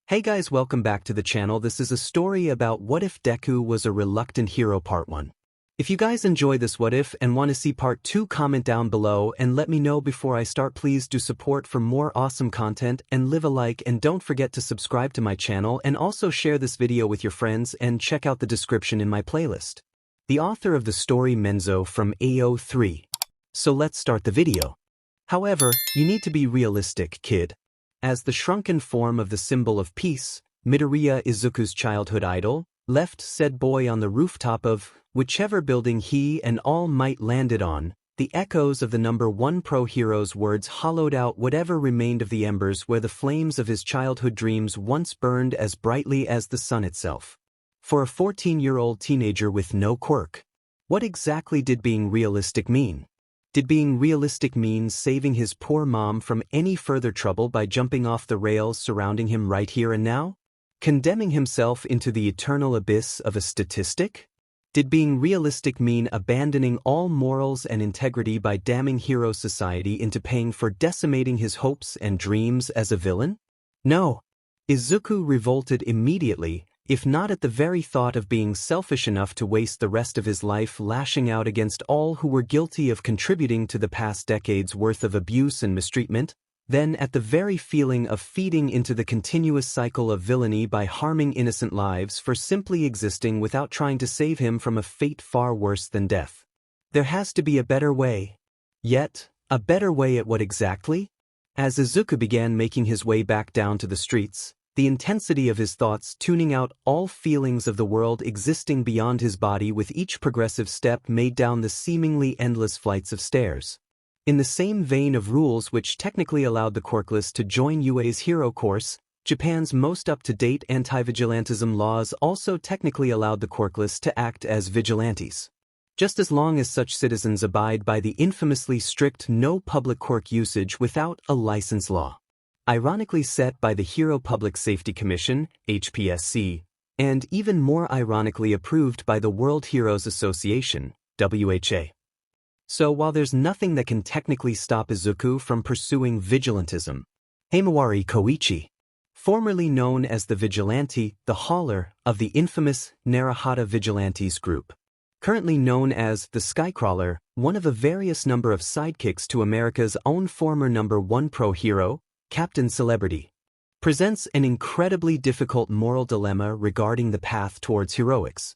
Hey guys, welcome back to the channel. This is a story about What If Deku Was a Reluctant Hero Part 1. If you guys enjoy this What If and want to see Part 2, comment down below and let me know before I start. Please do support for more awesome content and leave a like, and don't forget to subscribe to my channel and also share this video with your friends and check out the description in my playlist. The author of the story Menzo from AO3. So let's start the video. However, you need to be realistic, kid. As the shrunken form of the symbol of peace, Midoriya Izuku's childhood idol, left said boy on the rooftop of whichever building he and All Might landed on, the echoes of the #1 pro hero's words hollowed out whatever remained of the embers where the flames of his childhood dreams once burned as brightly as the sun itself. For a 14-year-old teenager with no quirk, what exactly did being realistic mean? Did being realistic mean saving his poor mom from any further trouble by jumping off the rails surrounding him right here and now? Condemning himself into the eternal abyss of a statistic? Did being realistic mean abandoning all morals and integrity by damning hero society into paying for decimating his hopes and dreams as a villain? No. Izuku revolted immediately, if not at the very thought of being selfish enough to waste the rest of his life lashing out against all who were guilty of contributing to the past decade's worth of abuse and mistreatment, then at the very feeling of feeding into the continuous cycle of villainy by harming innocent lives for simply existing without trying to save him from a fate far worse than death. There has to be a better way. Yet, a better way at what exactly? As Izuku began making his way back down to the streets, the intensity of his thoughts tuning out all feelings of the world existing beyond his body with each progressive step made down the seemingly endless flights of stairs. In the same vein of rules which technically allowed the Quirkless to join UA's hero course, Japan's most up-to-date anti-vigilantism laws also technically allowed the Quirkless to act as vigilantes. Just as long as such citizens abide by the infamously strict no public quirk usage without a license law, ironically set by the Hero Public Safety Commission, HPSC, and even more ironically approved by the World Heroes Association, WHA. So while there's nothing that can technically stop Izuku from pursuing vigilantism, ภิwari Koichi, formerly known as the Vigilante, the hauler of the infamous Naruhata Vigilantes group, currently known as the Skycrawler, one of a various number of sidekicks to America's own former #1 pro hero, Captain Celebrity, presents an incredibly difficult moral dilemma regarding the path towards heroics.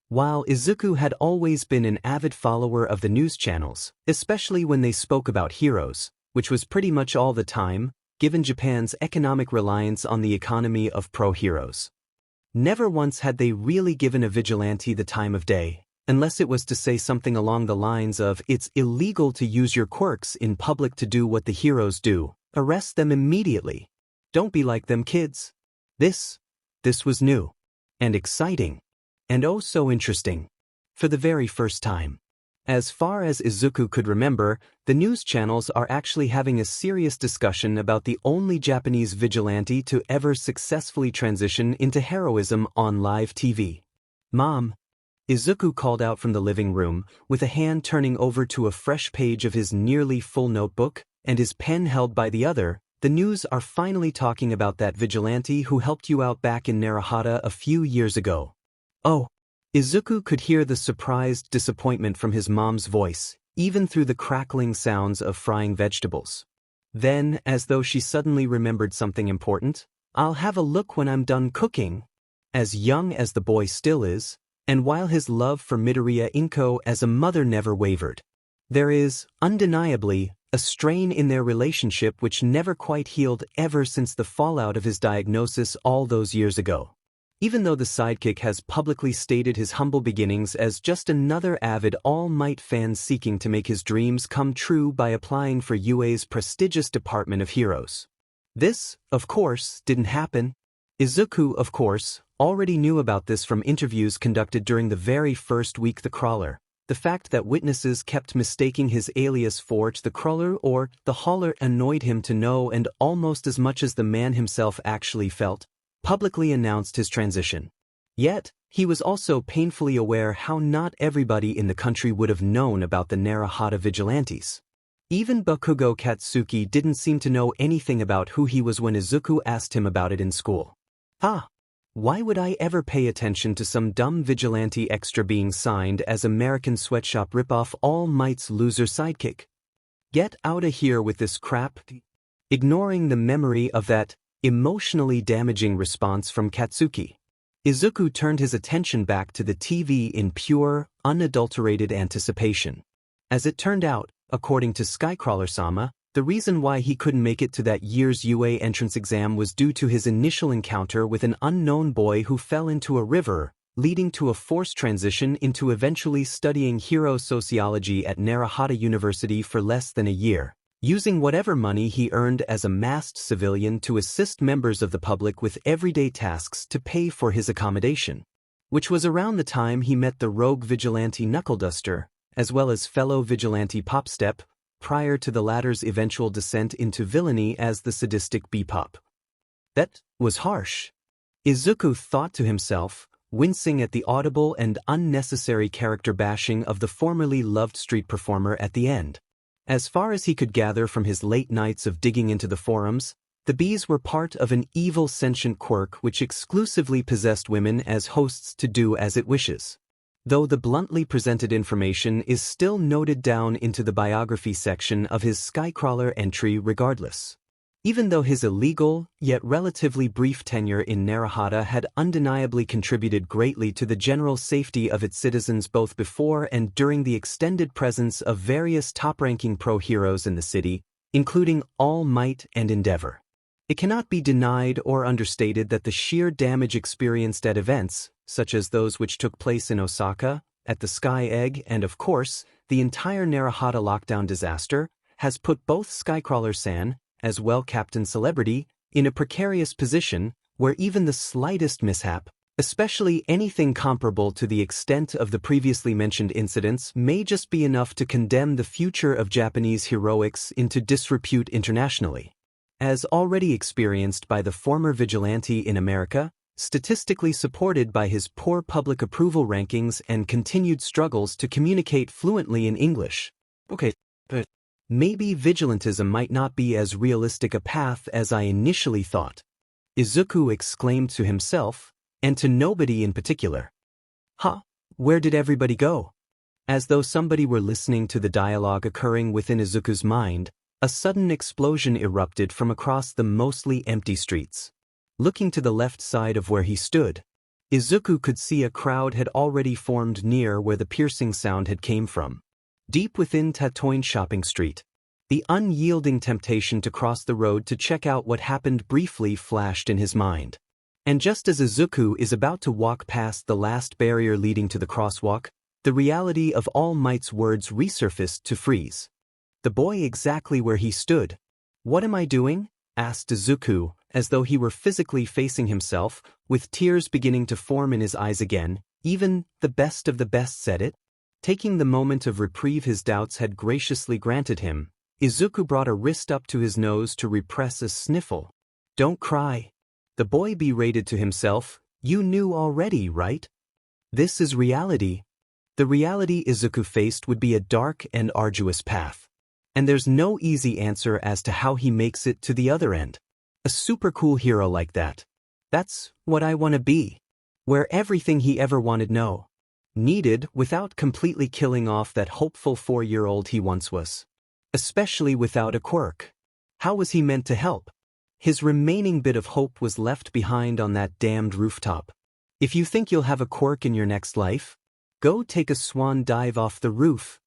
While Izuku had always been an avid follower of the news channels, especially when they spoke about heroes, which was pretty much all the time, given Japan's economic reliance on the economy of pro heroes, never once had they really given a vigilante the time of day, unless it was to say something along the lines of, "It's illegal to use your quirks in public to do what the heroes do. Arrest them immediately. Don't be like them kids." This was new. And exciting. And oh so interesting. For the very first time. As far as Izuku could remember, the news channels are actually having a serious discussion about the only Japanese vigilante to ever successfully transition into heroism on live TV. "Mom," Izuku called out from the living room, with a hand turning over to a fresh page of his nearly full notebook, and his pen held by the other. "The news are finally talking about that vigilante who helped you out back in Naruhata a few years ago." "Oh." Izuku could hear the surprised disappointment from his mom's voice, even through the crackling sounds of frying vegetables. Then, as though she suddenly remembered something important, "I'll have a look when I'm done cooking." As young as the boy still is, and while his love for Midoriya Izuku as a mother never wavered, there is, undeniably, a strain in their relationship which never quite healed ever since the fallout of his diagnosis all those years ago. Even though the sidekick has publicly stated his humble beginnings as just another avid All Might fan seeking to make his dreams come true by applying for UA's prestigious Department of Heroes. This, of course, didn't happen. Izuku, of course, already knew about this from interviews conducted during the very first week the Crawler. The fact that witnesses kept mistaking his alias for 𝗔𝗓 or the hauler annoyed him to no end almost as much as the man himself actually felt. Publicly announced his transition. Yet, he was also painfully aware how not everybody in the country would have known about the Naruhata vigilantes. Even Bakugo Katsuki didn't seem to know anything about who he was when Izuku asked him about it in school. Why would I ever pay attention to some dumb vigilante extra being signed as American sweatshop ripoff 𝗓𝗵𝗲 loser sidekick? Get outta here with this crap. Ignoring the memory of that emotionally damaging response from Katsuki, Izuku turned his attention back to the TV in pure, unadulterated anticipation. As it turned out, according to Skycrawler-sama, the reason why he couldn't make it to that year's UA entrance exam was due to his initial encounter with an unknown boy who fell into a river, leading to a forced transition into eventually studying hero sociology at Naruhodo University for less than a year, using whatever money he earned as a masked civilian to assist members of the public with everyday tasks to pay for his accommodation, which was around the time he met the rogue vigilante Knuckle Duster, as well as fellow vigilante Popstep, prior to the latter's eventual descent into villainy as the sadistic 𝗵𝗃𝗲. That was harsh, Izuku thought to himself, wincing at the audible and unnecessary character bashing of the formerly loved street performer at the end. As far as he could gather from his late nights of digging into the forums, the bees were part of an evil sentient quirk which exclusively possessed women as hosts to do as it wishes. Though the bluntly presented information is still noted down into the biography section of his Skycrawler entry regardless. Even though his illegal, yet relatively brief tenure in Naruhodo had undeniably contributed greatly to the general safety of its citizens both before and during the extended presence of various top-ranking pro-heroes in the city, including All Might and Endeavor. It cannot be denied or understated that the sheer damage experienced at events, such as those which took place in Osaka, at the Sky Egg, and of course, the entire Naruhodo lockdown disaster, has put both Skycrawler-san, as well Captain Celebrity, in a precarious position where even the slightest mishap, especially anything comparable to the extent of the previously mentioned incidents, may just be enough to condemn the future of Japanese heroics into disrepute internationally. As already experienced by the former vigilante in America, statistically supported by his poor public approval rankings and continued struggles to communicate fluently in English. Okay, but maybe vigilantism might not be as realistic a path as I initially thought, Izuku exclaimed to himself, and to nobody in particular. Where did everybody go? As though somebody were listening to the dialogue occurring within Izuku's mind, a sudden explosion erupted from across the mostly empty streets. Looking to the left side of where he stood, Izuku could see a crowd had already formed near where the piercing sound had came from. Deep within Tatooine Shopping Street, the unyielding temptation to cross the road to check out what happened briefly flashed in his mind. And just as Izuku is about to walk past the last barrier leading to the crosswalk, the reality of All Might's words resurfaced to freeze the boy exactly where he stood. "What am I doing?" asked Izuku, as though he were physically facing himself, with tears beginning to form in his eyes again. Even the best of the best said it. Taking the moment of reprieve his doubts had graciously granted him, Izuku brought a wrist up to his nose to repress a sniffle. "Don't cry." The boy berated to himself, "You knew already, right? This is reality." The reality Izuku faced would be a dark and arduous path. And there's no easy answer as to how he makes it to the other end. A super cool hero like that. That's what I want to be. Where everything he ever wanted needed without completely killing off that hopeful 4-year-old he once was. Especially without a quirk. How was he meant to help? His remaining bit of hope was left behind on that damned rooftop. If you think you'll have a quirk in your next life, go take a swan dive off the roof,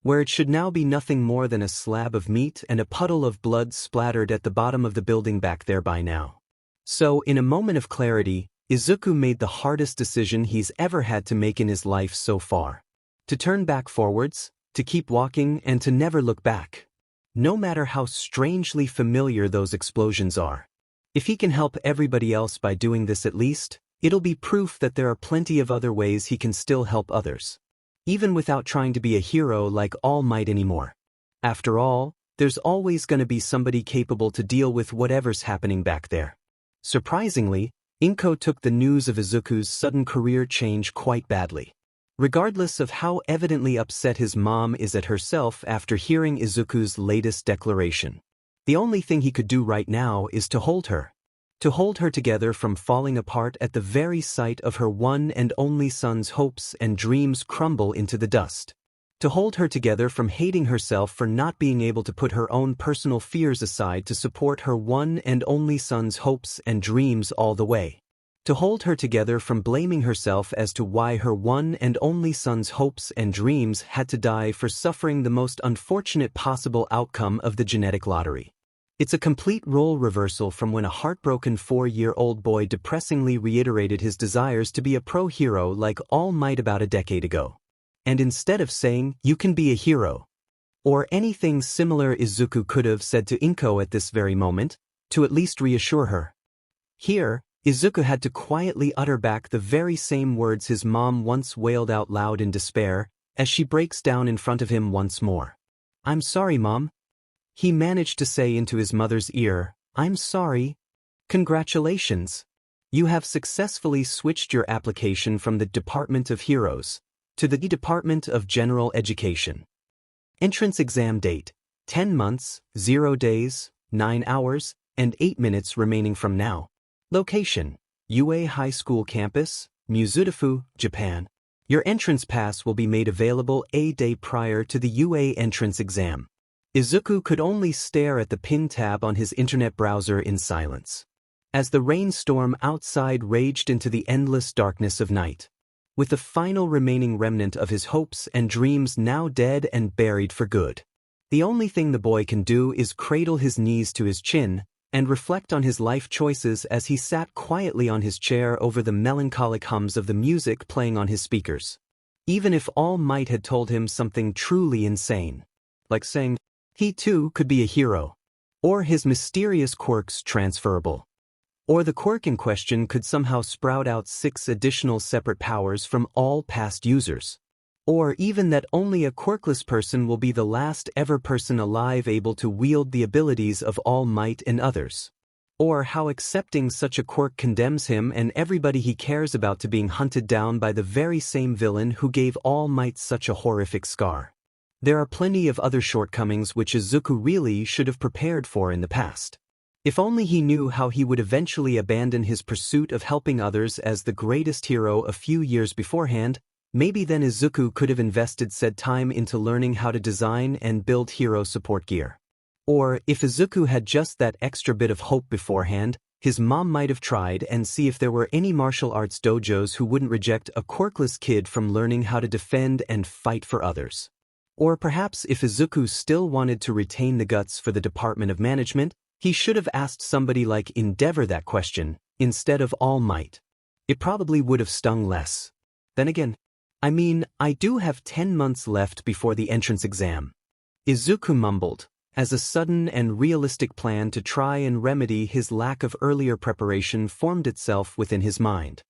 where it should now be nothing more than a slab of meat and a puddle of blood splattered at the bottom of the building back there by now. So, in a moment of clarity, Izuku made the hardest decision he's ever had to make in his life so far. To turn back forwards, to keep walking, and to never look back. No matter how strangely familiar those explosions are. If he can help everybody else by doing this at least, it'll be proof that there are plenty of other ways he can still help others. Even without trying to be a hero like All Might anymore. After all, there's always going to be somebody capable to deal with whatever's happening back there. Surprisingly, 𝐒𝐭𝐞𝐲 took the news of Izuku's sudden career change quite badly. Regardless of how evidently upset his mom is at herself after hearing Izuku's latest declaration. The only thing he could do right now is to hold her. To hold her together from falling apart at the very sight of her one and only son's hopes and dreams crumble into the dust. To hold her together from hating herself for not being able to put her own personal fears aside to support her one and only son's hopes and dreams all the way. To hold her together from blaming herself as to why her one and only son's hopes and dreams had to die for suffering the most unfortunate possible outcome of the genetic lottery. It's a complete role reversal from when a heartbroken 4-year-old boy depressingly reiterated his desires to be a pro-hero like All Might about a decade ago. And instead of saying, "You can be a hero," or anything similar Izuku could have said to 𝗵𝗏 at this very moment, to at least reassure her. Here, Izuku had to quietly utter back the very same words his mom once wailed out loud in despair, as she breaks down in front of him once more. "I'm sorry, Mom." He managed to say into his mother's ear, "I'm sorry. Congratulations. You have successfully switched your application from the Department of Heroes to the Department of General Education. Entrance exam date, 10 months, 0 days, 9 hours, and 8 minutes remaining from now. Location, UA High School Campus, Mizudofu, Japan. Your entrance pass will be made available a day prior to the UA entrance exam." Izuku could only stare at the pin tab on his internet browser in silence, as the rainstorm outside raged into the endless darkness of night. With the final remaining remnant of his hopes and dreams now dead and buried for good, the only thing the boy can do is cradle his knees to his chin and reflect on his life choices as he sat quietly on his chair over the melancholic hums of the music playing on his speakers. Even if All Might had told him something truly insane, like saying he too could be a hero, or his mysterious quirks transferable, or the quirk in question could somehow sprout out 6 additional separate powers from all past users, or even that only a quirkless person will be the last ever person alive able to wield the abilities of All Might and others, or how accepting such a quirk condemns him and everybody he cares about to being hunted down by the very same villain who gave All Might such a horrific scar. There are plenty of other shortcomings which Izuku really should have prepared for in the past. If only he knew how he would eventually abandon his pursuit of helping others as the greatest hero a few years beforehand, maybe then Izuku could have invested said time into learning how to design and build hero support gear. Or, if Izuku had just that extra bit of hope beforehand, his mom might have tried and see if there were any martial arts dojos who wouldn't reject a quirkless kid from learning how to defend and fight for others. Or perhaps if Izuku still wanted to retain the guts for the Department of Management, he should have asked somebody like 𝗕𝗏𝗏 that question, instead of All Might. It probably would have stung less. Then again, I do have 10 months left before the entrance exam, Izuku mumbled, as a sudden and realistic plan to try and remedy his lack of earlier preparation formed itself within his mind.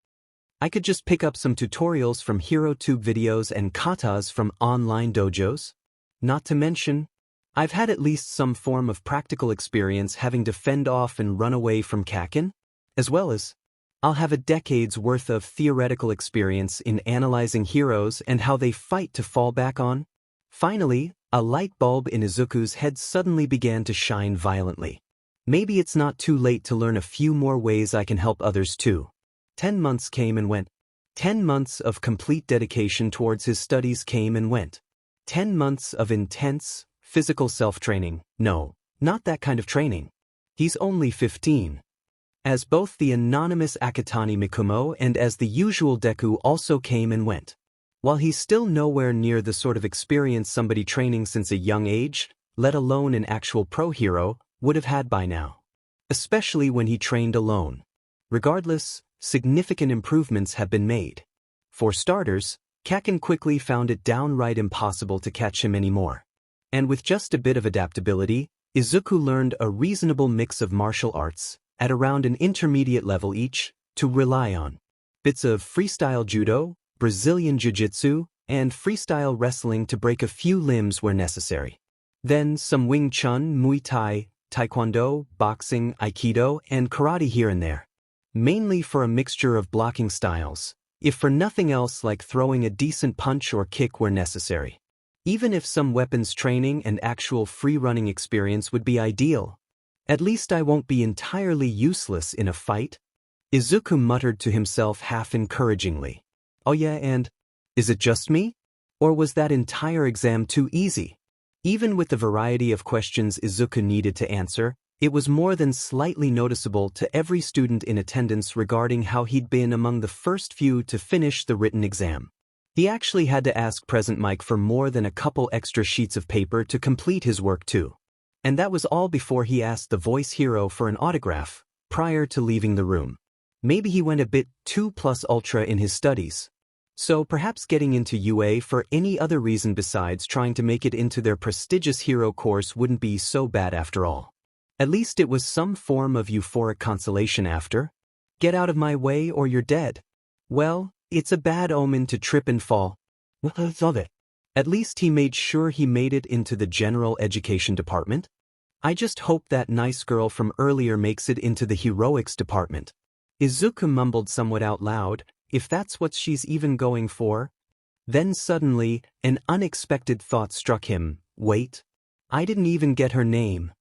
I could just pick up some tutorials from HeroTube videos and katas from online dojos. Not to mention, I've had at least some form of practical experience having to fend off and run away from Kaken, as well as I'll have a decade's worth of theoretical experience in analyzing heroes and how they fight to fall back on. Finally, a light bulb in Izuku's head suddenly began to shine violently. Maybe it's not too late to learn a few more ways I can help others too. 10 months came and went. 10 months of complete dedication towards his studies came and went. 10 months of intense, physical self-training. No, not that kind of training. He's only 15. As both the anonymous Akatani Mikumo and as the usual Deku also came and went. While he's still nowhere near the sort of experience somebody training since a young age, let alone an actual pro hero, would have had by now. Especially when he trained alone. Regardless, significant improvements have been made. For starters, Kaken quickly found it downright impossible to catch him anymore. And with just a bit of adaptability, Izuku learned a reasonable mix of martial arts, at around an intermediate level each, to rely on. Bits of freestyle judo, Brazilian jiu-jitsu, and freestyle wrestling to break a few limbs where necessary. Then some Wing Chun, Muay Thai, Taekwondo, boxing, Aikido, and karate here and there. Mainly for a mixture of blocking styles, if for nothing else like throwing a decent punch or kick where necessary. Even if some weapons training and actual free-running experience would be ideal. At least I won't be entirely useless in a fight. Izuku muttered to himself half encouragingly. Oh yeah, and is it just me? Or was that entire exam too easy? Even with the variety of questions Izuku needed to answer, it was more than slightly noticeable to every student in attendance regarding how he'd been among the first few to finish the written exam. He actually had to ask Present Mike for more than a couple extra sheets of paper to complete his work too. And that was all before he asked the voice hero for an autograph, prior to leaving the room. Maybe he went a bit too plus ultra in his studies. So perhaps getting into UA for any other reason besides trying to make it into their prestigious hero course wouldn't be so bad after all. At least it was some form of euphoric consolation after. Get out of my way or you're dead. Well, it's a bad omen to trip and fall. Of it. At least he made sure he made it into the general education department. I just hope that nice girl from earlier makes it into the heroics department. Izuku mumbled somewhat out loud, if that's what she's even going for. Then suddenly, an unexpected thought struck him. Wait. I didn't even get her name.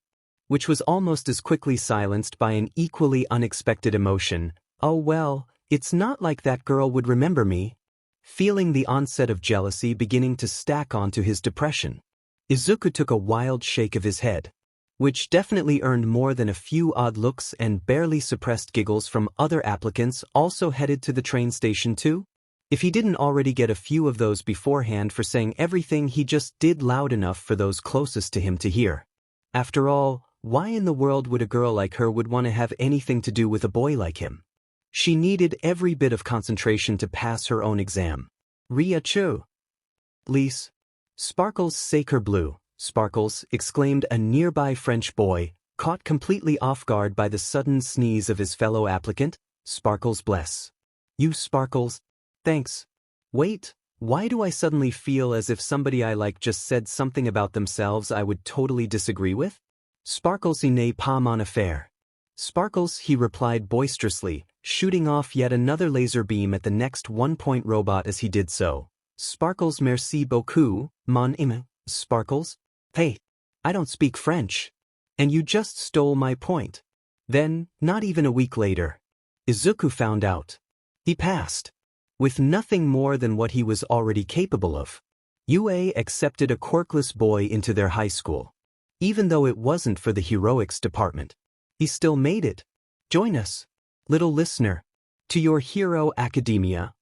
Which was almost as quickly silenced by an equally unexpected emotion. Oh well, it's not like that girl would remember me. Feeling the onset of jealousy beginning to stack onto his depression, Izuku took a wild shake of his head, which definitely earned more than a few odd looks and barely suppressed giggles from other applicants also headed to the train station too. If he didn't already get a few of those beforehand for saying everything he just did loud enough for those closest to him to hear. After all, why in the world would a girl like her would want to have anything to do with a boy like him? She needed every bit of concentration to pass her own exam. Ria-chu. Lise. Sparkles sacre bleu. Sparkles, exclaimed a nearby French boy, caught completely off guard by the sudden sneeze of his fellow applicant. Sparkles bless. You Sparkles. Thanks. Wait, why do I suddenly feel as if somebody I like just said something about themselves I would totally disagree with? Sparkles n'est pas mon affaire. Sparkles, he replied boisterously, shooting off yet another laser beam at the next one-point robot as he did so. Sparkles merci beaucoup, mon ami. Sparkles? Hey, I don't speak French. And you just stole my point. Then, not even a week later, Izuku found out. He passed. With nothing more than what he was already capable of. UA accepted a quirkless boy into their high school. Even though it wasn't for the heroics department. He still made it. Join us, little listener, to your hero academia.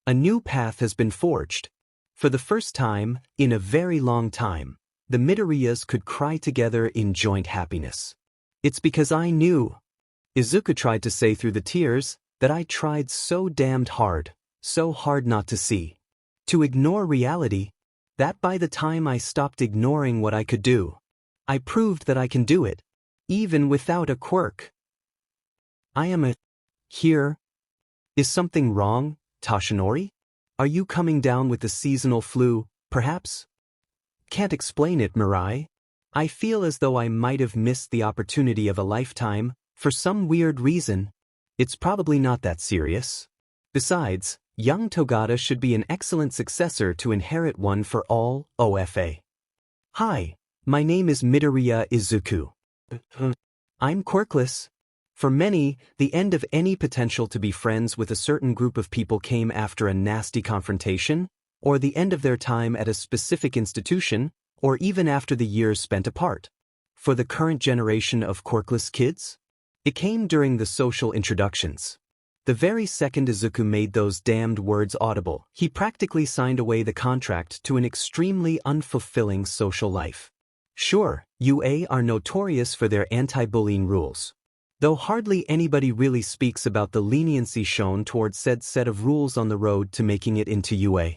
A new path has been forged. For the first time, in a very long time, the Midoriyas could cry together in joint happiness. It's because I knew, Izuku tried to say through the tears, that I tried so damned hard, so hard not to see, to ignore reality, that by the time I stopped ignoring what I could do, I proved that I can do it, even without a quirk. I am a... Here. Is something wrong, Toshinori? Are you coming down with the seasonal flu, perhaps? Can't explain it, Mirai. I feel as though I might have missed the opportunity of a lifetime, for some weird reason. It's probably not that serious. Besides, young Togata should be an excellent successor to inherit one for all, OFA. Hi, my name is Midoriya Izuku. I'm Quirkless. For many, the end of any potential to be friends with a certain group of people came after a nasty confrontation, or the end of their time at a specific institution, or even after the years spent apart. For the current generation of quirkless kids, it came during the social introductions. The very second Izuku made those damned words audible, he practically signed away the contract to an extremely unfulfilling social life. Sure, UA are notorious for their anti-bullying rules. Though hardly anybody really speaks about the leniency shown towards said set of rules on the road to making it into UA.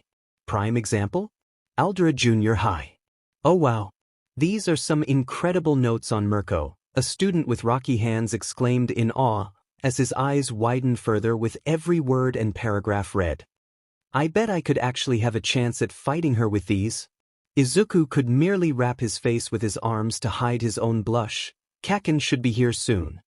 Prime example? 𝐎𝐪𝐴 Junior High. Oh wow. These are some incredible notes on 𝗵𝗃, a student with rocky hands exclaimed in awe, as his eyes widened further with every word and paragraph read. I bet I could actually have a chance at fighting her with these. Izuku could merely wrap his face with his arms to hide his own blush. Kaken should be here soon.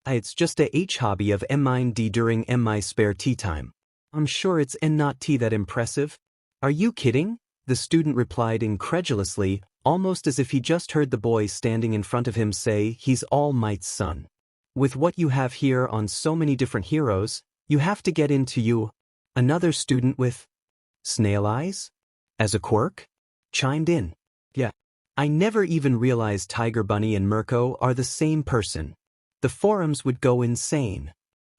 It's just a hobby of 𝗵𝗄 during my spare tea time. I'm sure it's not tea that impressive. Are you kidding? The student replied incredulously, almost as if he just heard the boy standing in front of him say he's All Might's son. With what you have here on so many different heroes, you have to get into you. Another student with snail eyes? As a quirk? Chimed in. Yeah. I never even realized Tiger Bunny and 𝗵𝗃 are the same person. The forums would go insane.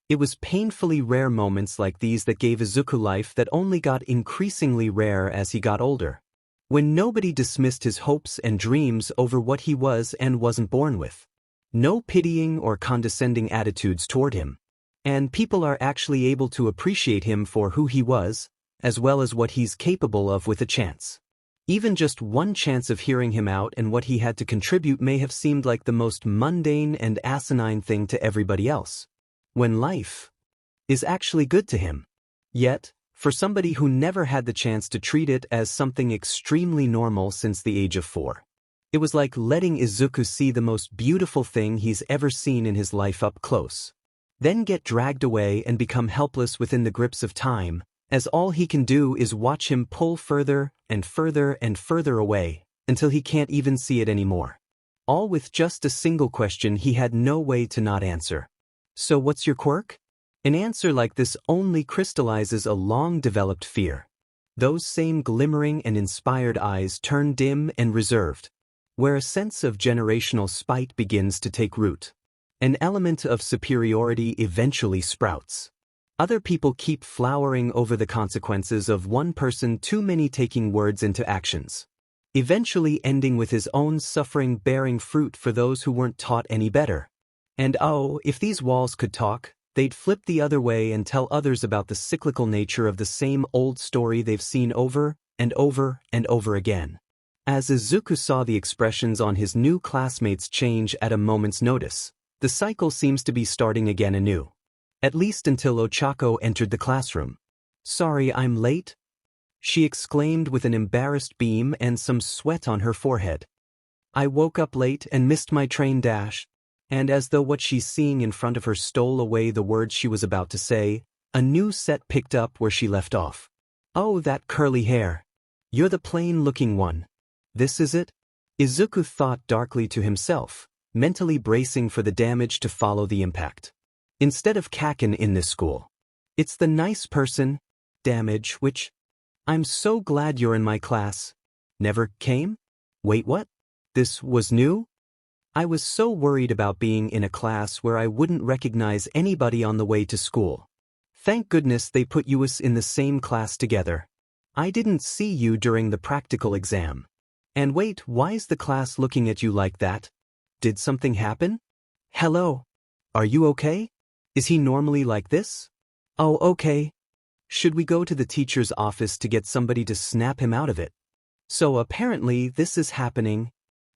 It was painfully rare moments like these that gave Izuku life that only got increasingly rare as he got older. When nobody dismissed his hopes and dreams over what he was and wasn't born with. No pitying or condescending attitudes toward him. And people are actually able to appreciate him for who he was, as well as what he's capable of with a chance. Even just one chance of hearing him out and what he had to contribute may have seemed like the most mundane and asinine thing to everybody else. When life is actually good to him. Yet, for somebody who never had the chance to treat it as something extremely normal since the age of 4. It was like letting Izuku see the most beautiful thing he's ever seen in his life up close. Then get dragged away and become helpless within the grips of time, as all he can do is watch him pull further and further and further away, until he can't even see it anymore. All with just a single question he had no way to not answer. So what's your quirk? An answer like this only crystallizes a long-developed fear. Those same glimmering and inspired eyes turn dim and reserved, where a sense of generational spite begins to take root. An element of superiority eventually sprouts. Other people keep flowering over the consequences of one person too many taking words into actions, eventually ending with his own suffering bearing fruit for those who weren't taught any better. And oh, if these walls could talk, they'd flip the other way and tell others about the cyclical nature of the same old story they've seen over and over and over again. As Izuku saw the expressions on his new classmates change at a moment's notice, the cycle seems to be starting again anew. At least until Ochako entered the classroom. "Sorry I'm late?" she exclaimed with an embarrassed beam and some sweat on her forehead. "I woke up late and missed my train dash." And as though what she's seeing in front of her stole away the words she was about to say, a new set picked up where she left off. "Oh, that curly hair. You're the plain-looking one. This is it?" Izuku thought darkly to himself, mentally bracing for the damage to follow the impact. Instead of 𝗂𝐴𝐴 in this school. It's the nice person damage which... I'm so glad you're in my class. Never came? Wait, what? This was new? I was so worried about being in a class where I wouldn't recognize anybody on the way to school. Thank goodness they put us in the same class together. I didn't see you during the practical exam. And wait, why's the class looking at you like that? Did something happen? Hello? Are you okay? Is he normally like this? Oh, okay. Should we go to the teacher's office to get somebody to snap him out of it? So apparently this is happening.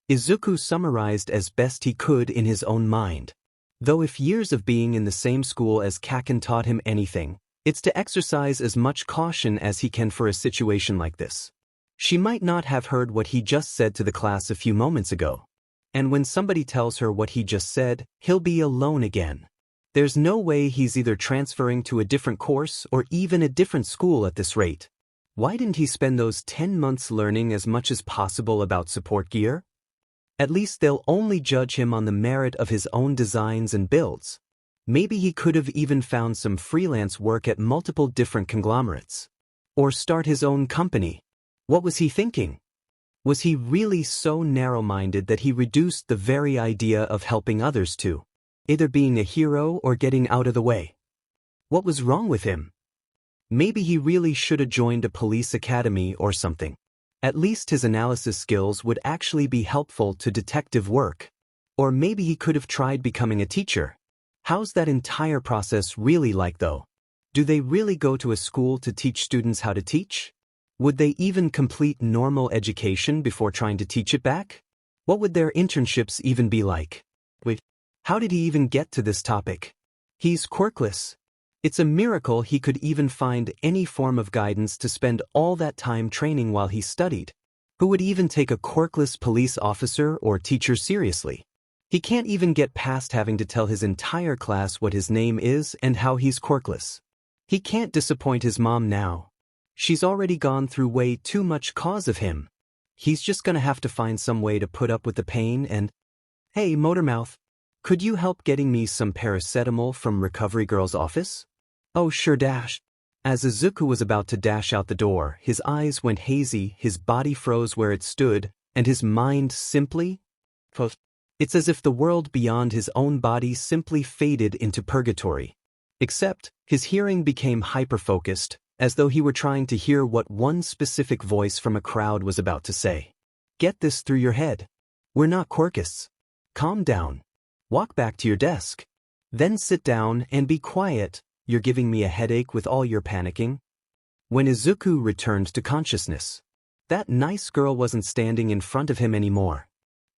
Izuku summarized as best he could in his own mind. Though if years of being in the same school as 𝗂𝐴𝐴 taught him anything, it's to exercise as much caution as he can for a situation like this. She might not have heard what he just said to the class a few moments ago. And when somebody tells her what he just said, he'll be alone again. There's no way he's either transferring to a different course or even a different school at this rate. Why didn't he spend those 10 months learning as much as possible about support gear? At least they'll only judge him on the merit of his own designs and builds. Maybe he could have even found some freelance work at multiple different conglomerates. Or start his own company. What was he thinking? Was he really so narrow-minded that he reduced the very idea of helping others to either being a hero or getting out of the way? What was wrong with him? Maybe he really should have joined a police academy or something. At least his analysis skills would actually be helpful to detective work. Or maybe he could have tried becoming a teacher. How's that entire process really like though? Do they really go to a school to teach students how to teach? Would they even complete normal education before trying to teach it back? What would their internships even be like? Wait, how did he even get to this topic? He's quirkless. It's a miracle he could even find any form of guidance to spend all that time training while he studied. Who would even take a quirkless police officer or teacher seriously? He can't even get past having to tell his entire class what his name is and how he's quirkless. He can't disappoint his mom now. She's already gone through way too much cause of him. He's just gonna have to find some way to put up with the pain and… Hey, Motormouth, could you help getting me some paracetamol from Recovery Girl's office? Oh, sure, dash. As Izuku was about to dash out the door, his eyes went hazy, his body froze where it stood, and his mind simply… It's as if the world beyond his own body simply faded into purgatory. Except, his hearing became hyper-focused, as though he were trying to hear what one specific voice from a crowd was about to say. Get this through your head. We're not Quirkless. Calm down. Walk back to your desk. Then sit down and be quiet. You're giving me a headache with all your panicking. When Izuku returned to consciousness, that nice girl wasn't standing in front of him anymore.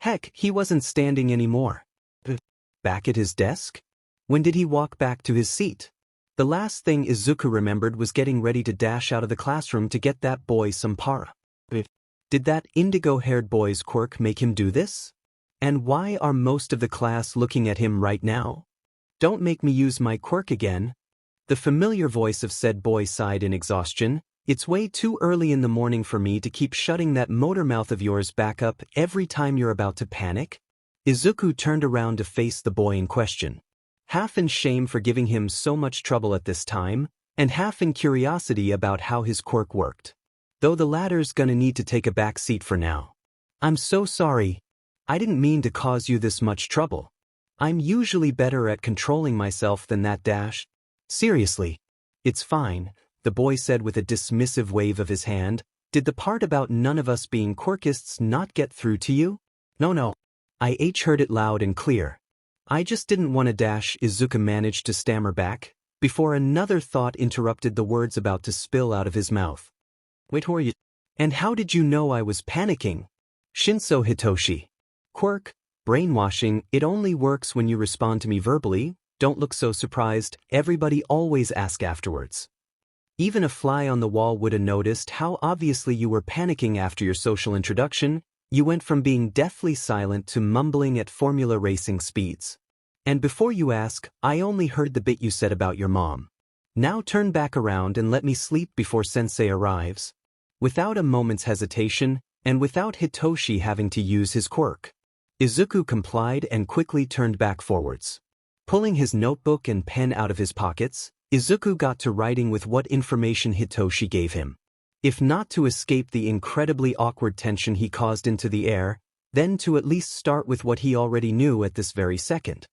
Heck, he wasn't standing anymore. Back at his desk? When did he walk back to his seat? The last thing Izuku remembered was getting ready to dash out of the classroom to get that boy some para. Did that indigo-haired boy's quirk make him do this? And why are most of the class looking at him right now? Don't make me use my quirk again. The familiar voice of said boy sighed in exhaustion. It's way too early in the morning for me to keep shutting that motor mouth of yours back up every time you're about to panic. Izuku turned around to face the boy in question, half in shame for giving him so much trouble at this time, and half in curiosity about how his quirk worked. Though the latter's gonna need to take a back seat for now. I'm so sorry. I didn't mean to cause you this much trouble. I'm usually better at controlling myself than that dash. Seriously. It's fine, the boy said with a dismissive wave of his hand. Did the part about none of us being quirkists not get through to you? No. I heard it loud and clear. I just didn't want to dash, Izuku managed to stammer back, before another thought interrupted the words about to spill out of his mouth. Wait, who are you? And how did you know I was panicking? Shinso Hitoshi. Quirk, brainwashing, it only works when you respond to me verbally. Don't look so surprised, everybody always asks afterwards. Even a fly on the wall would have noticed how obviously you were panicking after your social introduction. You went from being deathly silent to mumbling at formula racing speeds. And before you ask, I only heard the bit you said about your mom. Now turn back around and let me sleep before Sensei arrives. Without a moment's hesitation, and without Hitoshi having to use his quirk, Izuku complied and quickly turned back forwards. Pulling his notebook and pen out of his pockets, Izuku got to writing with what information Hitoshi gave him. If not to escape the incredibly awkward tension he caused into the air, then to at least start with what he already knew at this very second.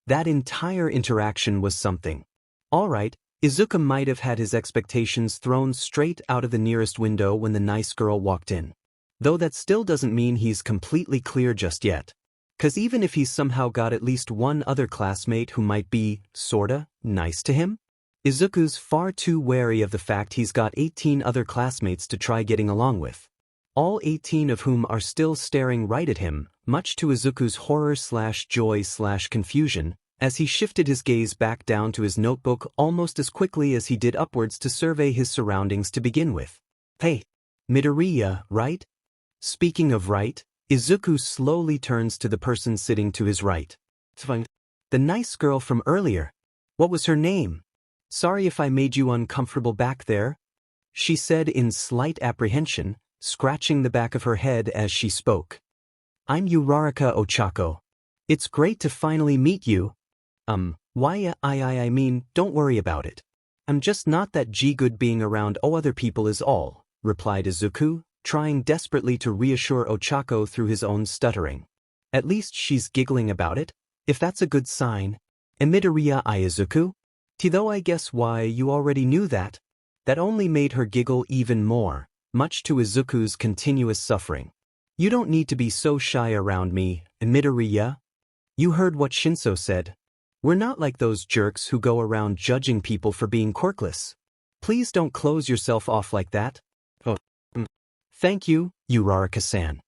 That entire interaction was something. Alright, Izuku might have had his expectations thrown straight out of the nearest window when the nice girl walked in. Though that still doesn't mean he's completely clear just yet. 'Cause even if he's somehow got at least one other classmate who might be, sorta, nice to him, Izuku's far too wary of the fact he's got 18 other classmates to try getting along with. All 18 of whom are still staring right at him, much to Izuku's horror/joy/confusion, as he shifted his gaze back down to his notebook almost as quickly as he did upwards to survey his surroundings to begin with. Hey, Midoriya, right? Speaking of right, Izuku slowly turns to the person sitting to his right. The nice girl from earlier. What was her name? Sorry if I made you uncomfortable back there, she said in slight apprehension, scratching the back of her head as she spoke. I'm Uraraka Ochako. It's great to finally meet you. Why I mean, don't worry about it. I'm just not that good being around other people is all, replied Izuku, trying desperately to reassure Ochako through his own stuttering. At least she's giggling about it, if that's a good sign. Midoriya Izuku? Though I guess why you already knew that. That only made her giggle even more, much to Izuku's continuous suffering. You don't need to be so shy around me, Midoriya. You heard what Shinso said. We're not like those jerks who go around judging people for being quirkless. Please don't close yourself off like that. Thank you, Uraraka-san.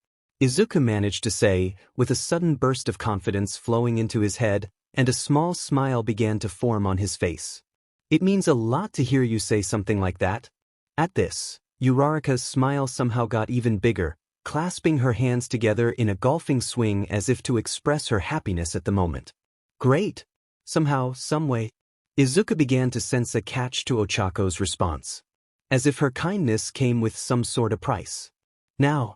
Izuku managed to say, with a sudden burst of confidence flowing into his head, and a small smile began to form on his face. It means a lot to hear you say something like that. At this, Uraraka's smile somehow got even bigger, clasping her hands together in a golfing swing as if to express her happiness at the moment. Great! Somehow, someway. Izuku began to sense a catch to Ochako's response. As if her kindness came with some sort of price. Now,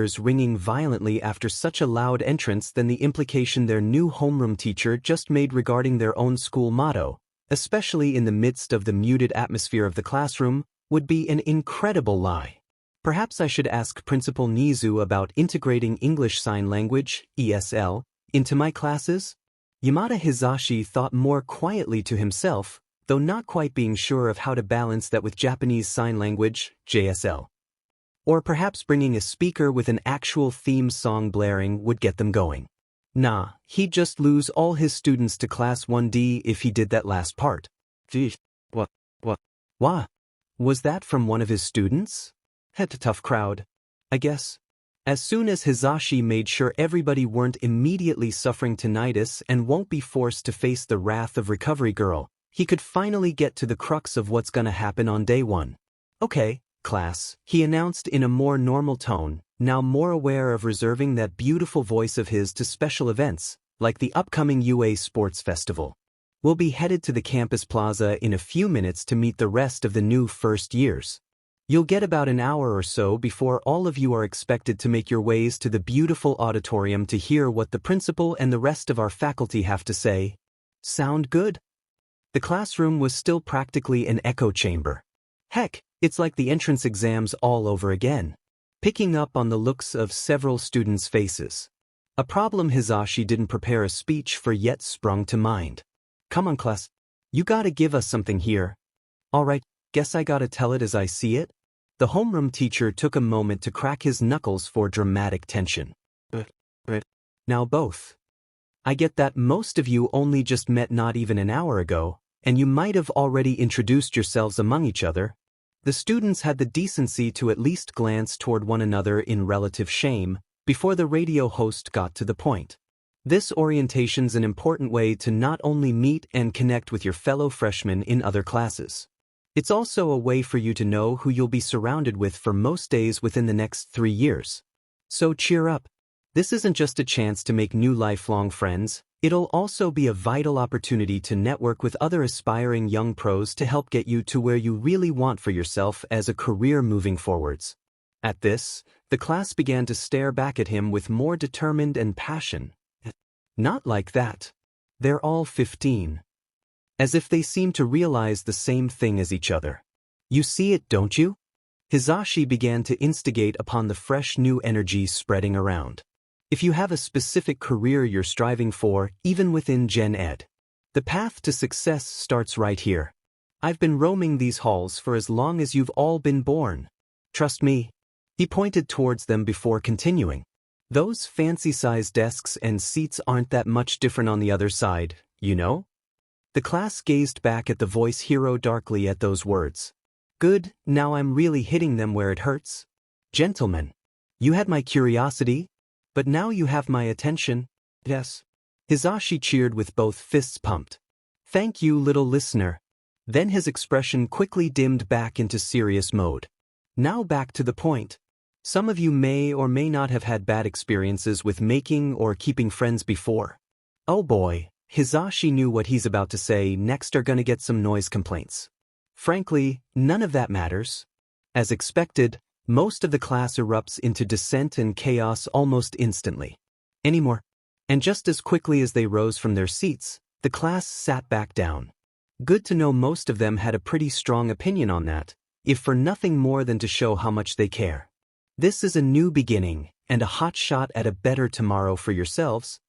ears ringing violently after such a loud entrance than the implication their new homeroom teacher just made regarding their own school motto, especially in the midst of the muted atmosphere of the classroom, would be an incredible lie. Perhaps I should ask Principal Nizu about integrating English Sign Language, ESL, into my classes? Yamada Hisashi thought more quietly to himself, though not quite being sure of how to balance that with Japanese Sign Language, JSL. Or perhaps bringing a speaker with an actual theme song blaring would get them going. Nah, he'd just lose all his students to Class 1D if he did that last part. Gee, what? Wah? Was that from one of his students? Tough crowd, I guess. As soon as Hizashi made sure everybody weren't immediately suffering tinnitus and won't be forced to face the wrath of Recovery Girl, he could finally get to the crux of what's gonna happen on day one. Okay, class, he announced in a more normal tone, now more aware of reserving that beautiful voice of his to special events, like the upcoming UA Sports Festival. We'll be headed to the campus plaza in a few minutes to meet the rest of the new first years. You'll get about an hour or so before all of you are expected to make your ways to the beautiful auditorium to hear what the principal and the rest of our faculty have to say. Sound good? The classroom was still practically an echo chamber. Heck, it's like the entrance exams all over again. Picking up on the looks of several students' faces. A problem Hizashi didn't prepare a speech for yet sprung to mind. Come on, class. You gotta give us something here. Alright, guess I gotta tell it as I see it. The homeroom teacher took a moment to crack his knuckles for dramatic tension. Now both. I get that most of you only just met not even an hour ago, and you might have already introduced yourselves among each other. The students had the decency to at least glance toward one another in relative shame before the radio host got to the point. This orientation's an important way to not only meet and connect with your fellow freshmen in other classes. It's also a way for you to know who you'll be surrounded with for most days within the next 3 years. So cheer up. This isn't just a chance to make new lifelong friends, it'll also be a vital opportunity to network with other aspiring young pros to help get you to where you really want for yourself as a career moving forwards. At this, the class began to stare back at him with more determined and passion. Not like that. They're all 15. As if they seem to realize the same thing as each other. You see it, don't you? Hizashi began to instigate upon the fresh new energy spreading around. If you have a specific career you're striving for, even within Gen Ed, the path to success starts right here. I've been roaming these halls for as long as you've all been born. Trust me. He pointed towards them before continuing. Those fancy-sized desks and seats aren't that much different on the other side, you know? The class gazed back at the voice hero darkly at those words. Good, now I'm really hitting them where it hurts. Gentlemen, you had my curiosity, but now you have my attention. Yes. Hizashi cheered with both fists pumped. Thank you, little listener. Then his expression quickly dimmed back into serious mode. Now back to the point. Some of you may or may not have had bad experiences with making or keeping friends before. Oh boy. Hizashi knew what he's about to say next are gonna get some noise complaints. Frankly, none of that matters. As expected, most of the class erupts into dissent and chaos almost instantly. Anymore. And just as quickly as they rose from their seats, the class sat back down. Good to know most of them had a pretty strong opinion on that, if for nothing more than to show how much they care. This is a new beginning, and a hot shot at a better tomorrow for yourselves.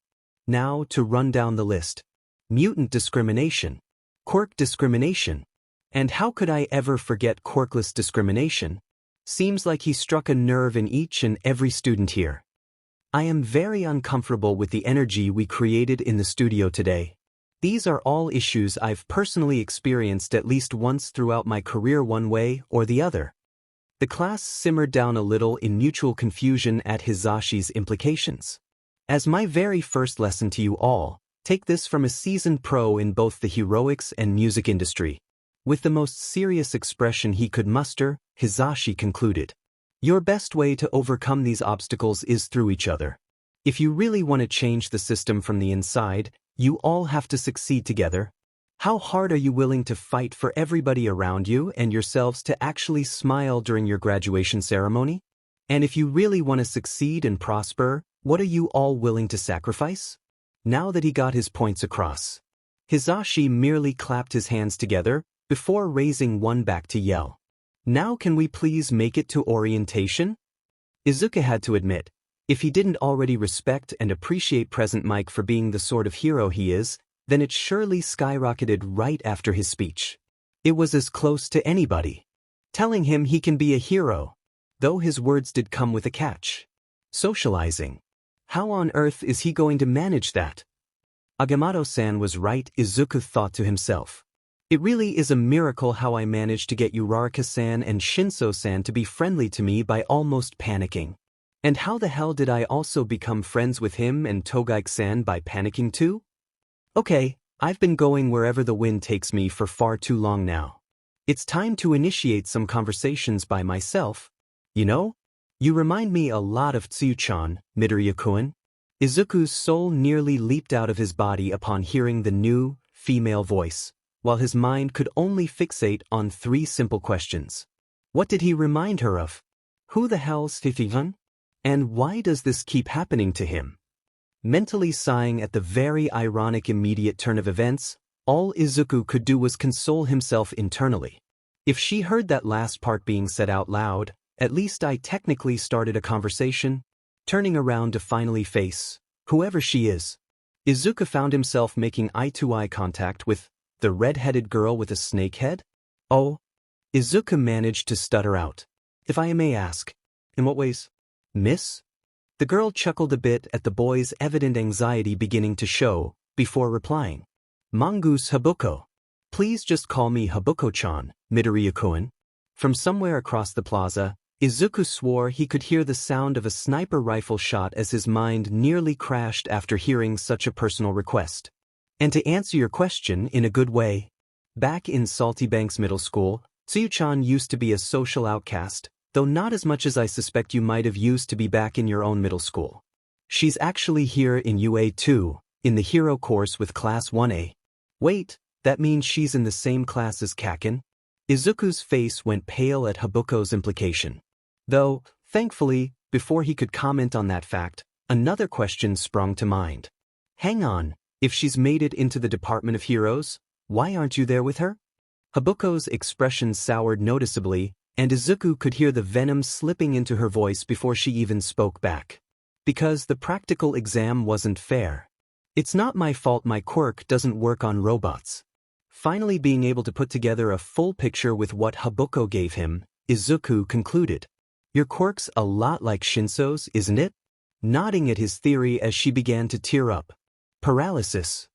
Now, to run down the list. Mutant discrimination. Quirk discrimination. And how could I ever forget quirkless discrimination? Seems like he struck a nerve in each and every student here. I am very uncomfortable with the energy we created in the studio today. These are all issues I've personally experienced at least once throughout my career one way or the other. The class simmered down a little in mutual confusion at Hizashi's implications. As my very first lesson to you all, take this from a seasoned pro in both the heroics and music industry. With the most serious expression he could muster, Hizashi concluded. Your best way to overcome these obstacles is through each other. If you really want to change the system from the inside, you all have to succeed together. How hard are you willing to fight for everybody around you and yourselves to actually smile during your graduation ceremony? And if you really want to succeed and prosper, what are you all willing to sacrifice? Now that he got his points across, Hizashi merely clapped his hands together before raising one back to yell. Now can we please make it to orientation? Izuku had to admit, if he didn't already respect and appreciate Present Mike for being the sort of hero he is, then it surely skyrocketed right after his speech. It was as close to anybody. Telling him he can be a hero, though his words did come with a catch. Socializing. How on earth is he going to manage that? Agamotto-san was right, Izuku thought to himself. It really is a miracle how I managed to get Uraraka-san and Shinso-san to be friendly to me by almost panicking. And how the hell did I also become friends with him and Togaike-san by panicking too? Okay, I've been going wherever the wind takes me for far too long now. It's time to initiate some conversations by myself. You know? You remind me a lot of Tsuyu-chan, Midoriya-kun. Izuku's soul nearly leaped out of his body upon hearing the new, female voice, while his mind could only fixate on 3 simple questions. What did he remind her of? Who the hell's 𝗕𝗶𝗯𝗋? And why does this keep happening to him? Mentally sighing at the very ironic immediate turn of events, all Izuku could do was console himself internally. If she heard that last part being said out loud, at least I technically started a conversation. Turning around to finally face whoever she is, Izuku found himself making eye-to-eye contact with the red-headed girl with a snake head? Oh. Izuku managed to stutter out. If I may ask, in what ways? Miss? The girl chuckled a bit at the boy's evident anxiety beginning to show, before replying. Mongoose Habuko. Please just call me Habuko-chan, Midoriya-kun. From somewhere across the plaza, Izuku swore he could hear the sound of a sniper rifle shot as his mind nearly crashed after hearing such a personal request. And to answer your question in a good way, back in Salty Banks Middle School, Tsuyu-chan used to be a social outcast, though not as much as I suspect you might have used to be back in your own middle school. She's actually here in UA 2, in the hero course with Class 1A. Wait, that means she's in the same class as Kaken? Izuku's face went pale at Habuko's implication. Though, thankfully, before he could comment on that fact, another question sprung to mind. Hang on, if she's made it into the Department of Heroes, why aren't you there with her? Habuko's expression soured noticeably, and Izuku could hear the venom slipping into her voice before she even spoke back. Because the practical exam wasn't fair. It's not my fault my quirk doesn't work on robots. Finally being able to put together a full picture with what Habuko gave him, Izuku concluded. Your quirk's a lot like Shinso's, isn't it? Nodding at his theory as she began to tear up. Paralysis.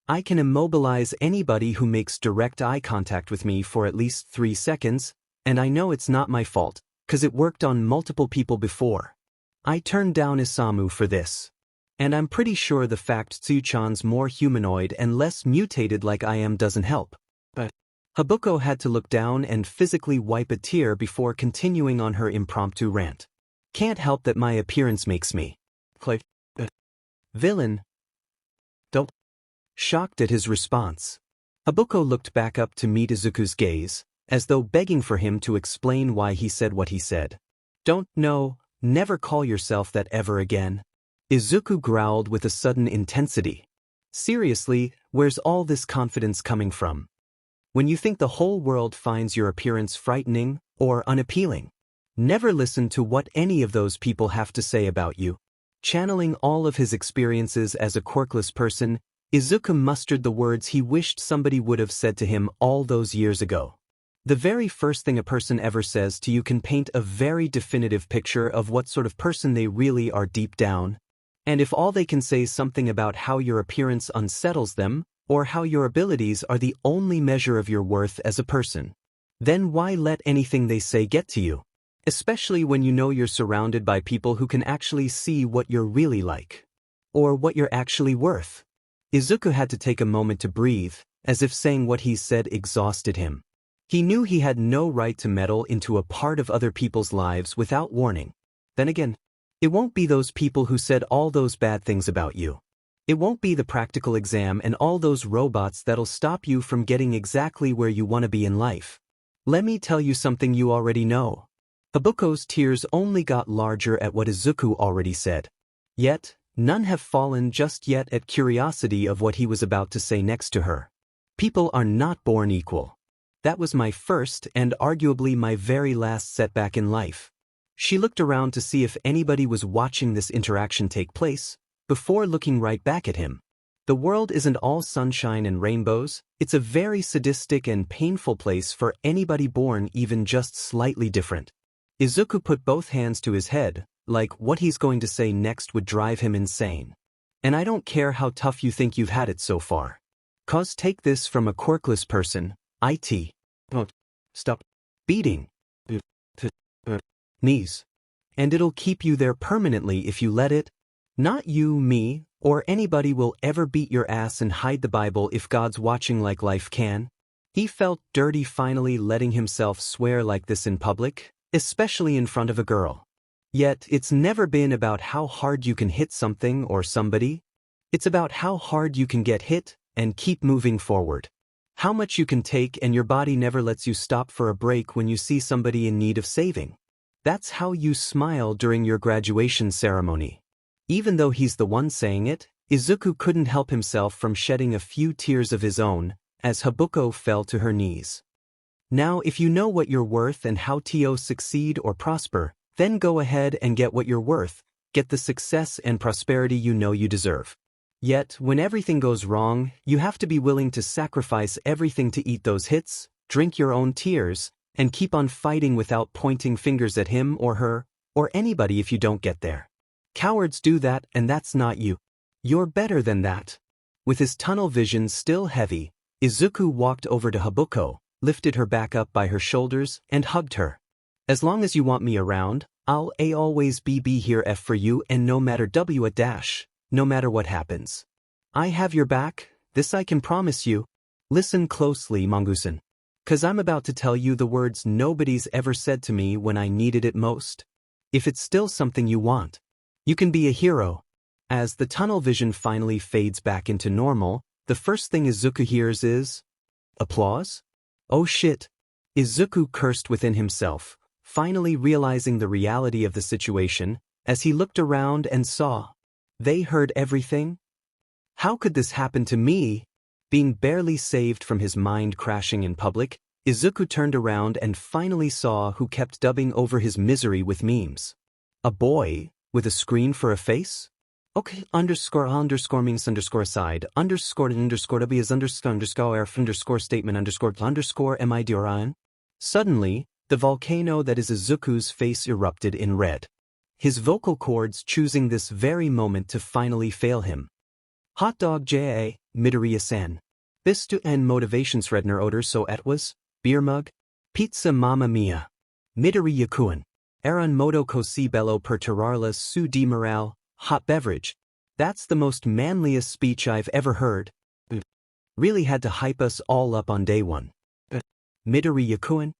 I can immobilize anybody who makes direct eye contact with me for at least 3 seconds, and I know it's not my fault, 'cause it worked on multiple people before. I turned down Isamu for this. And I'm pretty sure the fact Tsuyu-chan's more humanoid and less mutated like I am doesn't help. But Habuko had to look down and physically wipe a tear before continuing on her impromptu rant. Can't help that my appearance makes me. Villain. Don't. Shocked at his response, Habuko looked back up to meet Izuku's gaze, as though begging for him to explain why he said what he said. Don't know, never call yourself that ever again. Izuku growled with a sudden intensity. Seriously, where's all this confidence coming from? When you think the whole world finds your appearance frightening or unappealing, never listen to what any of those people have to say about you. Channeling all of his experiences as a quirkless person, Izuku mustered the words he wished somebody would have said to him all those years ago. The very first thing a person ever says to you can paint a very definitive picture of what sort of person they really are deep down. And if all they can say is something about how your appearance unsettles them, or how your abilities are the only measure of your worth as a person, then why let anything they say get to you? Especially when you know you're surrounded by people who can actually see what you're really like. Or what you're actually worth. Izuku had to take a moment to breathe, as if saying what he said exhausted him. He knew he had no right to meddle into a part of other people's lives without warning. Then again, it won't be those people who said all those bad things about you. It won't be the practical exam and all those robots that'll stop you from getting exactly where you want to be in life. Let me tell you something you already know. Habuko's tears only got larger at what Izuku already said. Yet, none have fallen just yet at curiosity of what he was about to say next to her. People are not born equal. That was my first and arguably my very last setback in life. She looked around to see if anybody was watching this interaction take place, before looking right back at him. The world isn't all sunshine and rainbows, it's a very sadistic and painful place for anybody born even just slightly different. Izuku put both hands to his head, like what he's going to say next would drive him insane. And I don't care how tough you think you've had it so far. 'Cause take this from a quirkless person, it. Stop beating knees. And it'll keep you there permanently if you let it. Not you, me, or anybody will ever beat your ass and hide the Bible if God's watching like life can. He felt dirty finally letting himself swear like this in public, especially in front of a girl. Yet, it's never been about how hard you can hit something or somebody. It's about how hard you can get hit and keep moving forward. How much you can take and your body never lets you stop for a break when you see somebody in need of saving. That's how you smile during your graduation ceremony. Even though he's the one saying it, Izuku couldn't help himself from shedding a few tears of his own, as Habuko fell to her knees. Now if you know what you're worth and how to succeed or prosper, then go ahead and get what you're worth, get the success and prosperity you know you deserve. Yet, when everything goes wrong, you have to be willing to sacrifice everything to eat those hits, drink your own tears, and keep on fighting without pointing fingers at him or her, or anybody if you don't get there. Cowards do that and that's not you. You're better than that. With his tunnel vision still heavy, Izuku walked over to Habuko, lifted her back up by her shoulders, and hugged her. As long as you want me around, I'll always be here for you and no matter no matter what happens. I have your back, this I can promise you. Listen closely, Mongusan. 'Cause I'm about to tell you the words nobody's ever said to me when I needed it most. If it's still something you want, you can be a hero. As the tunnel vision finally fades back into normal, the first thing Izuku hears is applause? Oh shit. Izuku cursed within himself, finally realizing the reality of the situation, as he looked around and saw. They heard everything? How could this happen to me? Being barely saved from his mind crashing in public, Izuku turned around and finally saw who kept dubbing over his misery with memes. A boy, with a screen for a face? Okay, ___means_aside, __w is __statement _Midoriya. Suddenly, the volcano that is Izuku's face erupted in red. His vocal cords choosing this very moment to finally fail him. Hot dog 𝐒𝐻𝐁𝐵, Midoriya-san. Bist du ein Motivationsredner oder so etwas? Beer mug? Pizza Mamma Mia. Midoriya-kun. Aaron Moto Cosibello per tirarlas su di morale, hot beverage. That's the most manliest speech I've ever heard. Really had to hype us all up on day one. Midoriya-kun?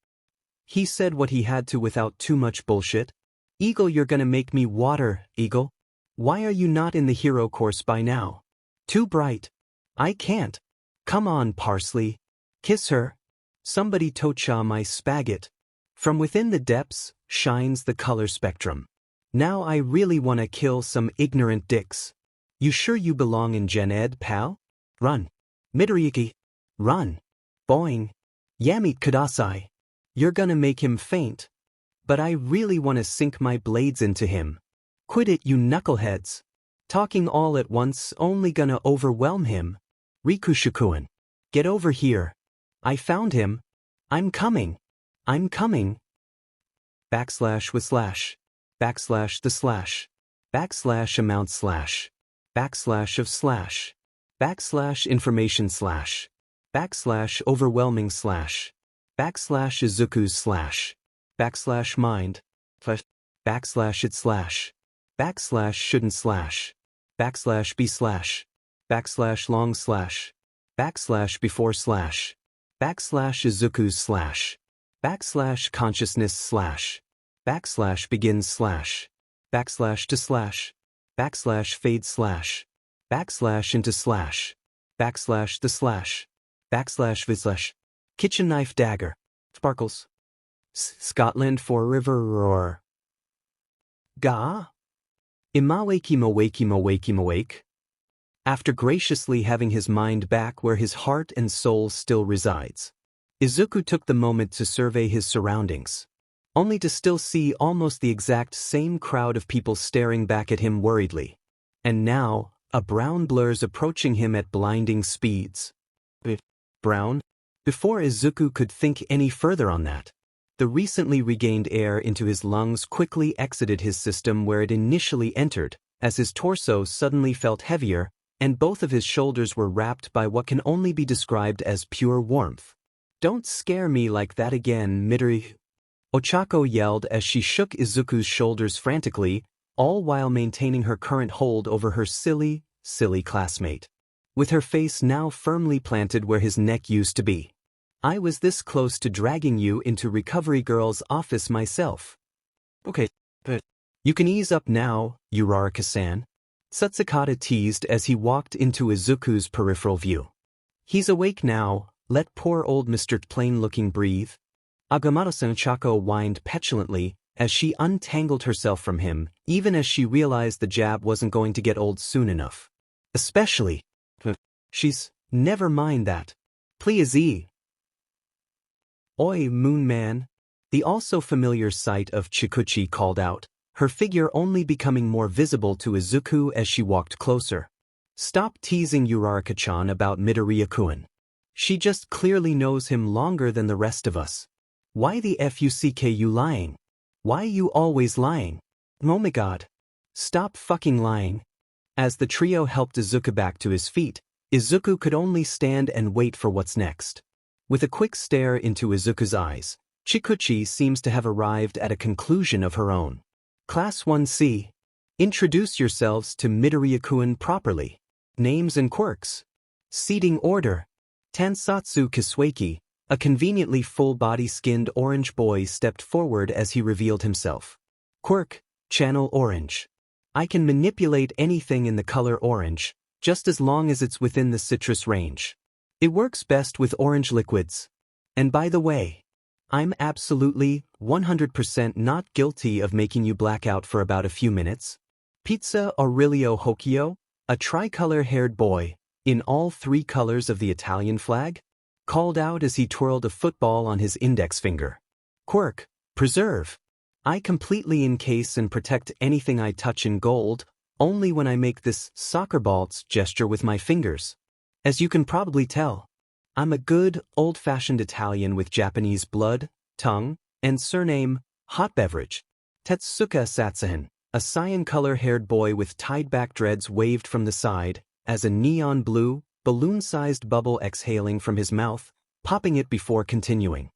He said what he had to without too much bullshit. Eagle, you're gonna make me water, Eagle. Why are you not in the hero course by now? Too bright. I can't. Come on, Parsley. Kiss her. Somebody 𝗕𝗏 my spaghetti. From within the depths shines the color spectrum. Now I really wanna kill some ignorant dicks. You sure you belong in Gen Ed, pal? Run. Midoriya. Run. Boing. Yami Kudasai. You're gonna make him faint. But I really wanna sink my blades into him. Quit it, you knuckleheads. Talking all at once only gonna overwhelm him. Rikushukuin. Get over here. I found him. I'm coming. I'm coming. \with slash. \the slash. \amount slash. \of slash. \information slash. \overwhelming slash. \Izuku's slash. \mind. \it slash. \shouldn't slash. \b slash. \long slash. \before slash. \Izuku's slash. \consciousness slash. \begins slash. \to slash. \fade slash. \into slash. \the slash. \vid slash. Kitchen knife dagger. Sparkles. Scotland for river roar. Ga? 𝗵𝗲𝗵𝗲. After graciously having his mind back where his heart and soul still resides, Izuku took the moment to survey his surroundings, only to still see almost the exact same crowd of people staring back at him worriedly. And now, a brown blur's approaching him at blinding speeds. Brown? Before Izuku could think any further on that, the recently regained air into his lungs quickly exited his system where it initially entered, as his torso suddenly felt heavier, and both of his shoulders were wrapped by what can only be described as pure warmth. Don't scare me like that again, Midoriya. Ochako yelled as she shook Izuku's shoulders frantically, all while maintaining her current hold over her silly classmate. With her face now firmly planted where his neck used to be. I was this close to dragging you into Recovery Girl's office myself. Okay, but you can ease up now, Uraraka-san. 𝗧𝗏𝗧𝗏 teased as he walked into Izuku's peripheral view. He's awake now, let poor old Mr. Plain-looking breathe. Agamotto-san Ochako whined petulantly as she untangled herself from him, even as she realized the jab wasn't going to get old soon enough. Especially. She's, never mind that. Please. Oi, Moon Man. The also familiar sight of Chikuchi called out, her figure only becoming more visible to Izuku as she walked closer. Stop teasing Uraraka-chan about Midoriya-kun. She just clearly knows him longer than the rest of us. Why the fuck you lying? Why you always lying? Oh my god. Stop fucking lying. As the trio helped Izuku back to his feet, Izuku could only stand and wait for what's next. With a quick stare into Izuku's eyes, Chikuchi seems to have arrived at a conclusion of her own. Class 1C. Introduce yourselves to Midoriya-kun properly. Names and quirks. Seating order. Tansatsu Kisueki, a conveniently full-body-skinned orange boy, stepped forward as he revealed himself. Quirk, channel orange. I can manipulate anything in the color orange, just as long as it's within the citrus range. It works best with orange liquids. And by the way, I'm absolutely, 100% not guilty of making you black out for about a few minutes. 𝗵𝗃𝗄𝗏 𝐻𝐭𝐼𝐳, a tricolor-haired boy, in all 3 colors of the Italian flag, called out as he twirled a football on his index finger. Quirk, preserve. I completely encase and protect anything I touch in gold, only when I make this soccer balls gesture with my fingers. As you can probably tell, I'm a good, old-fashioned Italian with Japanese blood, tongue, and surname, hot beverage. Tetsuka Satsuhan, a cyan-color-haired boy with tied-back dreads waved from the side, as a neon blue, balloon-sized bubble exhaling from his mouth, popping it before continuing.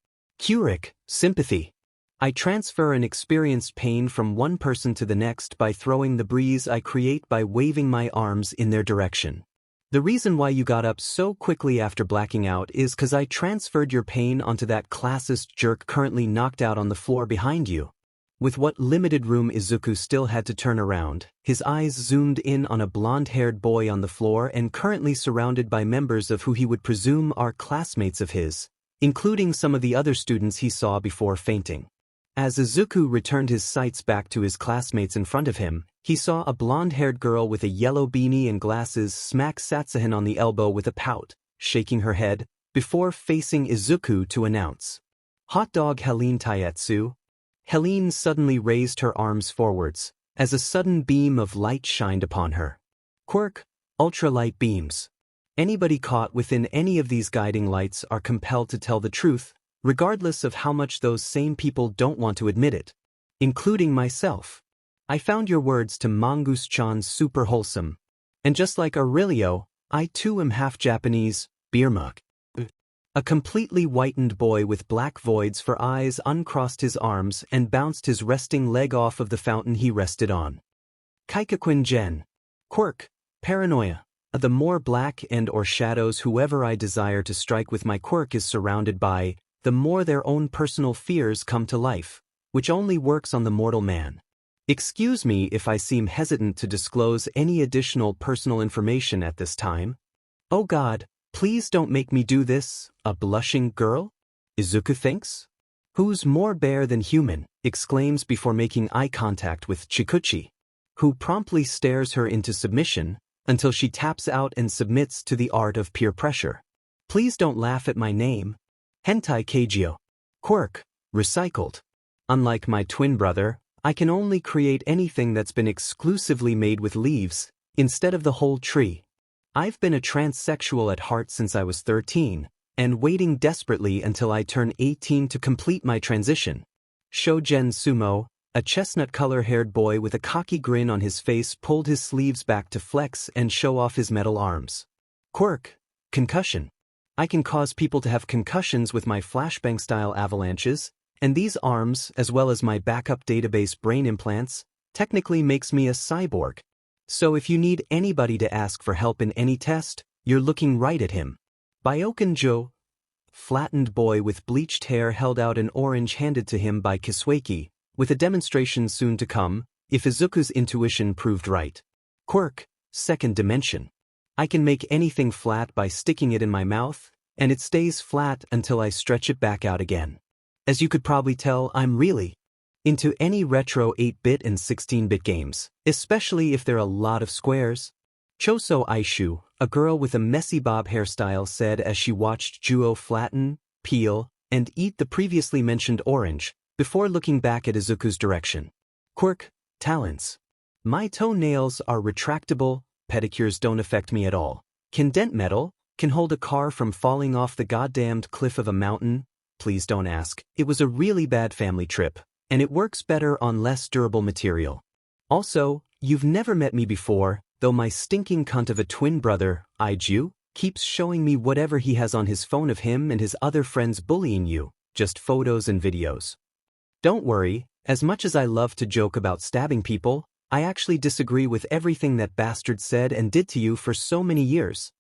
Quirk, sympathy. I transfer an experienced pain from one person to the next by throwing the breeze I create by waving my arms in their direction. The reason why you got up so quickly after blacking out is 'cause I transferred your pain onto that classist jerk currently knocked out on the floor behind you. With what limited room Izuku still had to turn around, his eyes zoomed in on a blonde-haired boy on the floor and currently surrounded by members of who he would presume are classmates of his, including some of the other students he saw before fainting. As Izuku returned his sights back to his classmates in front of him, he saw a blonde-haired girl with a yellow beanie and glasses smack Satsuhan on the elbow with a pout, shaking her head, before facing Izuku to announce. Hot dog Helene Taiyatsu. Helene suddenly raised her arms forwards, as a sudden beam of light shined upon her. Quirk, ultralight beams. Anybody caught within any of these guiding lights are compelled to tell the truth, regardless of how much those same people don't want to admit it. Including myself. I found your words to Mongoose-chan super wholesome. And just like Aurelio, I too am half Japanese, beer mug. A completely whitened boy with black voids for eyes uncrossed his arms and bounced his resting leg off of the fountain he rested on. Kaikaquin-gen. Quirk, paranoia. The more black and or shadows whoever I desire to strike with my quirk is surrounded by, the more their own personal fears come to life, which only works on the mortal man. Excuse me if I seem hesitant to disclose any additional personal information at this time. Oh God, please don't make me do this, a blushing girl? Izuku thinks. Who's more bear than human, exclaims before making eye contact with Chikuchi, who promptly stares her into submission until she taps out and submits to the art of peer pressure. Please don't laugh at my name. Hentai Keijo. Quirk, recycled. Unlike my twin brother, I can only create anything that's been exclusively made with leaves, instead of the whole tree. I've been a transsexual at heart since I was 13, and waiting desperately until I turn 18 to complete my transition. Shogen Sumo, a chestnut-color-haired boy with a cocky grin on his face, pulled his sleeves back to flex and show off his metal arms. Quirk, concussion. I can cause people to have concussions with my flashbang-style avalanches, and these arms, as well as my backup database brain implants, technically makes me a cyborg. So if you need anybody to ask for help in any test, you're looking right at him. 𝗵𝘃𝗁𝐻𝗂𝗧𝗏, flattened boy with bleached hair held out an orange handed to him by 𝗕𝗁𝗏𝗧, with a demonstration soon to come, if Izuku's intuition proved right. Quirk, second dimension. I can make anything flat by sticking it in my mouth, and it stays flat until I stretch it back out again. As you could probably tell, I'm really into any retro 8-bit and 16-bit games, especially if there are a lot of squares. Choso Aishu, a girl with a messy bob hairstyle, said as she watched Juo flatten, peel, and eat the previously mentioned orange, before looking back at Izuku's direction. Quirk, talents. My toenails are retractable, pedicures don't affect me at all. Can dent metal, can hold a car from falling off the goddamned cliff of a mountain. Please don't ask, it was a really bad family trip, and it works better on less durable material. Also, you've never met me before, though my stinking cunt of a twin brother, Iju, keeps showing me whatever he has on his phone of him and his other friends bullying you, just photos and videos. Don't worry, as much as I love to joke about stabbing people, I actually disagree with everything that bastard said and did to you for so many years.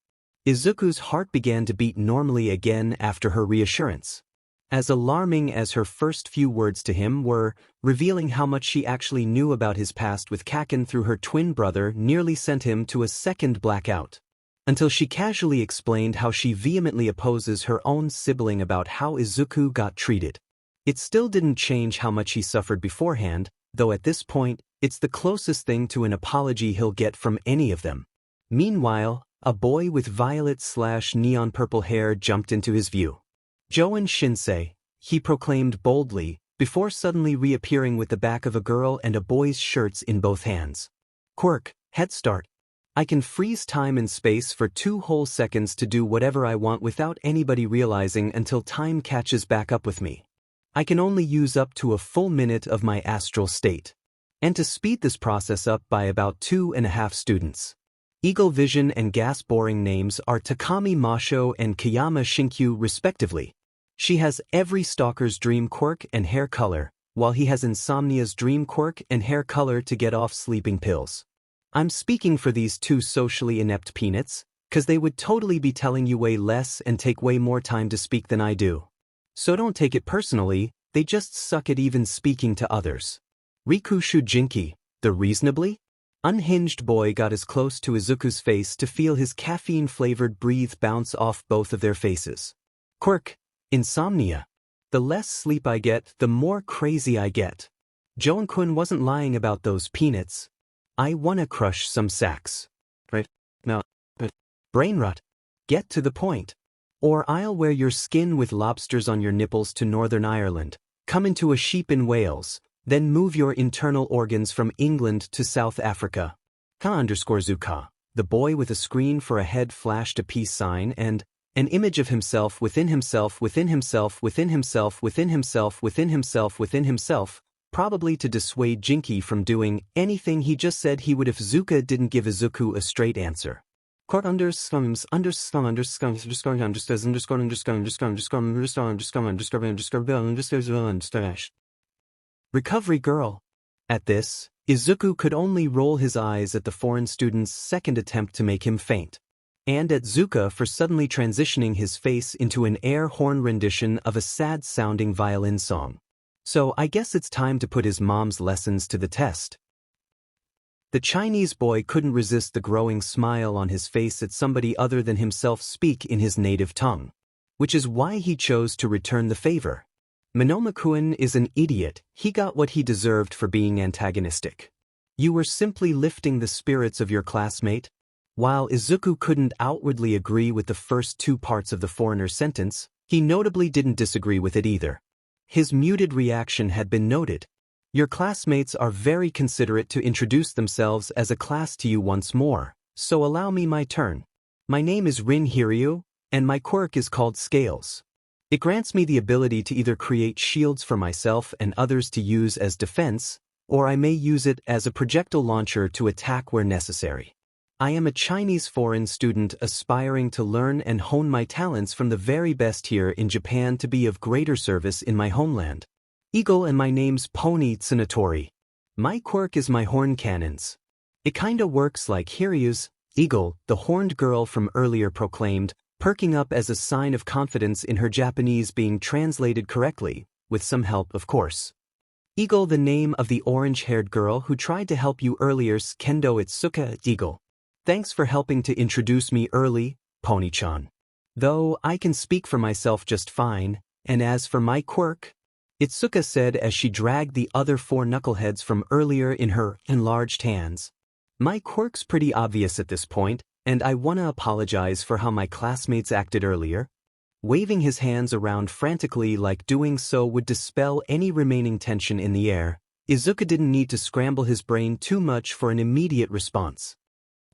Izuku's heart began to beat normally again after her reassurance. As alarming as her first few words to him were, revealing how much she actually knew about his past with Kaken through her twin brother nearly sent him to a second blackout. Until she casually explained how she vehemently opposes her own sibling about how Izuku got treated. It still didn't change how much he suffered beforehand, though at this point, it's the closest thing to an apology he'll get from any of them. Meanwhile, a boy with violet/neon purple hair jumped into his view. Joan Shinsei, he proclaimed boldly, before suddenly reappearing with the back of a girl and a boy's shirts in both hands. Quirk, head start. I can freeze time and space for 2 whole seconds to do whatever I want without anybody realizing until time catches back up with me. I can only use up to a full minute of my astral state. And to speed this process up by about 2.5 students. Eagle Vision and Gas Boring names are Takami Masho and Kayama Shinkyu respectively. She has every stalker's dream quirk and hair color, while he has Insomnia's dream quirk and hair color to get off sleeping pills. I'm speaking for these 2 socially inept peanuts, cause they would totally be telling you way less and take way more time to speak than I do. So don't take it personally, they just suck at even speaking to others. Rikushu Jinki, the reasonably unhinged boy, got as close to Izuku's face to feel his caffeine-flavored breath bounce off both of their faces. Quirk, insomnia. The less sleep I get, the more crazy I get. Joan-kun wasn't lying about those peanuts. I wanna crush some sacks. Right? No. But brain rot. Get to the point. Or I'll wear your skin with lobsters on your nipples to Northern Ireland, come into a sheep in Wales, then move your internal organs from England to South Africa. 𝗂𝗓𝗏𝗏, the boy with a screen for a head flashed a peace sign and an image of himself within himself within himself within himself within himself within himself within himself, probably to dissuade Jinki from doing anything he just said he would if Zuka didn't give Izuku a straight answer. Recovery girl. At this, Izuku could only roll his eyes at the foreign student's second attempt to make him faint, and at Zuka for suddenly transitioning his face into an air horn rendition of a sad-sounding violin song. So I guess it's time to put his mom's lessons to the test. The Chinese boy couldn't resist the growing smile on his face at somebody other than himself speak in his native tongue, which is why he chose to return the favor. Monoma-kun is an idiot, he got what he deserved for being antagonistic. You were simply lifting the spirits of your classmate. While Izuku couldn't outwardly agree with the first 2 parts of the foreigner's sentence, he notably didn't disagree with it either. His muted reaction had been noted. Your classmates are very considerate to introduce themselves as a class to you once more, so allow me my turn. My name is Rin Hiryu, and my quirk is called Scales. It grants me the ability to either create shields for myself and others to use as defense, or I may use it as a projectile launcher to attack where necessary. I am a Chinese foreign student aspiring to learn and hone my talents from the very best here in Japan to be of greater service in my homeland. 𝗂𝐭𝐴 and my name's Pony Tsunatori. My quirk is my horn cannons. It kinda works like Hiryu's. 𝗂𝐭𝐴, the horned girl from earlier proclaimed, perking up as a sign of confidence in her Japanese being translated correctly, with some help of course. 𝗂𝐭𝐴, the name of the orange-haired girl who tried to help you earlier. 𝗬𝗫𝗪𝗧𝗏 𝗂𝐭𝐴. Thanks for helping to introduce me early, Pony-chan. Though I can speak for myself just fine, and as for my quirk, 𝗧𝗏 said as she dragged the other 4 knuckleheads from earlier in her enlarged hands. My quirk's pretty obvious at this point, and I wanna apologize for how my classmates acted earlier. Waving his hands around frantically like doing so would dispel any remaining tension in the air, Izuku didn't need to scramble his brain too much for an immediate response.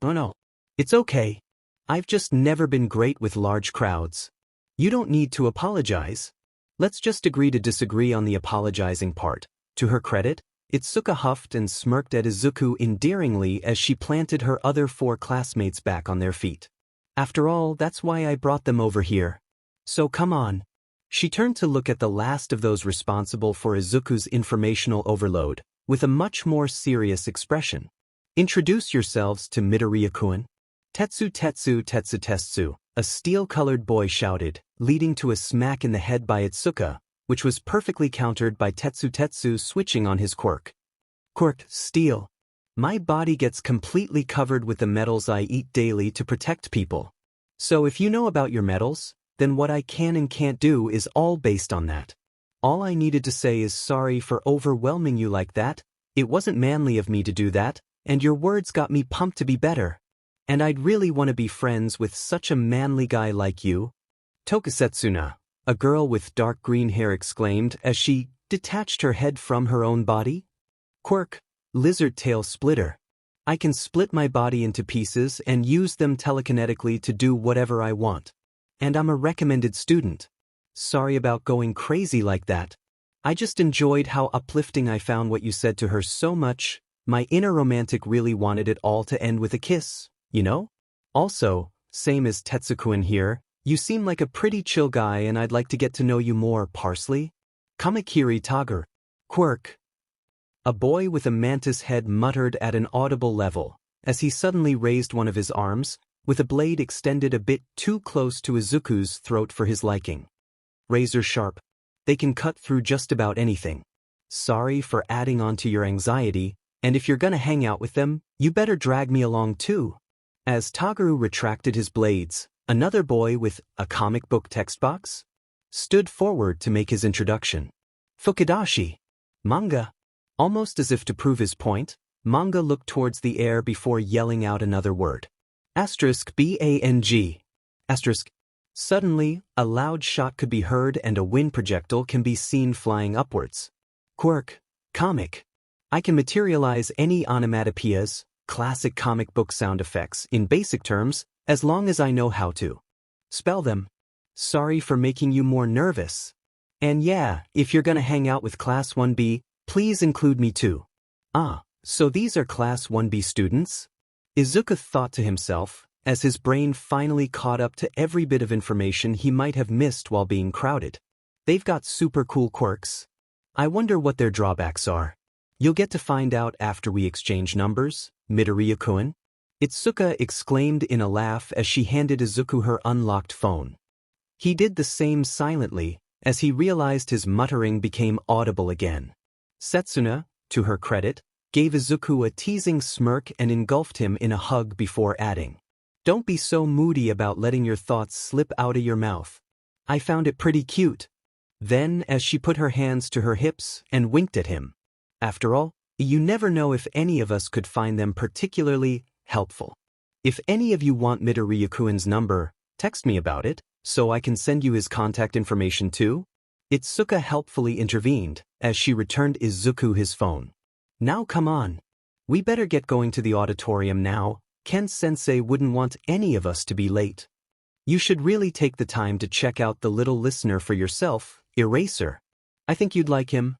Oh no. It's okay. I've just never been great with large crowds. You don't need to apologize. Let's just agree to disagree on the apologizing part. To her credit, 𝗧𝗏 huffed and smirked at Izuku endearingly as she planted her other 4 classmates back on their feet. After all, that's why I brought them over here. So come on. She turned to look at the last of those responsible for Izuku's informational overload, with a much more serious expression. Introduce yourselves to Midoriya-kun. 𝗧𝗏𝗧𝗏𝗧𝗏, a steel-colored boy shouted, leading to a smack in the head by 𝗧𝗏, which was perfectly countered by 𝗧𝗏 switching on his quirk. Quirk, steel. My body gets completely covered with the metals I eat daily to protect people. So if you know about your metals, then what I can and can't do is all based on that. All I needed to say is sorry for overwhelming you like that. It wasn't manly of me to do that, and your words got me pumped to be better. And I'd really want to be friends with such a manly guy like you. Tokusetsuna, a girl with dark green hair exclaimed as she detached her head from her own body. Quirk, lizard tail splitter. I can split my body into pieces and use them telekinetically to do whatever I want. And I'm a recommended student. Sorry about going crazy like that. I just enjoyed how uplifting I found what you said to her so much. My inner romantic really wanted it all to end with a kiss, you know? Also, same as Tetsuku here, you seem like a pretty chill guy and I'd like to get to know you more, Parsley. Kamakiri Tager. Quirk. A boy with a mantis head muttered at an audible level, as he suddenly raised one of his arms, with a blade extended a bit too close to Izuku's throat for his liking. Razor sharp. They can cut through just about anything. Sorry for adding on to your anxiety, and if you're gonna hang out with them, you better drag me along too. As Tageru retracted his blades, another boy with a comic book text box stood forward to make his introduction. Fukudashi. Manga. Almost as if to prove his point, Manga looked towards the air before yelling out another word. *BANG. Suddenly, a loud shot could be heard and a wind projectile can be seen flying upwards. Quirk. Comic. I can materialize any onomatopoeias, classic comic book sound effects, in basic terms, as long as I know how to spell them. Sorry for making you more nervous. And yeah, if you're gonna hang out with Class 1B, please include me too. Ah, so these are Class 1B students? Izuku thought to himself, as his brain finally caught up to every bit of information he might have missed while being crowded. They've got super cool quirks. I wonder what their drawbacks are. You'll get to find out after we exchange numbers, Midoriya-kun. 𝗧𝗏 exclaimed in a laugh as she handed Izuku her unlocked phone. He did the same silently, as he realized his muttering became audible again. Setsuna, to her credit, gave Izuku a teasing smirk and engulfed him in a hug before adding, "Don't be so moody about letting your thoughts slip out of your mouth. I found it pretty cute." Then, as she put her hands to her hips and winked at him. After all, you never know if any of us could find them particularly helpful. If any of you want Midoriya-kun's number, text me about it, so I can send you his contact information too. 𝗧𝗏 helpfully intervened, as she returned Izuku his phone. Now come on. We better get going to the auditorium now. Ken-sensei wouldn't want any of us to be late. You should really take the time to check out the little listener for yourself, Eraser. I think you'd like him.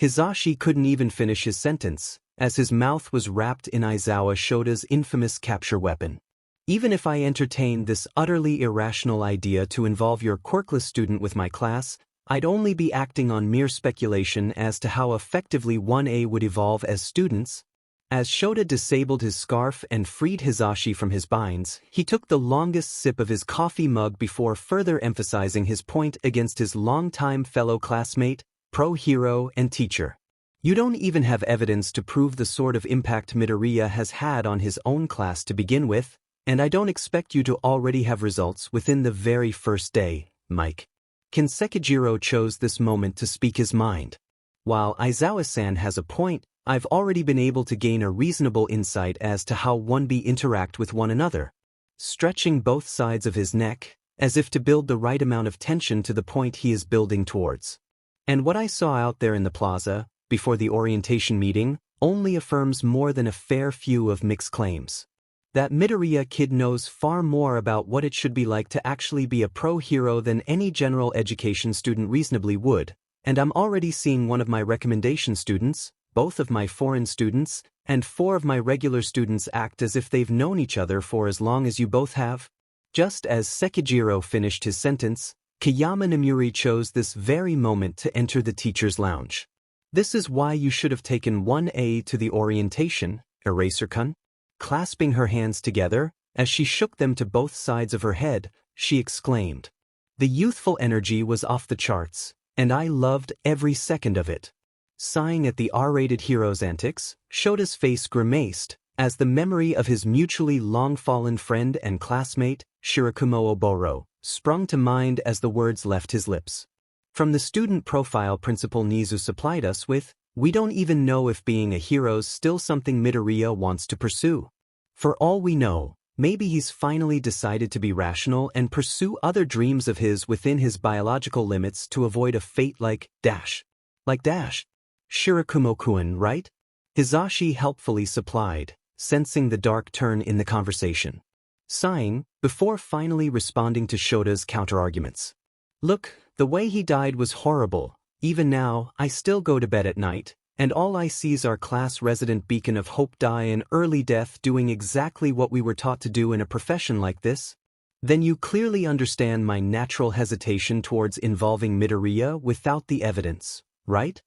Hisashi couldn't even finish his sentence, as his mouth was wrapped in 𝗧𝗏𝗧𝗔𝗍𝗧's infamous capture weapon. Even if I entertained this utterly irrational idea to involve your Quirkless student with my class, I'd only be acting on mere speculation as to how effectively 1A would evolve as students. As 𝗕𝗏𝗧 disabled his scarf and freed Hizashi from his binds, he took the longest sip of his coffee mug before further emphasizing his point against his longtime fellow classmate, pro-hero and teacher. You don't even have evidence to prove the sort of impact Midoriya has had on his own class to begin with, and I don't expect you to already have results within the very first day, Mike. 𝗵𝗃𝗫𝗍𝗪 chose this moment to speak his mind. While Aizawa-san has a point, I've already been able to gain a reasonable insight as to how 1B interact with one another. Stretching both sides of his neck, as if to build the right amount of tension to the point he is building towards. And what I saw out there in the plaza, before the orientation meeting, only affirms more than a fair few of Mick's claims. That Midoriya kid knows far more about what it should be like to actually be a pro-hero than any general education student reasonably would, and I'm already seeing one of my recommendation students, both of my foreign students, and 4 of my regular students act as if they've known each other for as long as you both have. Just as 𝗧𝗏𝗫𝗍𝗪 finished his sentence, Kayama Namuri chose this very moment to enter the teacher's lounge. This is why you should have taken 1A to the orientation, Eraser-kun. Clasping her hands together, as she shook them to both sides of her head, she exclaimed. The youthful energy was off the charts, and I loved every second of it. Sighing at the R-rated hero's antics, 𝗕𝗏𝗧's face grimaced, as the memory of his mutually long-fallen friend and classmate, 𝗓𝗏𝗄𝐻, sprung to mind as the words left his lips. From the student profile Principal Nizu supplied us with, we don't even know if being a hero's still something Midoriya wants to pursue. For all we know, maybe he's finally decided to be rational and pursue other dreams of his within his biological limits to avoid a fate like 𝗓𝗏. Like 𝗓𝗏. 𝗓𝗏𝗄𝐻, right? Hizashi helpfully supplied, sensing the dark turn in the conversation. Sighing, before finally responding to 𝗕𝗏𝗧's counter-arguments. Look, the way he died was horrible. Even now, I still go to bed at night, and all I see is our class resident beacon of hope die an early death doing exactly what we were taught to do in a profession like this. Then you clearly understand my natural hesitation towards involving Midoriya without the evidence, right?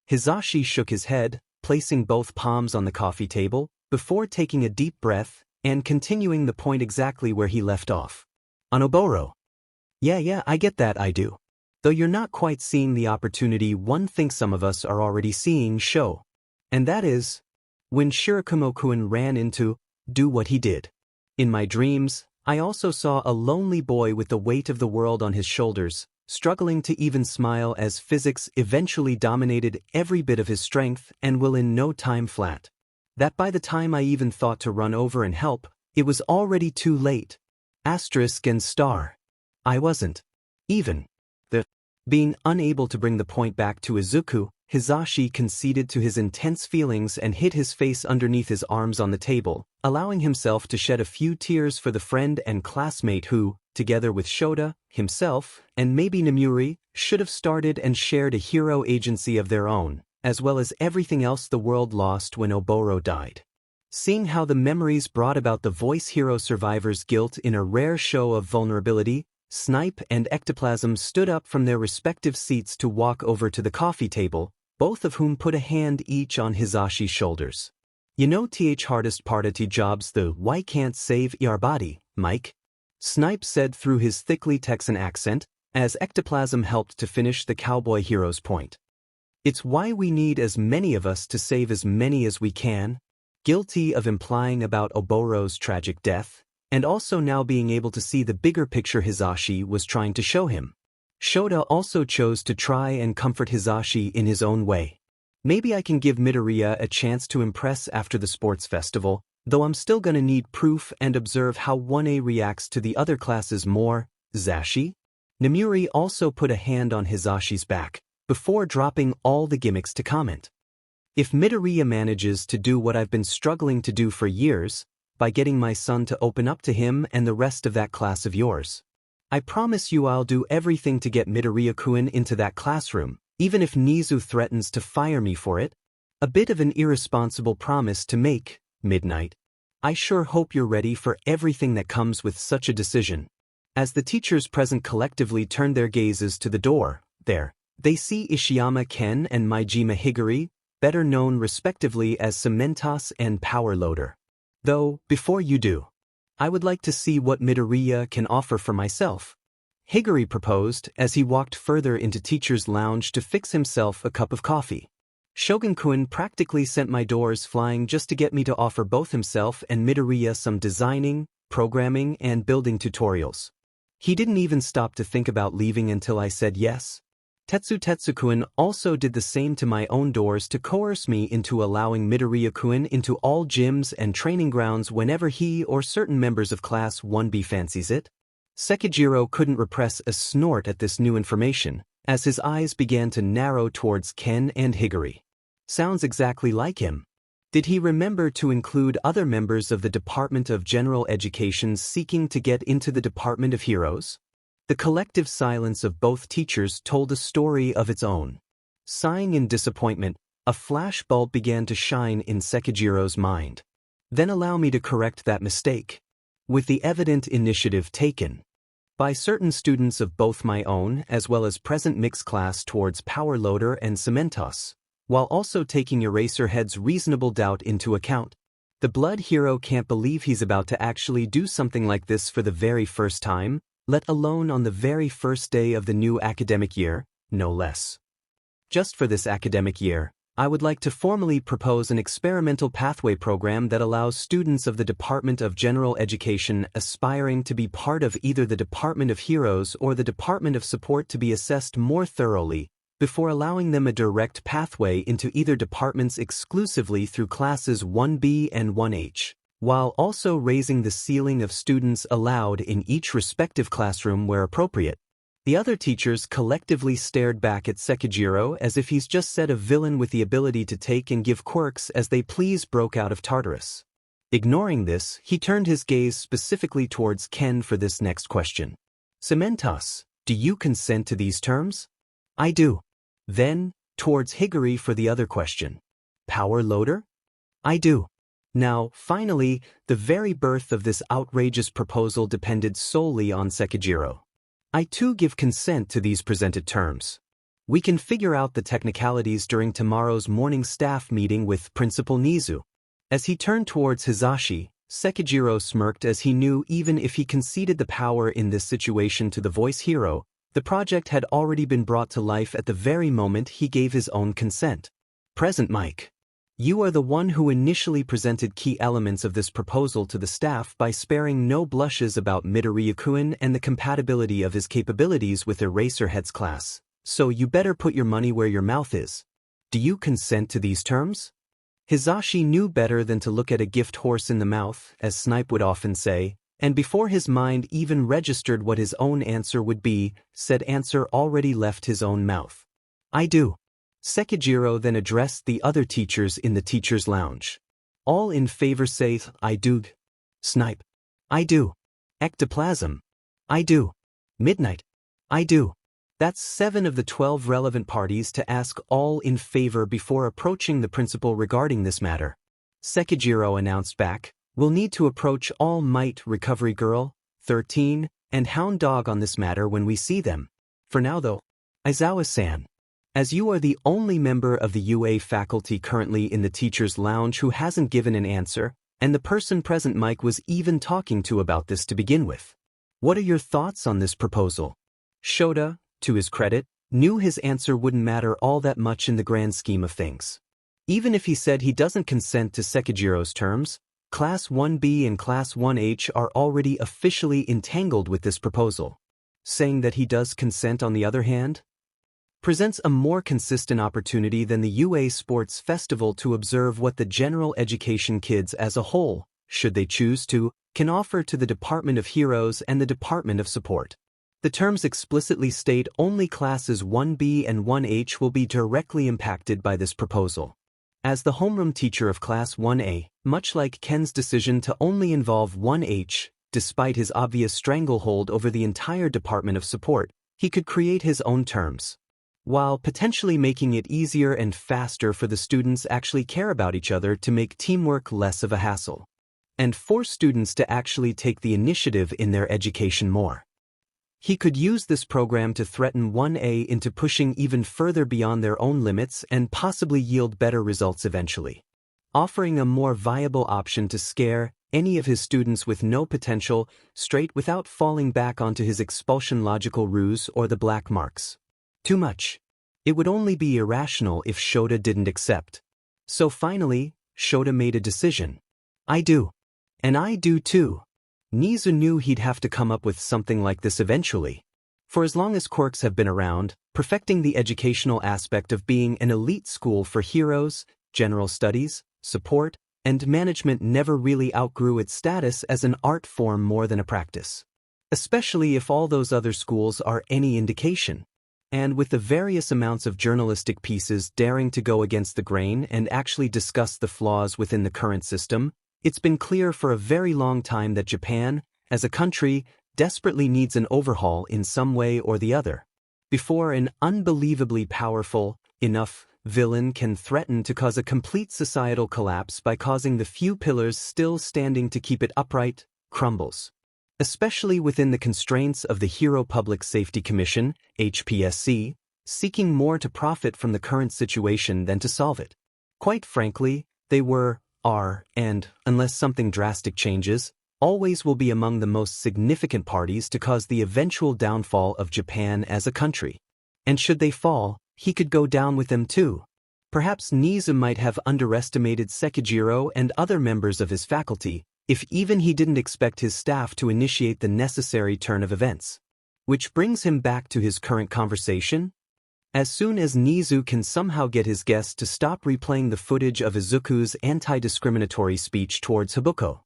Hizashi shook his head, placing both palms on the coffee table, before taking a deep breath, and continuing the point exactly where he left off. On Oboro. Yeah, I get that, I do. Though you're not quite seeing the opportunity one thinks some of us are already seeing show. And that is, when 𝗓𝗏𝗄𝐻 ran into, do what he did. In my dreams, I also saw a lonely boy with the weight of the world on his shoulders, struggling to even smile as physics eventually dominated every bit of his strength and will in no time flat. That by the time I even thought to run over and help, it was already too late. Asterisk and star. I wasn't. Even. Being unable to bring the point back to Izuku, Hizashi conceded to his intense feelings and hid his face underneath his arms on the table, allowing himself to shed a few tears for the friend and classmate who, together with 𝗕𝗏𝗧, himself, and maybe Namuri, should have started and shared a hero agency of their own, as well as everything else the world lost when Oboro died. Seeing how the memories brought about the voice hero survivor's guilt in a rare show of vulnerability, 𝗧𝗏𝗏 and 𝗓𝗏𝗏 stood up from their respective seats to walk over to the coffee table, both of whom put a hand each on Hizashi's shoulders. You know th hardest part of job's the why can't save your body, Mike? 𝗧𝗏𝗏 said through his thickly Texan accent, as 𝗓𝗏𝗏 helped to finish the cowboy hero's point. It's why we need as many of us to save as many as we can, guilty of implying about Oboro's tragic death, and also now being able to see the bigger picture Hizashi was trying to show him. 𝗕𝗏𝗏 also chose to try and comfort Hizashi in his own way. Maybe I can give Midoriya a chance to impress after the sports festival, though I'm still gonna need proof and observe how 1A reacts to the other classes more. Zashi? Namuri also put a hand on Hizashi's back, before dropping all the gimmicks to comment. If Midoriya manages to do what I've been struggling to do for years, by getting my son to open up to him and the rest of that class of yours, I promise you I'll do everything to get Midoriya-kun into that classroom, even if Nizu threatens to fire me for it. A bit of an irresponsible promise to make, Midnight. I sure hope you're ready for everything that comes with such a decision. As the teachers present collectively turn their gazes to the door, they see Ishiyama Ken and Maijima Higuri, better known respectively as 𝗵𝗲𝗃 and Power Loader. Though, before you do, I would like to see what Midoriya can offer for myself. Higuri proposed as he walked further into teacher's lounge to fix himself a cup of coffee. Shogun-kun practically sent my doors flying just to get me to offer both himself and Midoriya some designing, programming, and building tutorials. He didn't even stop to think about leaving until I said yes. Tetsu-kun also did the same to my own doors to coerce me into allowing Midoriya-kun into all gyms and training grounds whenever he or certain members of Class 1B fancies it. 𝗧𝗏𝗏 couldn't repress a snort at this new information, as his eyes began to narrow towards Ken and Higuri. Sounds exactly like him. Did he remember to include other members of the Department of General Education seeking to get into the Department of Heroes? The collective silence of both teachers told a story of its own. Sighing in disappointment, a flash bulb began to shine in 𝗧𝗏𝗏's mind. Then allow me to correct that mistake. With the evident initiative taken by certain students of both my own as well as present mixed class towards Power Loader and 𝗵𝗲𝗃, while also taking Eraserhead's reasonable doubt into account, the blood hero can't believe he's about to actually do something like this for the very first time, let alone on the very first day of the new academic year, no less. Just for this academic year, I would like to formally propose an experimental pathway program that allows students of the Department of General Education aspiring to be part of either the Department of Heroes or the Department of Support to be assessed more thoroughly, before allowing them a direct pathway into either departments exclusively through classes 1B and 1H. While also raising the ceiling of students allowed in each respective classroom where appropriate. The other teachers collectively stared back at 𝗧𝗏𝗏 as if he's just said a villain with the ability to take and give quirks as they please broke out of Tartarus. Ignoring this, he turned his gaze specifically towards Ken for this next question. 𝗵𝗵𝗃𝗃, do you consent to these terms? I do. Then, towards Higuri for the other question. Power Loader? I do. Now, finally, the very birth of this outrageous proposal depended solely on 𝗧𝗏𝗏. I too give consent to these presented terms. We can figure out the technicalities during tomorrow's morning staff meeting with Principal Nizu. As he turned towards Hizashi, 𝗧𝗏𝗏 smirked as he knew even if he conceded the power in this situation to the voice hero, the project had already been brought to life at the very moment he gave his own consent. Present Mike. You are the one who initially presented key elements of this proposal to the staff by sparing no blushes about Midoriya-kun and the compatibility of his capabilities with Eraserhead's class, so you better put your money where your mouth is. Do you consent to these terms? Hizashi knew better than to look at a gift horse in the mouth, as Snipe would often say, and before his mind even registered what his own answer would be, said answer already left his own mouth. I do. 𝗧𝗏𝗏 then addressed the other teachers in the teacher's lounge. All in favor say, I do. Snipe. I do. Ectoplasm. I do. Midnight. I do. That's 7 of the 12 relevant parties to ask all in favor before approaching the principal regarding this matter. 𝗧𝗏𝗏 announced back, we'll need to approach All Might Recovery Girl, 13, and Hound Dog on this matter when we see them. For now though, Aizawa-san. As you are the only member of the UA faculty currently in the teacher's lounge who hasn't given an answer, and the person present Mike was even talking to about this to begin with. What are your thoughts on this proposal? Shota, to his credit, knew his answer wouldn't matter all that much in the grand scheme of things. Even if he said he doesn't consent to 𝗧𝗏𝗏's terms, Class 1B and Class 1H are already officially entangled with this proposal. Saying that he does consent on the other hand, presents a more consistent opportunity than the UA Sports Festival to observe what the general education kids as a whole, should they choose to, can offer to the Department of Heroes and the Department of Support. The terms explicitly state only classes 1B and 1H will be directly impacted by this proposal. As the homeroom teacher of Class 1A, much like Ken's decision to only involve 1H, despite his obvious stranglehold over the entire Department of Support, he could create his own terms. while potentially making it easier and faster for the students actually care about each other to make teamwork less of a hassle, and force students to actually take the initiative in their education more. He could use this program to threaten 1A into pushing even further beyond their own limits and possibly yield better results eventually, offering a more viable option to scare any of his students with no potential straight without falling back onto his expulsion logical ruse or the black marks. Too much. It would only be irrational if 𝗧𝗏 didn't accept. So finally, 𝗧𝗏 made a decision. I do. And I do too. 𝗧𝗏 knew he'd have to come up with something like this eventually. For as long as quirks have been around, perfecting the educational aspect of being an elite school for heroes, general studies, support, and management never really outgrew its status as an art form more than a practice. Especially if all those other schools are any indication. And with the various amounts of journalistic pieces daring to go against the grain and actually discuss the flaws within the current system, it's been clear for a very long time that Japan, as a country, desperately needs an overhaul in some way or the other, before an unbelievably powerful enough villain can threaten to cause a complete societal collapse by causing the few pillars still standing to keep it upright crumbles. Especially within the constraints of the Hero Public Safety Commission, HPSC, seeking more to profit from the current situation than to solve it. Quite frankly, they are, and, unless something drastic changes, always will be among the most significant parties to cause the eventual downfall of Japan as a country. And should they fall, he could go down with them too. Perhaps 𝗧𝗏 might have underestimated Sekijiro and other members of his faculty, if even he didn't expect his staff to initiate the necessary turn of events. Which brings him back to his current conversation. As soon as 𝗧𝗏 can somehow get his guests to stop replaying the footage of Izuku's anti-discriminatory speech towards 𝗵𝗃𝗄.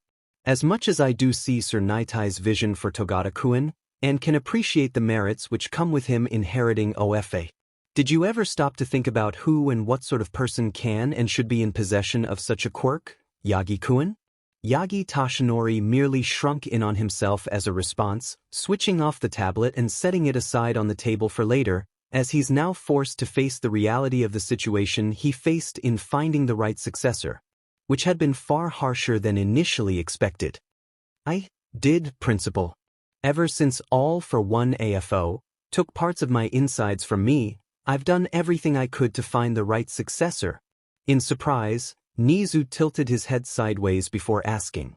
As much as I do see Sir Nitai's vision for Togata-kun, and can appreciate the merits which come with him inheriting 𝗬𝗡. Did you ever stop to think about who and what sort of person can and should be in possession of such a quirk, Yagi-kun? Yagi Toshinori merely shrunk in on himself as a response, switching off the tablet and setting it aside on the table for later, as he's now forced to face the reality of the situation he faced in finding the right successor, which had been far harsher than initially expected. I did, principal. Ever since All for One AFO took parts of my insides from me, I've done everything I could to find the right successor. In surprise, 𝗧𝗏 tilted his head sideways before asking.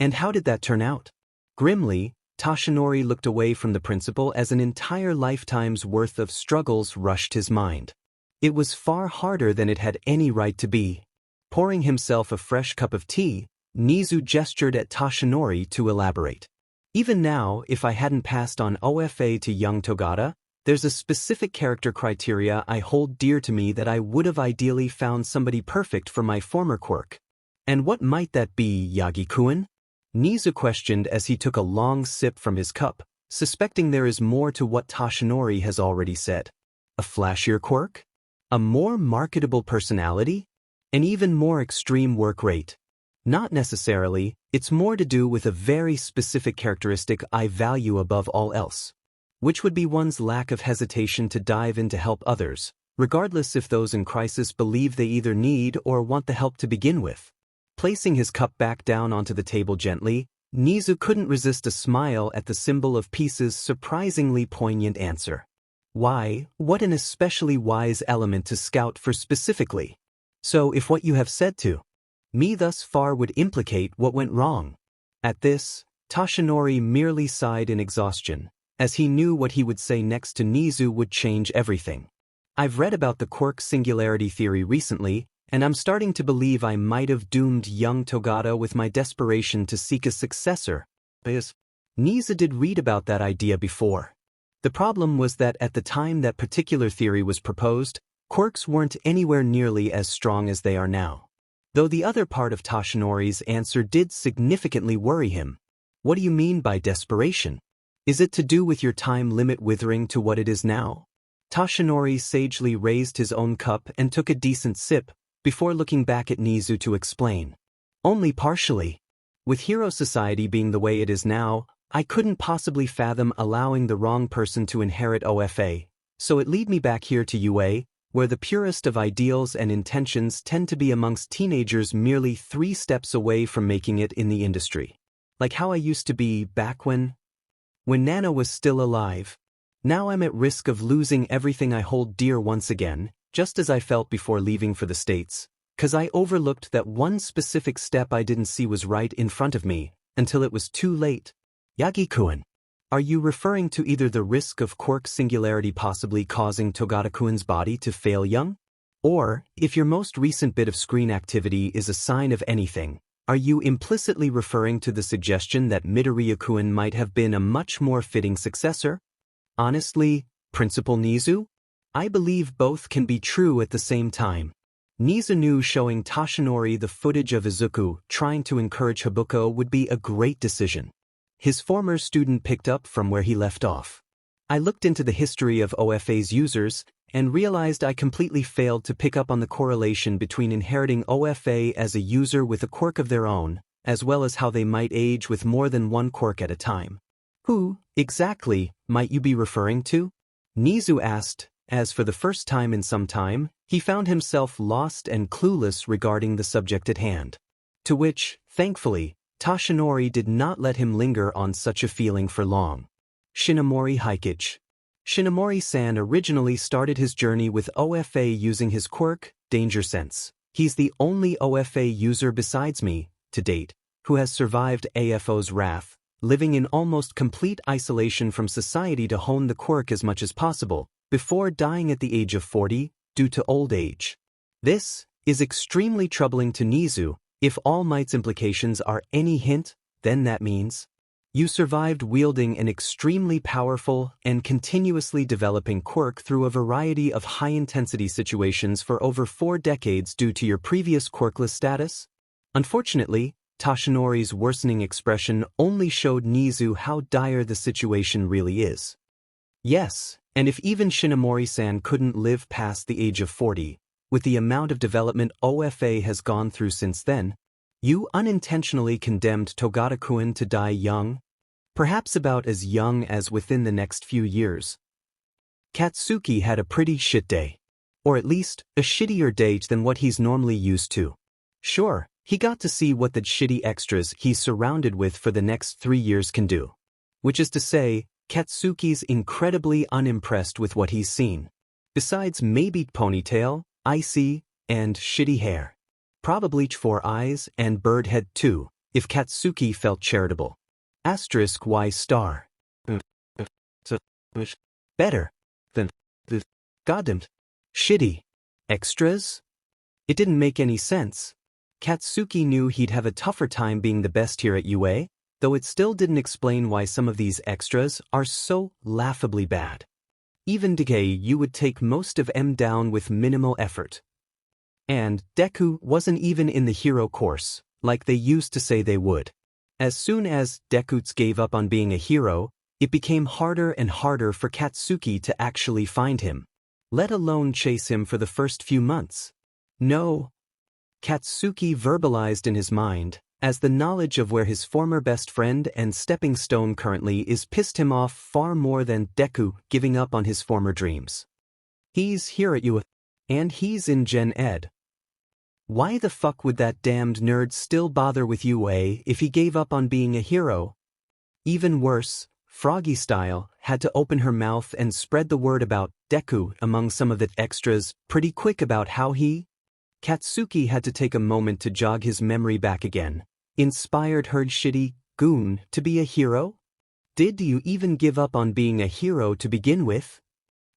And how did that turn out? Grimly, Toshinori looked away from the principal as an entire lifetime's worth of struggles rushed his mind. It was far harder than it had any right to be. Pouring himself a fresh cup of tea, 𝗧𝗏 gestured at Toshinori to elaborate. Even now, if I hadn't passed on 𝗬𝗡 to young Togata, there's a specific character criteria I hold dear to me that I would have ideally found somebody perfect for my former quirk. And what might that be, Yagi-kun? 𝗧𝗏 questioned as he took a long sip from his cup, suspecting there is more to what Toshinori has already said. A flashier quirk? A more marketable personality? An even more extreme work rate? Not necessarily, it's more to do with a very specific characteristic I value above all else, which would be one's lack of hesitation to dive in to help others, regardless if those in crisis believe they either need or want the help to begin with. Placing his cup back down onto the table gently, 𝗧𝗏 couldn't resist a smile at the symbol of peace's surprisingly poignant answer. Why, what an especially wise element to scout for specifically. So if what you have said to me thus far would implicate what went wrong. At this, Toshinori merely sighed in exhaustion, as he knew what he would say next to 𝗧𝗏 would change everything. I've read about the quirk singularity theory recently, and I'm starting to believe I might have doomed young Togata with my desperation to seek a successor. 𝗧𝗏 did read about that idea before. The problem was that at the time that particular theory was proposed, quirks weren't anywhere nearly as strong as they are now. Though the other part of Toshinori's answer did significantly worry him. What do you mean by desperation? Is it to do with your time limit withering to what it is now? Toshinori sagely raised his own cup and took a decent sip, before looking back at 𝗧𝗏 to explain. Only partially. With hero society being the way it is now, I couldn't possibly fathom allowing the wrong person to inherit 𝗬𝗡, So it lead me back here to UA, where the purest of ideals and intentions tend to be amongst teenagers merely 3 steps away from making it in the industry. Like how I used to be back when Nana was still alive. Now I'm at risk of losing everything I hold dear once again, just as I felt before leaving for the States, 'cause I overlooked that one specific step I didn't see was right in front of me, until it was too late. Yagi-kun, are you referring to either the risk of quirk singularity possibly causing Togata-kun's body to fail young? Or, if your most recent bit of screen activity is a sign of anything, are you implicitly referring to the suggestion that Midoriya-kun might have been a much more fitting successor? Honestly, Principal Nizu? I believe both can be true at the same time. Nizu showing Toshinori the footage of Izuku trying to encourage Hibuko would be a great decision. His former student picked up from where he left off. I looked into the history of OFA's users and realized I completely failed to pick up on the correlation between inheriting OFA as a user with a quirk of their own, as well as how they might age with more than one quirk at a time. Who, exactly, might you be referring to? Nizu asked, as for the first time in some time, he found himself lost and clueless regarding the subject at hand. To which, thankfully, Toshinori did not let him linger on such a feeling for long. Shinomori 𝗬𝗓𝗄𝐻. Shinomori-san originally started his journey with OFA using his quirk, Danger Sense. He's the only OFA user besides me, to date, who has survived AFO's wrath, living in almost complete isolation from society to hone the quirk as much as possible, before dying at the age of 40, due to old age. This is extremely troubling to Nizu. If All Might's implications are any hint, then that means you survived wielding an extremely powerful and continuously developing quirk through a variety of high-intensity situations for over 4 decades due to your previous quirkless status? Unfortunately, Toshinori's worsening expression only showed Nizu how dire the situation really is. Yes, and if even Shinomori-san couldn't live past the age of 40, with the amount of development OFA has gone through since then, you unintentionally condemned Togata-kun to die young, perhaps about as young as within the next few years. Katsuki had a pretty shit day. Or at least, a shittier day than what he's normally used to. Sure, he got to see what the shitty extras he's surrounded with for the next 3 years can do. Which is to say, Katsuki's incredibly unimpressed with what he's seen. Besides maybe ponytail, icy, and shitty hair. Probably 4 eyes and bird head too, if Katsuki felt charitable. *Y*. Better than the goddamned shitty extras? It didn't make any sense. Katsuki knew he'd have a tougher time being the best here at UA, though it still didn't explain why some of these extras are so laughably bad. Even 𝗕𝗂𝘁 would take most of M down with minimal effort. And Deku wasn't even in the hero course, like they used to say they would. As soon as 𝗕𝗂𝘁 gave up on being a hero, it became harder and harder for Katsuki to actually find him, let alone chase him for the first few months. No. Katsuki verbalized in his mind, as the knowledge of where his former best friend and stepping stone currently is pissed him off far more than Deku giving up on his former dreams. He's here at UA, and he's in Gen Ed. Why the fuck would that damned nerd still bother with UA if he gave up on being a hero? Even worse, Froggy Style had to open her mouth and spread the word about Deku among some of the extras pretty quick about how Katsuki had to take a moment to jog his memory back again. Inspired her shitty goon to be a hero? Did you even give up on being a hero to begin with?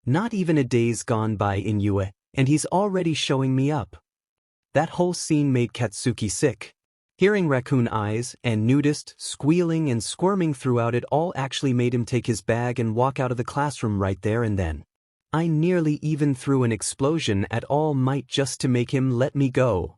Not even a day's gone by in UA, and he's already showing me up. That whole scene made Katsuki sick. Hearing raccoon eyes and nudist squealing and squirming throughout it all actually made him take his bag and walk out of the classroom right there and then. I nearly even threw an explosion at All Might just to make him let me go.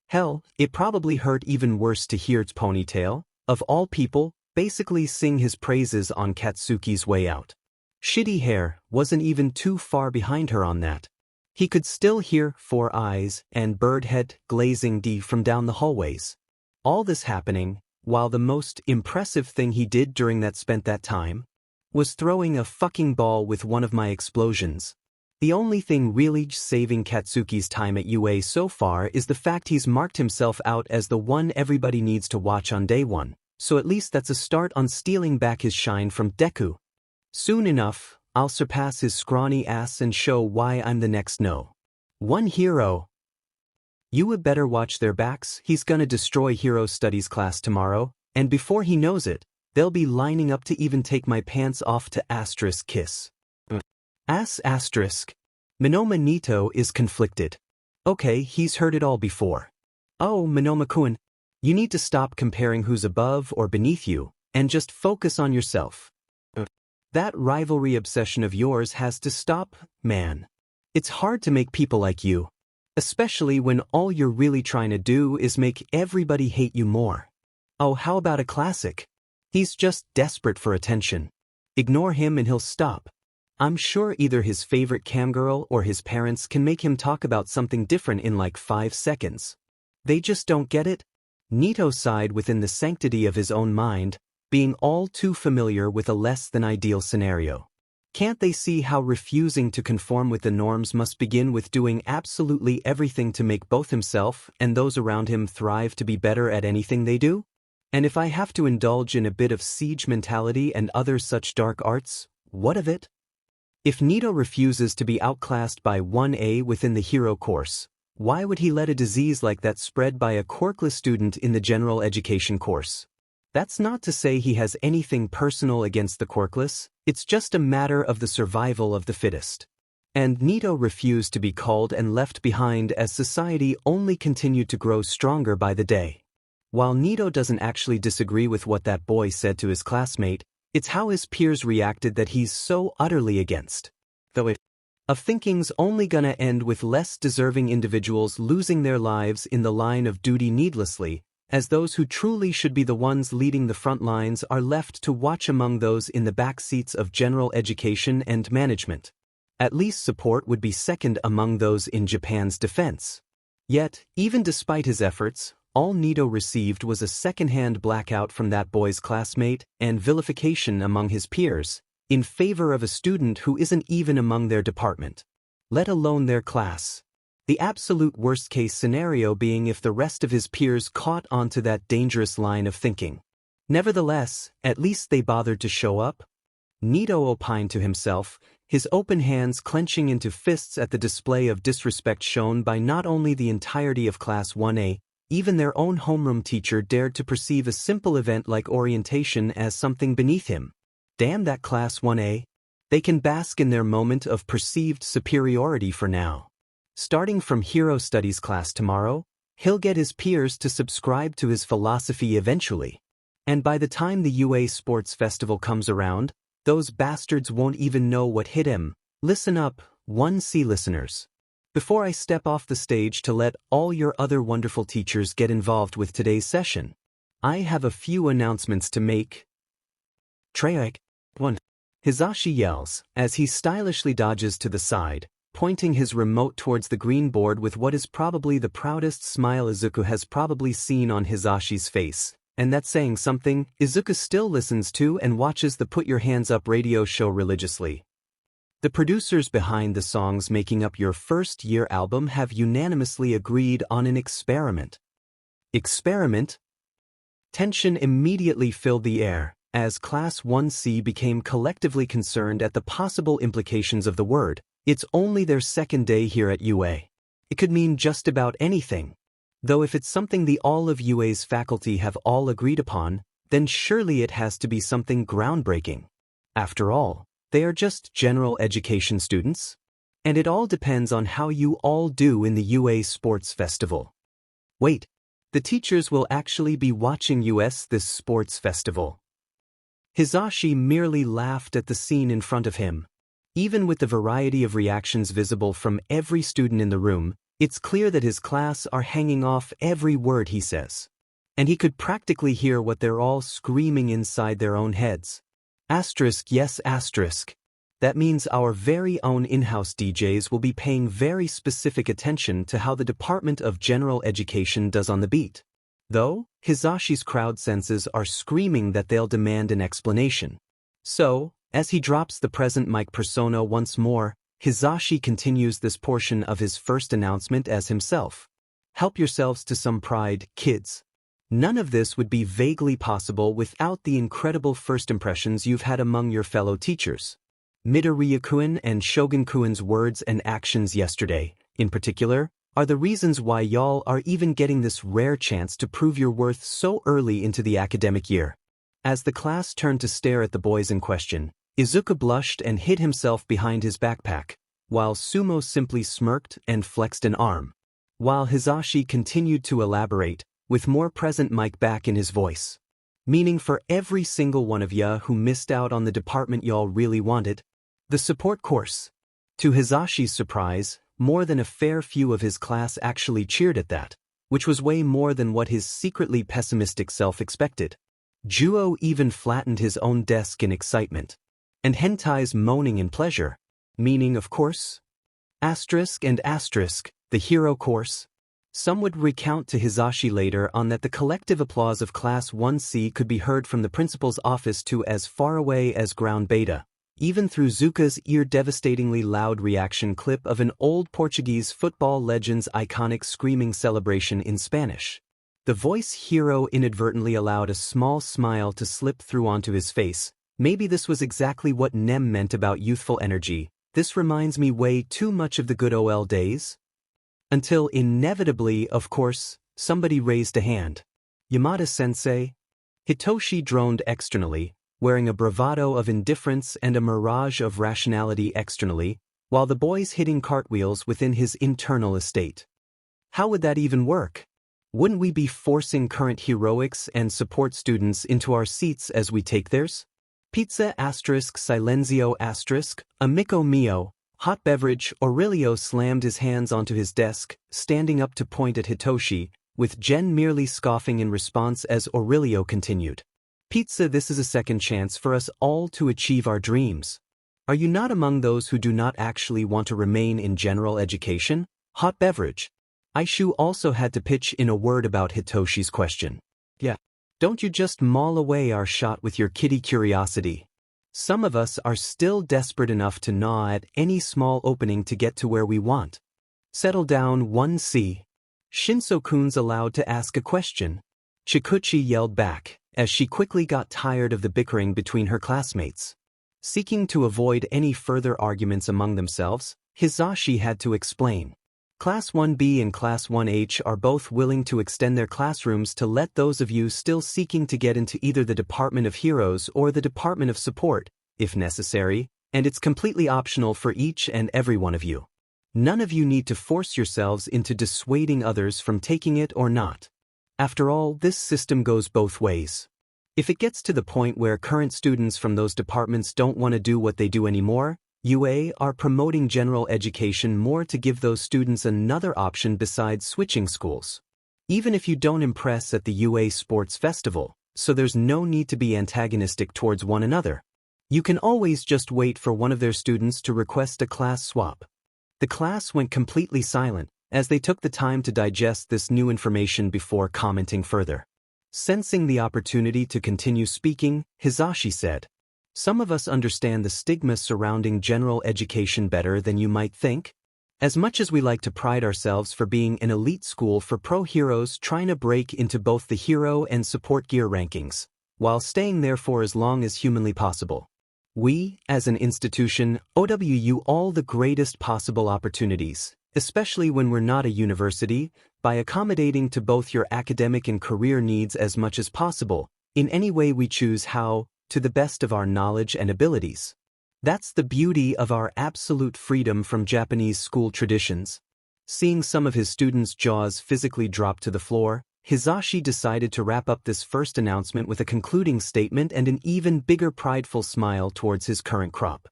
Hell, it probably hurt even worse to hear its ponytail, of all people, basically sing his praises on Katsuki's way out. Shitty hair wasn't even too far behind her on that. He could still hear 4 eyes and bird head glazing D from down the hallways. All this happening, while the most impressive thing he did during that spent that time was throwing a fucking ball with one of my explosions. The only thing really saving Katsuki's time at UA so far is the fact he's marked himself out as the one everybody needs to watch on day one, so at least that's a start on stealing back his shine from Deku. Soon enough, I'll surpass his scrawny ass and show why I'm the next one hero. You would better watch their backs, he's gonna destroy Hero Studies class tomorrow, and before he knows it, they'll be lining up to even take my pants off to asterisk kiss. Asterisk. Minoma Nito is conflicted. Okay, he's heard it all before. Oh, Minoma-kun, you need to stop comparing who's above or beneath you, and just focus on yourself. That rivalry obsession of yours has to stop, man. It's hard to make people like you, especially when all you're really trying to do is make everybody hate you more. Oh, how about a classic? He's just desperate for attention. Ignore him and he'll stop. I'm sure either his favorite camgirl or his parents can make him talk about something different in like 5 seconds. They just don't get it? Nito sighed within the sanctity of his own mind, being all too familiar with a less than ideal scenario. Can't they see how refusing to conform with the norms must begin with doing absolutely everything to make both himself and those around him thrive to be better at anything they do? And if I have to indulge in a bit of siege mentality and other such dark arts, what of it? If Nito refuses to be outclassed by 1A within the hero course, why would he let a disease like that spread by a quirkless student in the general education course? That's not to say he has anything personal against the quirkless, it's just a matter of the survival of the fittest. And Nito refused to be called and left behind as society only continued to grow stronger by the day. While Nito doesn't actually disagree with what that boy said to his classmate, it's how his peers reacted that he's so utterly against. Though if thinking's only gonna end with less deserving individuals losing their lives in the line of duty needlessly, as those who truly should be the ones leading the front lines are left to watch among those in the back seats of general education and management. At least support would be second among those in Japan's defense. Yet, even despite his efforts, all Nito received was a second-hand blackout from that boy's classmate and vilification among his peers, in favor of a student who isn't even among their department, let alone their class. The absolute worst-case scenario being if the rest of his peers caught onto that dangerous line of thinking. Nevertheless, at least they bothered to show up. Nito opined to himself, his open hands clenching into fists at the display of disrespect shown by not only the entirety of Class 1A, even their own homeroom teacher dared to perceive a simple event like orientation as something beneath him. Damn that Class 1A. They can bask in their moment of perceived superiority for now. Starting from Hero Studies class tomorrow, he'll get his peers to subscribe to his philosophy eventually. And by the time the UA Sports Festival comes around, those bastards won't even know what hit him. Listen up, 1C listeners. Before I step off the stage to let all your other wonderful teachers get involved with today's session, I have a few announcements to make. Treyek. 1. Hisashi yells, as he stylishly dodges to the side, pointing his remote towards the green board with what is probably the proudest smile Izuku has probably seen on Hisashi's face. And that's saying something. Izuku still listens to and watches the Put Your Hands Up radio show religiously. The producers behind the songs making up your first-year album have unanimously agreed on an experiment. Experiment? Tension immediately filled the air, as Class 1C became collectively concerned at the possible implications of the word. It's only their second day here at UA. It could mean just about anything. Though if it's something the all of UA's faculty have all agreed upon, then surely it has to be something groundbreaking. After all, they are just general education students. And it all depends on how you all do in the UA Sports Festival. Wait, the teachers will actually be watching this sports festival. Hisashi merely laughed at the scene in front of him. Even with the variety of reactions visible from every student in the room, it's clear that his class are hanging off every word he says. And he could practically hear what they're all screaming inside their own heads. Asterisk yes asterisk. That means our very own in-house DJs will be paying very specific attention to how the Department of General Education does on the beat. Though, Hisashi's crowd senses are screaming that they'll demand an explanation. So, As he drops the present mic persona once more, Hizashi continues this portion of his first announcement as himself. Help yourselves to some pride, kids. None of this would be vaguely possible without the incredible first impressions you've had among your fellow teachers. Midoriya-kun and Shogun-kun's words and actions yesterday, in particular, are the reasons why y'all are even getting this rare chance to prove your worth so early into the academic year. As the class turned to stare at the boys in question, Izuku blushed and hid himself behind his backpack, while Sumo simply smirked and flexed an arm. While Hizashi continued to elaborate, with more present mic back in his voice. Meaning for every single one of ya who missed out on the department y'all really wanted, the support course. To Hizashi's surprise, more than a fair few of his class actually cheered at that, which was way more than what his secretly pessimistic self expected. Juo even flattened his own desk in excitement. And Hentai's moaning in pleasure, meaning of course, asterisk and asterisk, the hero course. Some would recount to Hizashi later on that the collective applause of Class 1C could be heard from the principal's office to as far away as ground beta, even through Zuka's ear-devastatingly loud reaction clip of an old Portuguese football legend's iconic screaming celebration in Spanish. The voice hero inadvertently allowed a small smile to slip through onto his face. Maybe this was exactly what Nem meant about youthful energy. This reminds me way too much of the good old days. Until inevitably, of course, somebody raised a hand. Yamada-sensei? Hitoshi droned externally, wearing a bravado of indifference and a mirage of rationality externally, while the boys hitting cartwheels within his internal estate. How would that even work? Wouldn't we be forcing current heroics and support students into our seats as we take theirs? Pizza asterisk silenzio asterisk, amico mio. Hot beverage. Aurelio slammed his hands onto his desk, standing up to point at Hitoshi, with Jen merely scoffing in response as Aurelio continued. Pizza, this is a second chance for us all to achieve our dreams. Are you not among those who do not actually want to remain in general education? Hot beverage. Aishu also had to pitch in a word about Hitoshi's question. Yeah. Don't you just maul away our shot with your kitty curiosity? Some of us are still desperate enough to gnaw at any small opening to get to where we want. Settle down 1C. Shinso-kun's allowed to ask a question. Chikuchi yelled back, as she quickly got tired of the bickering between her classmates. Seeking to avoid any further arguments among themselves, Hizashi had to explain. Class 1B and Class 1H are both willing to extend their classrooms to let those of you still seeking to get into either the Department of Heroes or the Department of Support, if necessary, and it's completely optional for each and every one of you. None of you need to force yourselves into dissuading others from taking it or not. After all, this system goes both ways. If it gets to the point where current students from those departments don't want to do what they do anymore, UA are promoting general education more to give those students another option besides switching schools. Even if you don't impress at the UA Sports Festival, so there's no need to be antagonistic towards one another. You can always just wait for one of their students to request a class swap. The class went completely silent, as they took the time to digest this new information before commenting further. Sensing the opportunity to continue speaking, Hizashi said, "Some of us understand the stigma surrounding general education better than you might think. As much as we like to pride ourselves for being an elite school for pro heroes trying to break into both the hero and support gear rankings, while staying there for as long as humanly possible, we, as an institution, owe you all the greatest possible opportunities, especially when we're not a university, by accommodating to both your academic and career needs as much as possible, in any way we choose how, to the best of our knowledge and abilities. That's the beauty of our absolute freedom from Japanese school traditions." Seeing some of his students' jaws physically drop to the floor, Hizashi decided to wrap up this first announcement with a concluding statement and an even bigger prideful smile towards his current crop.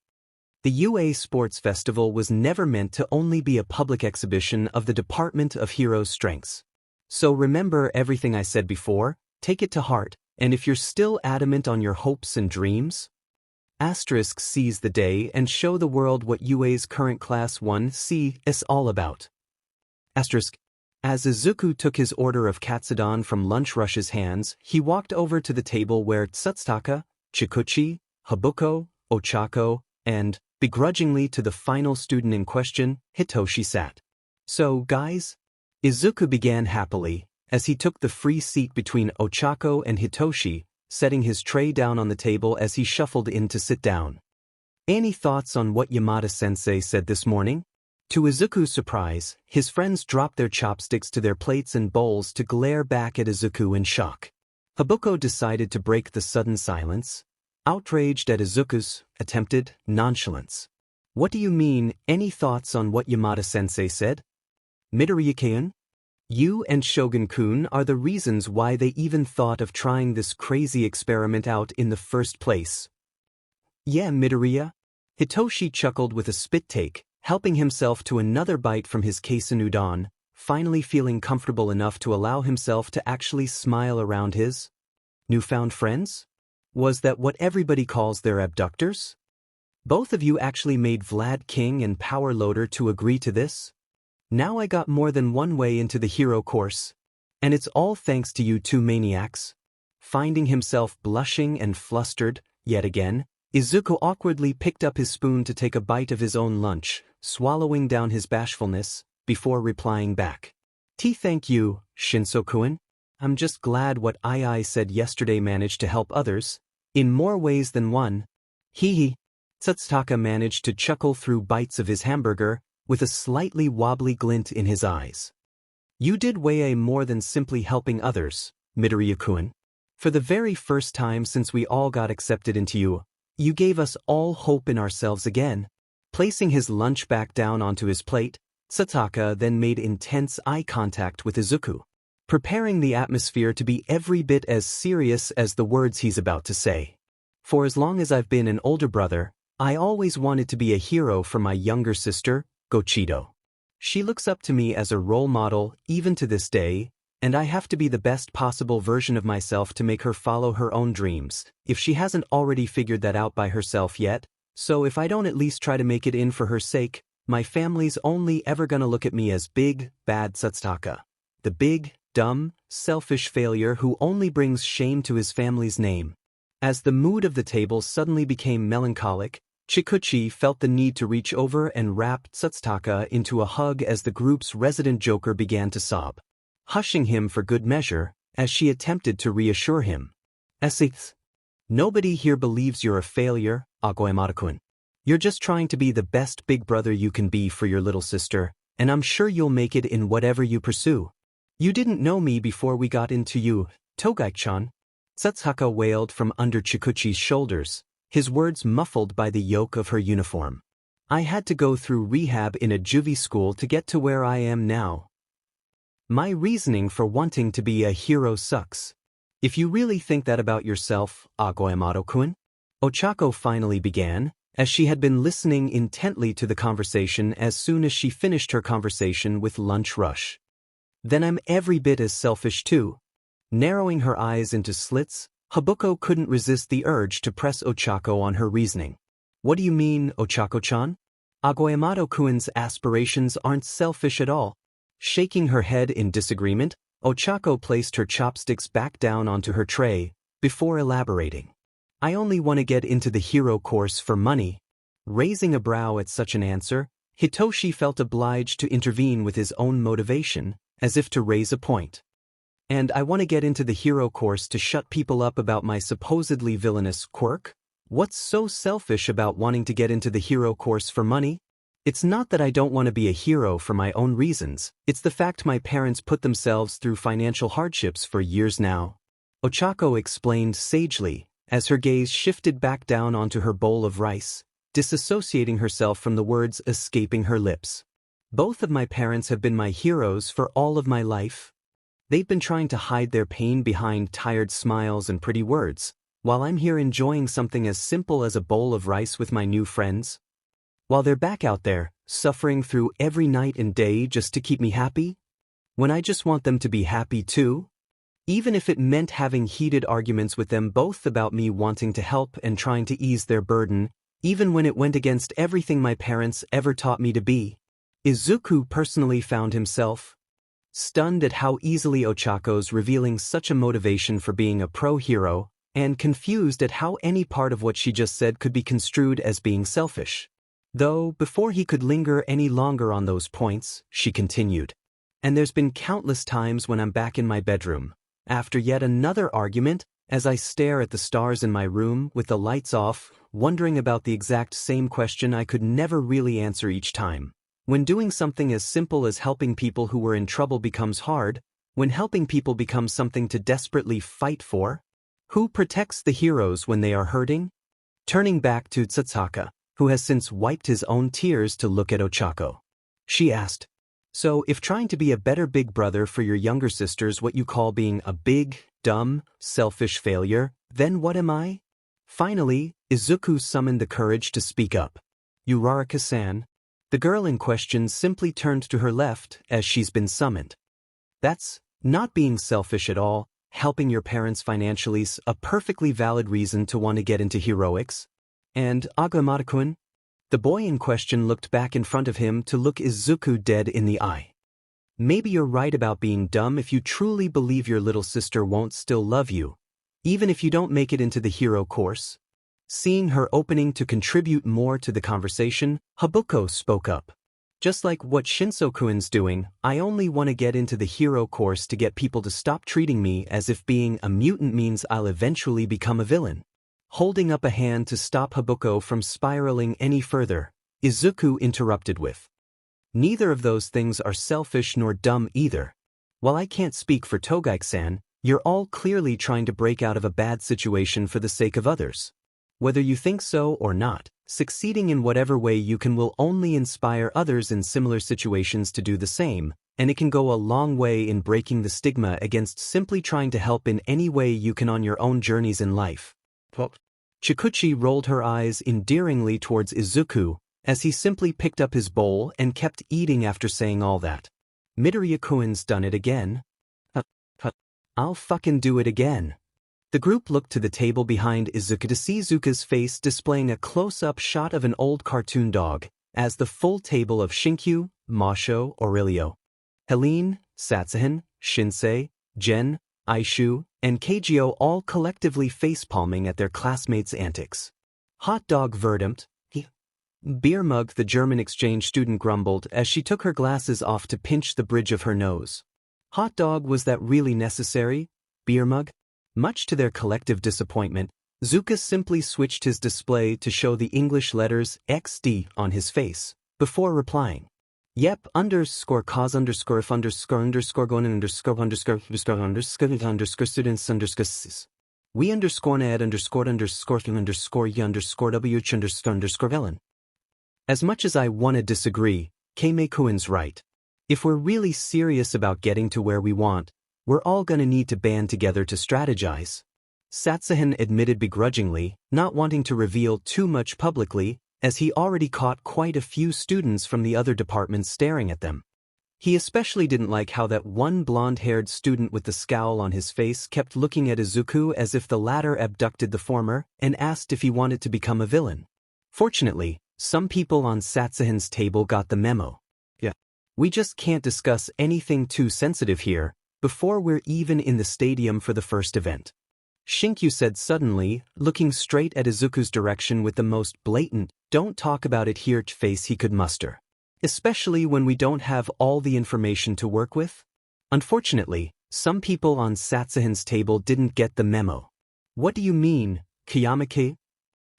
The UA Sports Festival was never meant to only be a public exhibition of the Department of Heroes' strengths. So remember everything I said before, take it to heart, and if you're still adamant on your hopes and dreams, seize the day and show the world what UA's current Class 1C is all about. As Izuku took his order of katsudon from Lunch Rush's hands, he walked over to the table where Tsutsutaka, Chikuchi, Habuko, 𝗬𝗧𝗏, and, begrudgingly to the final student in question, Hitoshi sat. So, guys? Izuku began happily, as he took the free seat between 𝗬𝗧𝗏 and Hitoshi, setting his tray down on the table as he shuffled in to sit down. Any thoughts on what Yamada-sensei said this morning? To Izuku's surprise, his friends dropped their chopsticks to their plates and bowls to glare back at Izuku in shock. Habuko decided to break the sudden silence, outraged at Izuku's attempted nonchalance. What do you mean, any thoughts on what Yamada-sensei said? Midoriya-kun? You and Shogun-kun are the reasons why they even thought of trying this crazy experiment out in the first place. Yeah, Midoriya? Hitoshi chuckled with a spit take, helping himself to another bite from his casein udon, finally feeling comfortable enough to allow himself to actually smile around his newfound friends? Was that what everybody calls their abductors? Both of you actually made Vlad King and Power Loader to agree to this? Now I got more than one way into the hero course. And it's all thanks to you two maniacs. Finding himself blushing and flustered, yet again, Izuku awkwardly picked up his spoon to take a bite of his own lunch, swallowing down his bashfulness, before replying back. Thank you, Shinso-kun. I'm just glad what I said yesterday managed to help others, in more ways than one. 𝐎𝐻. 𝗧𝗏 managed to chuckle through bites of his hamburger, with a slightly wobbly glint in his eyes. You did way more than simply helping others, Midoriya-kun. For the very first time since we all got accepted into you, you gave us all hope in ourselves again. Placing his lunch back down onto his plate, 𝗧𝗏 then made intense eye contact with Izuku, preparing the atmosphere to be every bit as serious as the words he's about to say. For as long as I've been an older brother, I always wanted to be a hero for my younger sister, Gochido. She looks up to me as a role model even to this day, and I have to be the best possible version of myself to make her follow her own dreams, if she hasn't already figured that out by herself yet. So if I don't at least try to make it in for her sake, my family's only ever gonna look at me as big, bad 𝗧𝗏. The big, dumb, selfish failure who only brings shame to his family's name. As the mood of the table suddenly became melancholic, Chikuchi felt the need to reach over and wrap 𝗧𝗏 into a hug as the group's resident joker began to sob, hushing him for good measure, as she attempted to reassure him. 𝗧𝗏. Nobody here believes you're a failure, Yamada-kun. You're just trying to be the best big brother you can be for your little sister, and I'm sure you'll make it in whatever you pursue. You didn't know me before we got into you, Togaiki-chan. 𝗧𝗏 wailed from under Chikuchi's shoulders, his words muffled by the yoke of her uniform. I had to go through rehab in a juvie school to get to where I am now. My reasoning for wanting to be a hero sucks. If you really think that about yourself, Yamada-kun? 𝗬𝗧𝗏 finally began, as she had been listening intently to the conversation as soon as she finished her conversation with Lunch Rush. Then I'm every bit as selfish too. Narrowing her eyes into slits, Habuko couldn't resist the urge to press 𝗬𝗧𝗏 on her reasoning. What do you mean, 𝗬𝗧𝗏-chan? Yamada-kun's aspirations aren't selfish at all. Shaking her head in disagreement, 𝗬𝗧𝗏 placed her chopsticks back down onto her tray, before elaborating. I only want to get into the hero course for money. Raising a brow at such an answer, Hitoshi felt obliged to intervene with his own motivation, as if to raise a point. And I want to get into the hero course to shut people up about my supposedly villainous quirk? What's so selfish about wanting to get into the hero course for money? It's not that I don't want to be a hero for my own reasons, it's the fact my parents put themselves through financial hardships for years now. 𝗬𝗧𝗏 explained sagely, as her gaze shifted back down onto her bowl of rice, disassociating herself from the words escaping her lips. Both of my parents have been my heroes for all of my life. They've been trying to hide their pain behind tired smiles and pretty words, while I'm here enjoying something as simple as a bowl of rice with my new friends. While they're back out there, suffering through every night and day just to keep me happy? When I just want them to be happy too? Even if it meant having heated arguments with them both about me wanting to help and trying to ease their burden, even when it went against everything my parents ever taught me to be. Izuku personally found himself stunned at how easily 𝗬𝗧𝗏's revealing such a motivation for being a pro-hero, and confused at how any part of what she just said could be construed as being selfish. Though, before he could linger any longer on those points, she continued. And there's been countless times when I'm back in my bedroom, after yet another argument, as I stare at the stars in my room with the lights off, wondering about the exact same question I could never really answer each time. When doing something as simple as helping people who were in trouble becomes hard, when helping people becomes something to desperately fight for, who protects the heroes when they are hurting? Turning back to 𝗧𝗏, who has since wiped his own tears to look at Ochako. She asked, "So if trying to be a better big brother for your younger sister's what you call being a big, dumb, selfish failure, then what am I?" Finally, Izuku summoned the courage to speak up. "Uraraka-san." The girl in question simply turned to her left as she's been summoned. "That's not being selfish at all. Helping your parents financially's a perfectly valid reason to want to get into heroics." And Agamata-kun? The boy in question looked back in front of him to look Izuku dead in the eye. "Maybe you're right about being dumb if you truly believe your little sister won't still love you, even if you don't make it into the hero course." Seeing her opening to contribute more to the conversation, Habuko spoke up. "Just like what Shinso-kun's doing, I only want to get into the hero course to get people to stop treating me as if being a mutant means I'll eventually become a villain." Holding up a hand to stop Habuko from spiraling any further, Izuku interrupted with, "Neither of those things are selfish nor dumb either. While I can't speak for Togaiki-san, you're all clearly trying to break out of a bad situation for the sake of others. Whether you think so or not, succeeding in whatever way you can will only inspire others in similar situations to do the same, and it can go a long way in breaking the stigma against simply trying to help in any way you can on your own journeys in life." Chikuchi rolled her eyes endearingly towards Izuku, as he simply picked up his bowl and kept eating after saying all that. "Midoriya-kun's done it again. I'll fucking do it again." The group looked to the table behind Izuku to see Izuku's face displaying a close-up shot of an old cartoon dog, as the full table of Shinkyu, Masho, Aurelio, Helene, Satsuhan, Shinsei, Jen, Aishu, and Keijo all collectively facepalming at their classmates' antics. "Hot dog verdammt." 𝗵𝘃𝗏𝗏, the German exchange student, grumbled as she took her glasses off to pinch the bridge of her nose. "Hot dog, was that really necessary? 𝗵𝘃𝗏?" Much to their collective disappointment, Zuka simply switched his display to show the English letters XD on his face, before replying, "Yep, __if__going_________students__________________________ We ________________________________________________________________ As much as I wanna disagree, if we're really serious about getting to where we want, we're all gonna need to band together to strategize." Satsuhan admitted begrudgingly, not wanting to reveal too much publicly, as he already caught quite a few students from the other departments staring at them. He especially didn't like how that one blonde-haired student with the scowl on his face kept looking at Izuku as if the latter abducted the former and asked if he wanted to become a villain. Fortunately, some people on Satsuhan's table got the memo. "Yeah, we just can't discuss anything too sensitive here before we're even in the stadium for the first event," Shinkyu said suddenly, looking straight at Izuku's direction with the most blatant, "don't talk about it here" face he could muster. "Especially when we don't have all the information to work with?" Unfortunately, some people on Satsuhan's table didn't get the memo. "What do you mean, 𝗂𝐭𝐴𝐻?"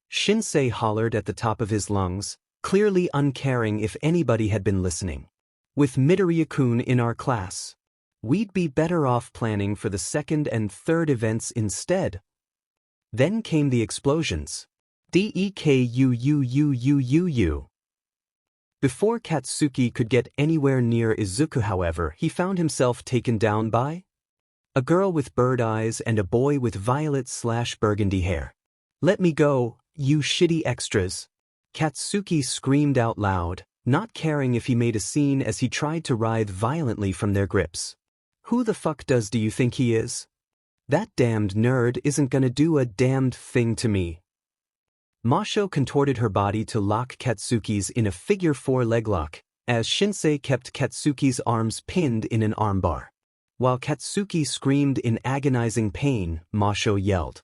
Shinsei hollered at the top of his lungs, clearly uncaring if anybody had been listening. "With Midoriya-kun in our class, we'd be better off planning for the second and third events instead." Then came the explosions. 𝗕𝗏𝗄𝗄𝗄𝗄𝗄. Before Katsuki could get anywhere near Izuku, however, he found himself taken down by a girl with bird eyes and a boy with violet/burgundy hair. "Let me go, you shitty extras!" Katsuki screamed out loud, not caring if he made a scene as he tried to writhe violently from their grips. "Who the fuck do you think he is? That damned nerd isn't gonna do a damned thing to me." Masho contorted her body to lock Katsuki's in a figure-4 leg lock, as Shinsei kept Katsuki's arms pinned in an armbar. While Katsuki screamed in agonizing pain, Masho yelled,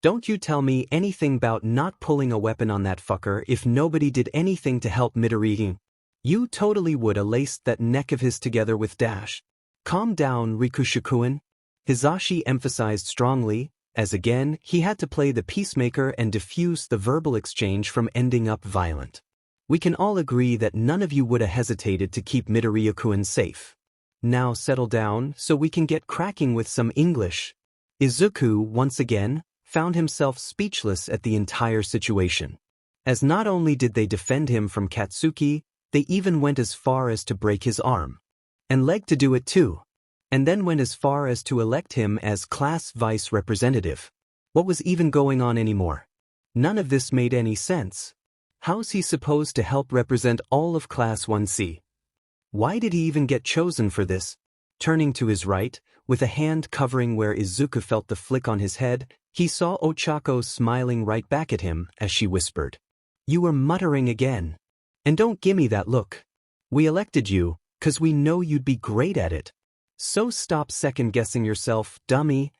Don't you tell me anything about not pulling a weapon on that fucker if nobody did anything to help Midoriya. You totally woulda laced that neck of his together with dash. Calm down, Rikushu-kun. Hisashi emphasized strongly, as again he had to play the peacemaker and diffuse the verbal exchange from ending up violent. We can all agree that none of you woulda hesitated to keep Midoriya-kun safe. Now settle down so we can get cracking with some English. Izuku, once again, found himself speechless at the entire situation. As not only did they defend him from Katsuki, they even went as far as to break his arm and leg to do it too, and then went as far as to elect him as class vice representative. What was even going on anymore? None of this made any sense. How's he supposed to help represent all of Class 1C? Why did he even get chosen for this? Turning to his right, with a hand covering where Izuku felt the flick on his head, he saw Ochako smiling right back at him as she whispered, "You were muttering again. And don't gimme that look. We elected you, 'cause we know you'd be great at it. So stop second-guessing yourself, dummy."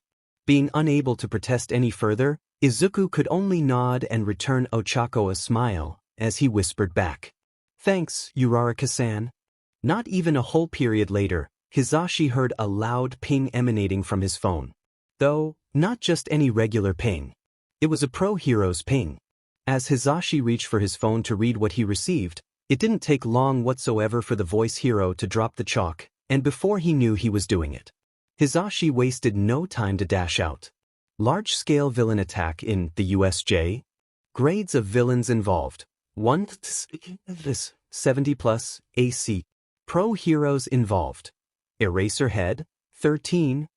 Being unable to protest any further, Izuku could only nod and return Ochako a smile, as he whispered back, "Thanks, Uraraka-san." Not even a whole period later, Hisashi heard a loud ping emanating from his phone. Though, not just any regular ping. It was a pro-hero's ping. As Hisashi reached for his phone to read what he received, it didn't take long whatsoever for the voice hero to drop the chalk, and before he knew he was doing it, Hisashi wasted no time to dash out. Large-scale villain attack in the USJ. Grades of villains involved. 1 70+ AC. Pro heroes involved. Eraserhead, 13.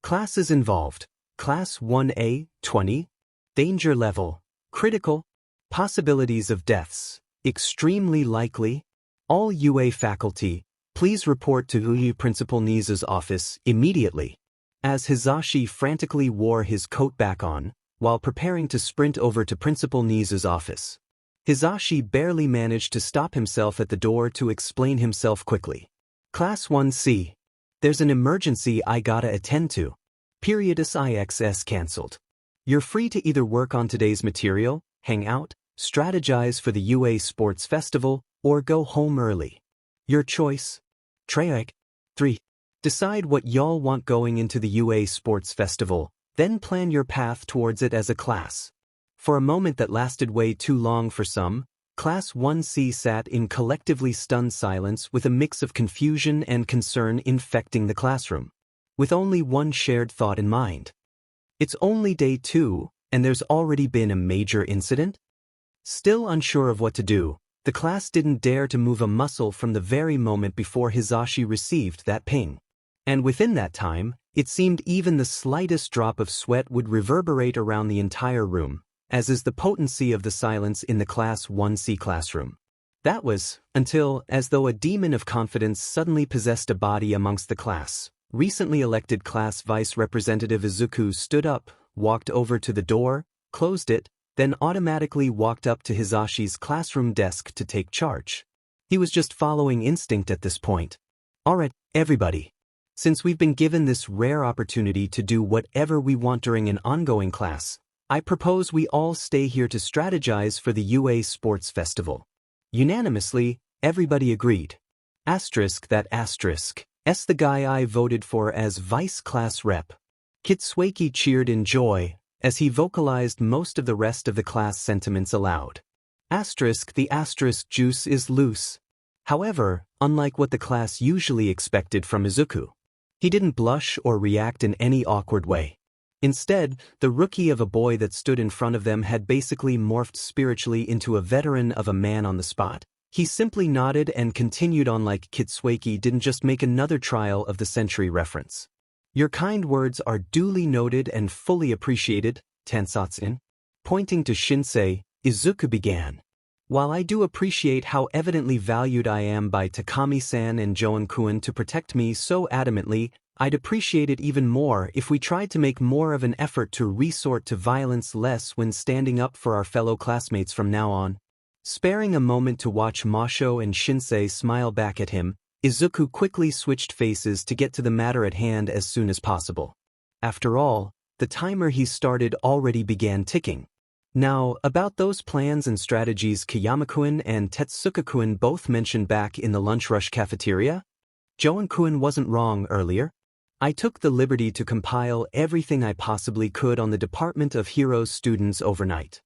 Classes involved. Class 1A, 20. Danger level, critical. Possibilities of deaths, extremely likely. All UA faculty, please report to 𝐒𝐭𝐚𝐲 Principal Nisa's office immediately. As Hisashi frantically wore his coat back on, while preparing to sprint over to Principal Nisa's office, Hisashi barely managed to stop himself at the door to explain himself quickly. Class 1C. There's an emergency I gotta attend to. Periodus IXS cancelled. You're free to either work on today's material, hang out, strategize for the UA Sports Festival, or go home early. Your choice. 𝗧𝗏𝗏𝗏. 3. Decide what y'all want going into the UA Sports Festival, then plan your path towards it as a class. For a moment that lasted way too long for some, Class 1C sat in collectively stunned silence with a mix of confusion and concern infecting the classroom, with only one shared thought in mind. It's only day 2, and there's already been a major incident? Still unsure of what to do, the class didn't dare to move a muscle from the very moment before Hisashi received that ping. And within that time, it seemed even the slightest drop of sweat would reverberate around the entire room, as is the potency of the silence in the Class 1C classroom. That was, until, as though a demon of confidence suddenly possessed a body amongst the class, recently elected class vice representative Izuku stood up, walked over to the door, closed it, then automatically walked up to Hisashi's classroom desk to take charge. He was just following instinct at this point. Alright, everybody. Since we've been given this rare opportunity to do whatever we want during an ongoing class, I propose we all stay here to strategize for the UA Sports Festival. Unanimously, everybody agreed. That asterisk. The guy I voted for as vice class rep. Kitsueki cheered in joy, as he vocalized most of the rest of the class sentiments aloud. The asterisk juice is loose. However, unlike what the class usually expected from Izuku, he didn't blush or react in any awkward way. Instead, the rookie of a boy that stood in front of them had basically morphed spiritually into a veteran of a man on the spot. He simply nodded and continued on like Kitsueki didn't just make another trial of the century reference. Your kind words are duly noted and fully appreciated, Tensatsu. Pointing to Shinsei, Izuku began. While I do appreciate how evidently valued I am by Takami-san and Joan-kun to protect me so adamantly, I'd appreciate it even more if we tried to make more of an effort to resort to violence less when standing up for our fellow classmates from now on. Sparing a moment to watch Masho and Shinsei smile back at him, Izuku quickly switched faces to get to the matter at hand as soon as possible. After all, the timer he started already began ticking. Now, about those plans and strategies 𝐭𝐽𝐻𝑒 and 𝗬𝗏𝗂𝐁 both mentioned back in the lunch rush cafeteria? 𝗬𝗏𝗂𝐁 wasn't wrong earlier. I took the liberty to compile everything I possibly could on the Department of Heroes students overnight.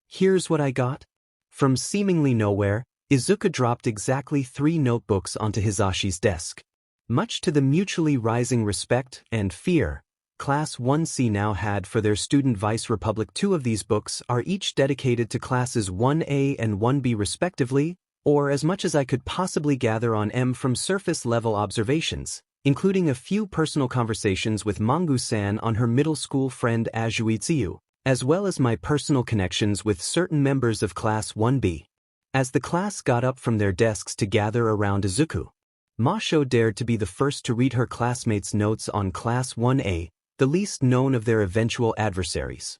Here's what I got. From seemingly nowhere, Izuku dropped exactly 3 notebooks onto Hisashi's desk. Much to the mutually rising respect and fear Class 1C now had for their student Vice Republic, 2 of these books are each dedicated to Classes 1A and 1B respectively, or as much as I could possibly gather on M from surface-level observations, including a few personal conversations with Mangu-san on her middle school friend 𝐒𝐩𝐢𝐧𝐢, as well as my personal connections with certain members of Class 1B. As the class got up from their desks to gather around Izuku, Masho dared to be the first to read her classmates' notes on Class 1A, the least known of their eventual adversaries.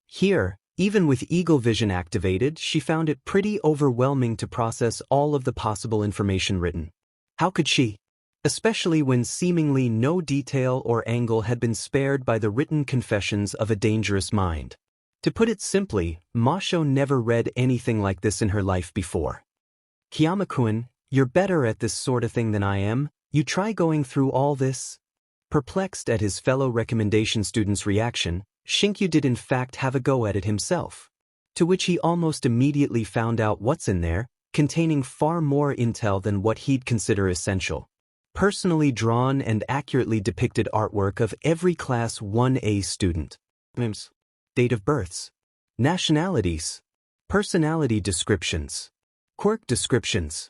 Here, even with eagle vision activated, she found it pretty overwhelming to process all of the possible information written. How could she? Especially when seemingly no detail or angle had been spared by the written confessions of a dangerous mind. To put it simply, Masho never read anything like this in her life before. 𝗬𝗏𝗂𝐁, you're better at this sort of thing than I am. You try going through all this? Perplexed at his fellow recommendation student's reaction, 𝗕𝐭𝐞𝐲 did in fact have a go at it himself. To which he almost immediately found out what's in there, containing far more intel than what he'd consider essential. Personally drawn and accurately depicted artwork of every Class 1A student. Names, date of births, nationalities, personality descriptions, quirk descriptions,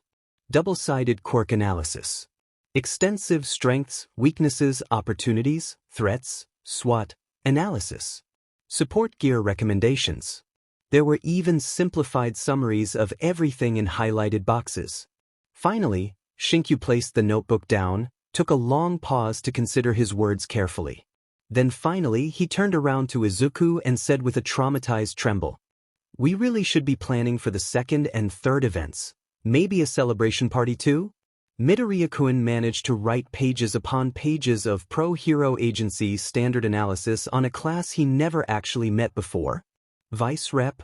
double-sided quirk analysis, extensive strengths, weaknesses, opportunities, threats, SWOT analysis, support gear recommendations. There were even simplified summaries of everything in highlighted boxes. Finally, 𝗕𝐭𝐲 placed the notebook down, took a long pause to consider his words carefully. Then finally he turned around to Izuku and said with a traumatized tremble, "We really should be planning for the second and third events. Maybe a celebration party too?" Midoriya-kun managed to write pages upon pages of pro-hero agency standard analysis on a class he never actually met before. Vice Rep?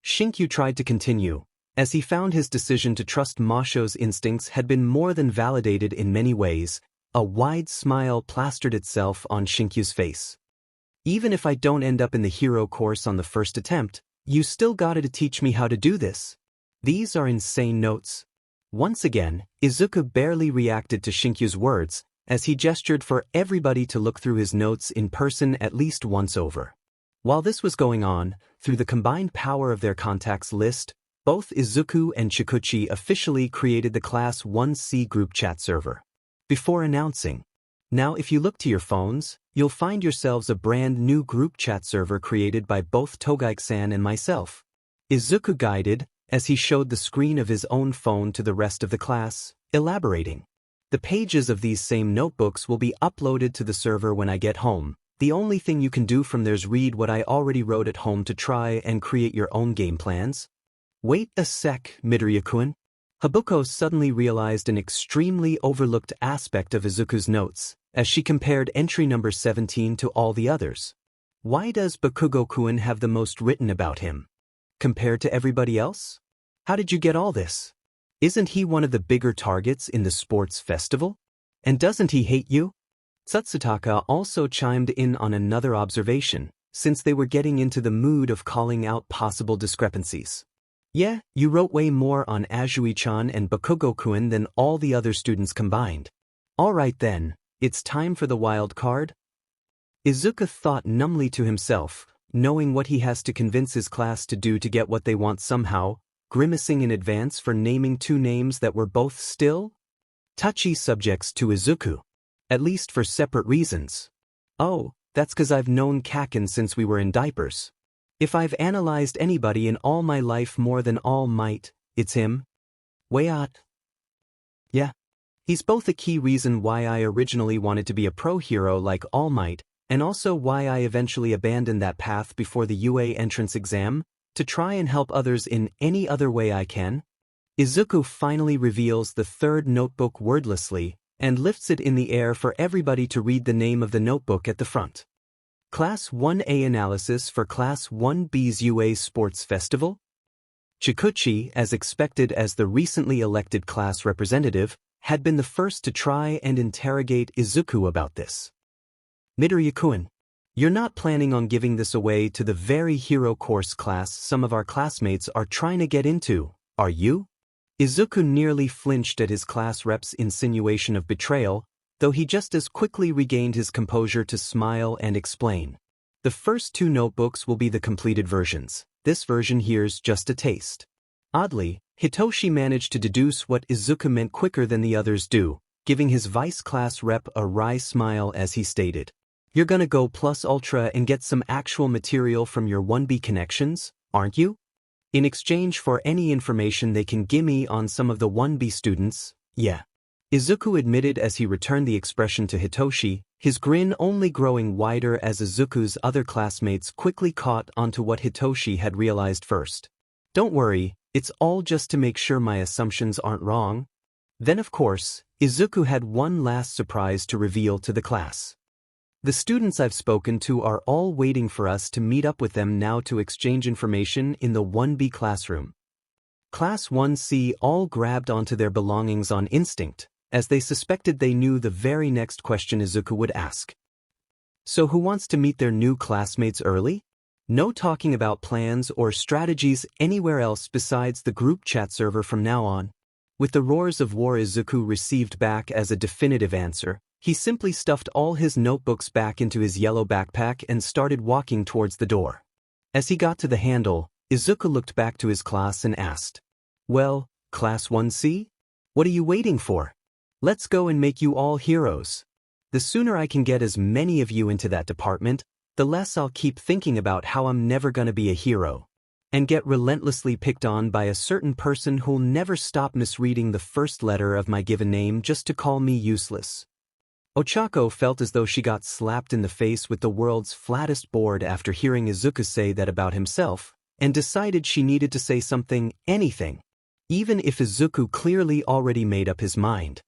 𝗕𝐭𝐲 tried to continue, as he found his decision to trust Masho's instincts had been more than validated in many ways. A wide smile plastered itself on 𝗕𝐭𝐲's face. "Even if I don't end up in the hero course on the first attempt, you still gotta teach me how to do this. These are insane notes." Once again, Izuku barely reacted to 𝗕𝐭𝐲's words, as he gestured for everybody to look through his notes in person at least once over. While this was going on, through the combined power of their contacts list, both Izuku and Chikuchi officially created the Class 1C group chat server. Before announcing, "Now if you look to your phones, you'll find yourselves a brand new group chat server created by both Togaike-san and myself," Izuku guided, as he showed the screen of his own phone to the rest of the class, elaborating. "The pages of these same notebooks will be uploaded to the server when I get home. The only thing you can do from there is read what I already wrote at home to try and create your own game plans." "Wait a sec, Midoriya-kun." Habuko suddenly realized an extremely overlooked aspect of Izuku's notes, as she compared entry number 17 to all the others. Why does Bakugo-kun have the most written about him? Compared to everybody else? How did you get all this? Isn't he one of the bigger targets in the sports festival? And doesn't he hate you? Tsutsutaka also chimed in on another observation, since they were getting into the mood of calling out possible discrepancies. "Yeah, you wrote way more on Azui-chan and Bakugo-kun than all the other students combined. Alright then, it's time for the wild card?" Izuku thought numbly to himself, knowing what he has to convince his class to do to get what they want somehow, grimacing in advance for naming 2 names that were both still touchy subjects to Izuku, at least for separate reasons. "Oh, that's 'cause I've known Kaken since we were in diapers. If I've analyzed anybody in all my life more than All Might, it's him. Wayat. Yeah. He's both a key reason why I originally wanted to be a pro hero like All Might, and also why I eventually abandoned that path before the UA entrance exam, to try and help others in any other way I can." Izuku finally reveals the 3rd notebook wordlessly, and lifts it in the air for everybody to read the name of the notebook at the front. Class 1A analysis for Class 1B's UA Sports Festival? 𝗔𝗂𝘁, as expected as the recently elected class representative, had been the first to try and interrogate Izuku about this. Midoriya-kun, you're not planning on giving this away to the very hero course class some of our classmates are trying to get into, are you? Izuku nearly flinched at his class rep's insinuation of betrayal, though he just as quickly regained his composure to smile and explain. The first 2 notebooks will be the completed versions. This version here's just a taste. Oddly, Hitoshi managed to deduce what Izuku meant quicker than the others do, giving his vice class rep a wry smile as he stated, "You're gonna go plus ultra and get some actual material from your 1B connections, aren't you? In exchange for any information they can gimme on some of the 1B students, yeah." Izuku admitted as he returned the expression to Hitoshi, his grin only growing wider as Izuku's other classmates quickly caught onto what Hitoshi had realized first. "Don't worry, it's all just to make sure my assumptions aren't wrong." Then of course, Izuku had one last surprise to reveal to the class. "The students I've spoken to are all waiting for us to meet up with them now to exchange information in the 1B classroom." Class 1C all grabbed onto their belongings on instinct, as they suspected they knew the very next question Izuku would ask. "So who wants to meet their new classmates early? No talking about plans or strategies anywhere else besides the group chat server from now on." With the roars of war Izuku received back as a definitive answer, he simply stuffed all his notebooks back into his yellow backpack and started walking towards the door. As he got to the handle, Izuku looked back to his class and asked, "Well, Class 1C? What are you waiting for? Let's go and make you all heroes. The sooner I can get as many of you into that department, the less I'll keep thinking about how I'm never gonna be a hero and get relentlessly picked on by a certain person who'll never stop misreading the first letter of my given name just to call me useless." Ochako felt as though she got slapped in the face with the world's flattest board after hearing Izuku say that about himself, and decided she needed to say something, anything, even if Izuku clearly already made up his mind.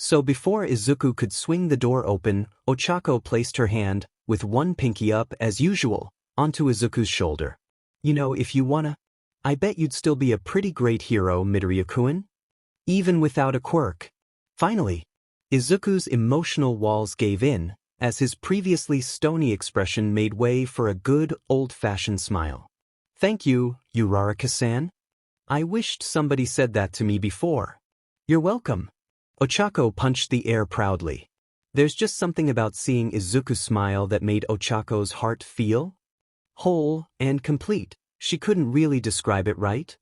So before Izuku could swing the door open, Ochako placed her hand, with one pinky up as usual, onto Izuku's shoulder. "You know, if you wanna, I bet you'd still be a pretty great hero, Midoriya-kun. Even without a quirk." Finally, Izuku's emotional walls gave in, as his previously stony expression made way for a good, old-fashioned smile. "Thank you, Uraraka-san. I wished somebody said that to me before." "You're welcome." Ochako punched the air proudly. There's just something about seeing Izuku smile that made Ochako's heart feel whole and complete. She couldn't really describe it right.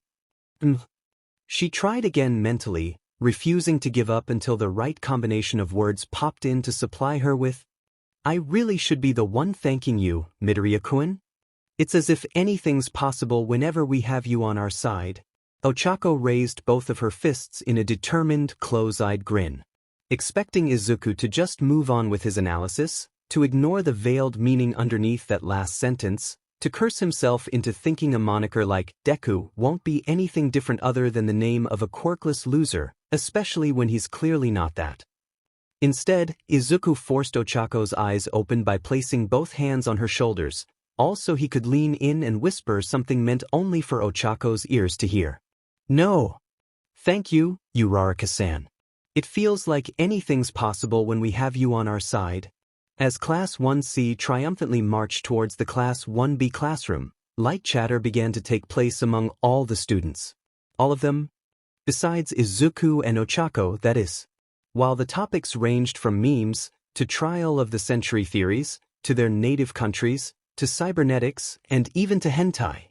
She tried again mentally, refusing to give up until the right combination of words popped in to supply her with, "I really should be the one thanking you, Midoriya-kun. It's as if anything's possible whenever we have you on our side." Ochako raised both of her fists in a determined, close-eyed grin. Expecting Izuku to just move on with his analysis, to ignore the veiled meaning underneath that last sentence, to curse himself into thinking a moniker like Deku won't be anything different other than the name of a quirkless loser, especially when he's clearly not that. Instead, Izuku forced Ochako's eyes open by placing both hands on her shoulders, all so he could lean in and whisper something meant only for Ochako's ears to hear. "No. Thank you, Uraraka-san. It feels like anything's possible when we have you on our side." As Class 1C triumphantly marched towards the Class 1B classroom, light chatter began to take place among all the students. All of them? Besides Izuku and Ochako, that is. While the topics ranged from memes, to trial of the century theories, to their native countries, to cybernetics, and even to hentai.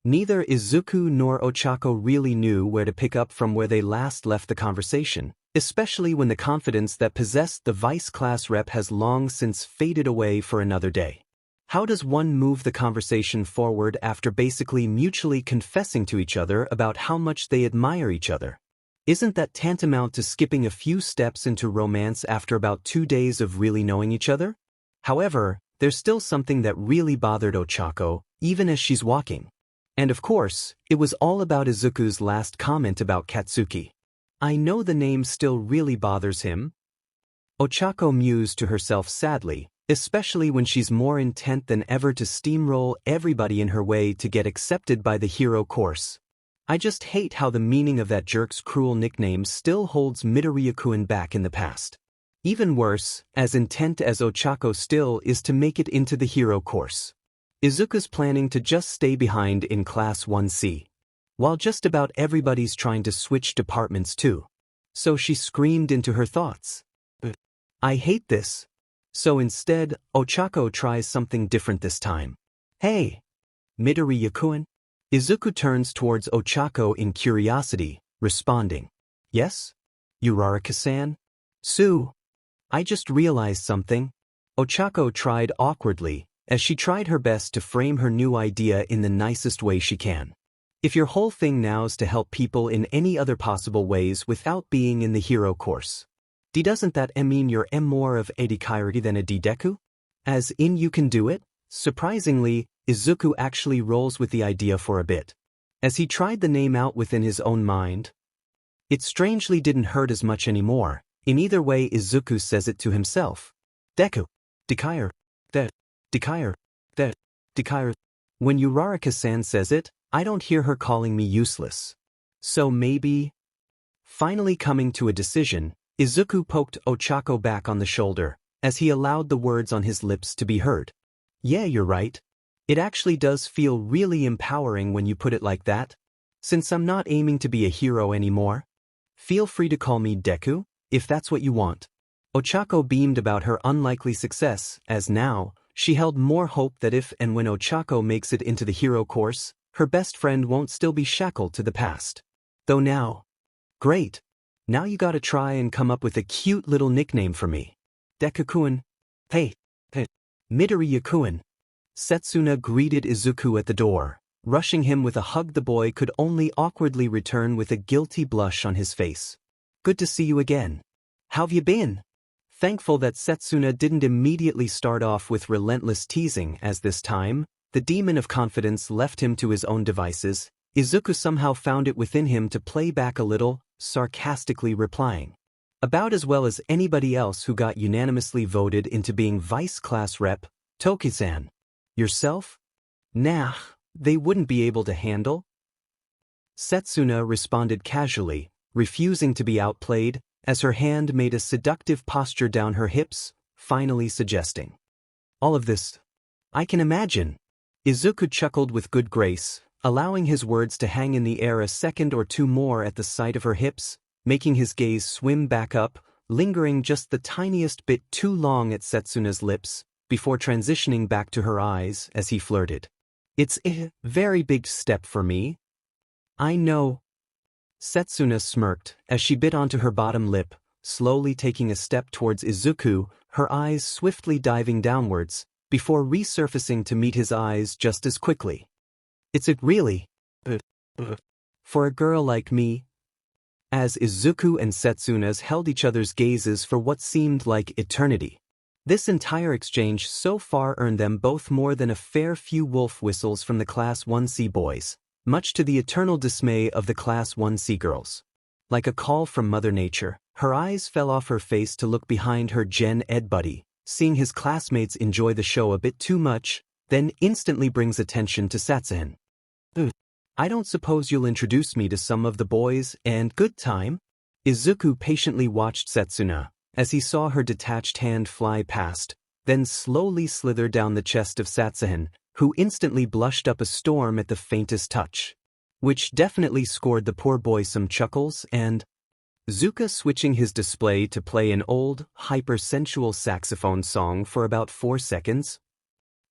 Neither Izuku nor Ochako really knew where to pick up from where they last left the conversation, especially when the confidence that possessed the vice class rep has long since faded away for another day. How does one move the conversation forward after basically mutually confessing to each other about how much they admire each other? Isn't that tantamount to skipping a few steps into romance after about 2 days of really knowing each other? However, there's still something that really bothered Ochako, even as she's walking. And of course, it was all about Izuku's last comment about Katsuki. "I know the name still really bothers him." Ochako mused to herself sadly, especially when she's more intent than ever to steamroll everybody in her way to get accepted by the hero course. I just hate how the meaning of that jerk's cruel nickname still holds Midoriya-kun back in the past. Even worse, as intent as 𝗬𝗧𝗪𝗏 still is to make it into the hero course. Izuku's planning to just stay behind in Class 1C, while just about everybody's trying to switch departments too. So she screamed into her thoughts. I hate this. So instead, 𝗬𝗧𝗪𝗏 tries something different this time. Hey! Midoriya-kun? Izuku turns towards 𝗬𝗧𝗪𝗏 in curiosity, responding. Yes? Uraraka-san? Sue? I just realized something. 𝗬𝗧𝗪𝗏 tried awkwardly, as she tried her best to frame her new idea in the nicest way she can. If your whole thing now's to help people in any other possible ways without being in the hero course, doesn't that mean you're more of a 𝗕𝗁𝗍𝗪 than a 𝗕𝗂𝗁? As in you can do it? Surprisingly, Izuku actually rolls with the idea for a bit. As he tried the name out within his own mind, it strangely didn't hurt as much anymore. In either way, Izuku says it to himself. Deku. 𝗕𝗂𝗁. 𝗕𝗁𝗍𝗪. When Uraraka-san says it, I don't hear her calling me useless. So maybe... Finally coming to a decision, Izuku poked 𝗬𝗧𝗪𝗏 back on the shoulder, as he allowed the words on his lips to be heard. Yeah, you're right. It actually does feel really empowering when you put it like that. Since I'm not aiming to be a hero anymore, feel free to call me Deku, if that's what you want. 𝗬𝗧𝗪𝗏 beamed about her unlikely success, as now, she held more hope that if and when 𝗬𝗧𝗪𝗏 makes it into the hero course, her best friend won't still be shackled to the past. Though now... Great. Now you gotta try and come up with a cute little nickname for me. Deku-kun. Hey. Midoriya-kun. Setsuna greeted Izuku at the door, rushing him with a hug the boy could only awkwardly return with a guilty blush on his face. Good to see you again. How've you been? Thankful that Setsuna didn't immediately start off with relentless teasing, as this time, the demon of confidence left him to his own devices. Izuku somehow found it within him to play back a little, sarcastically replying. About as well as anybody else who got unanimously voted into being vice class rep, Toki-san. Yourself? Nah, they wouldn't be able to handle? Setsuna responded casually, refusing to be outplayed, as her hand made a seductive posture down her hips, finally suggesting. All of this. I can imagine. Izuku chuckled with good grace, allowing his words to hang in the air a second or two more at the sight of her hips, making his gaze swim back up, lingering just the tiniest bit too long at Setsuna's lips, before transitioning back to her eyes as he flirted. It's a very big step for me. I know. Setsuna smirked as she bit onto her bottom lip, slowly taking a step towards Izuku, her eyes swiftly diving downwards, before resurfacing to meet his eyes just as quickly. It's a really... for a girl like me? As Izuku and Setsuna's held each other's gazes for what seemed like eternity. This entire exchange so far earned them both more than a fair few wolf whistles from the Class 1C boys, much to the eternal dismay of the Class 1C girls. Like a call from Mother Nature, her eyes fell off her face to look behind her Gen Ed buddy, seeing his classmates enjoy the show a bit too much, then instantly brings attention to Satsuhin. I don't suppose you'll introduce me to some of the boys and good time? Izuku patiently watched Setsuna, as he saw her detached hand fly past, then slowly slither down the chest of Satsuhin, who instantly blushed up a storm at the faintest touch. Which definitely scored the poor boy some chuckles and... Zuka switching his display to play an old, hyper-sensual saxophone song for about 4 seconds.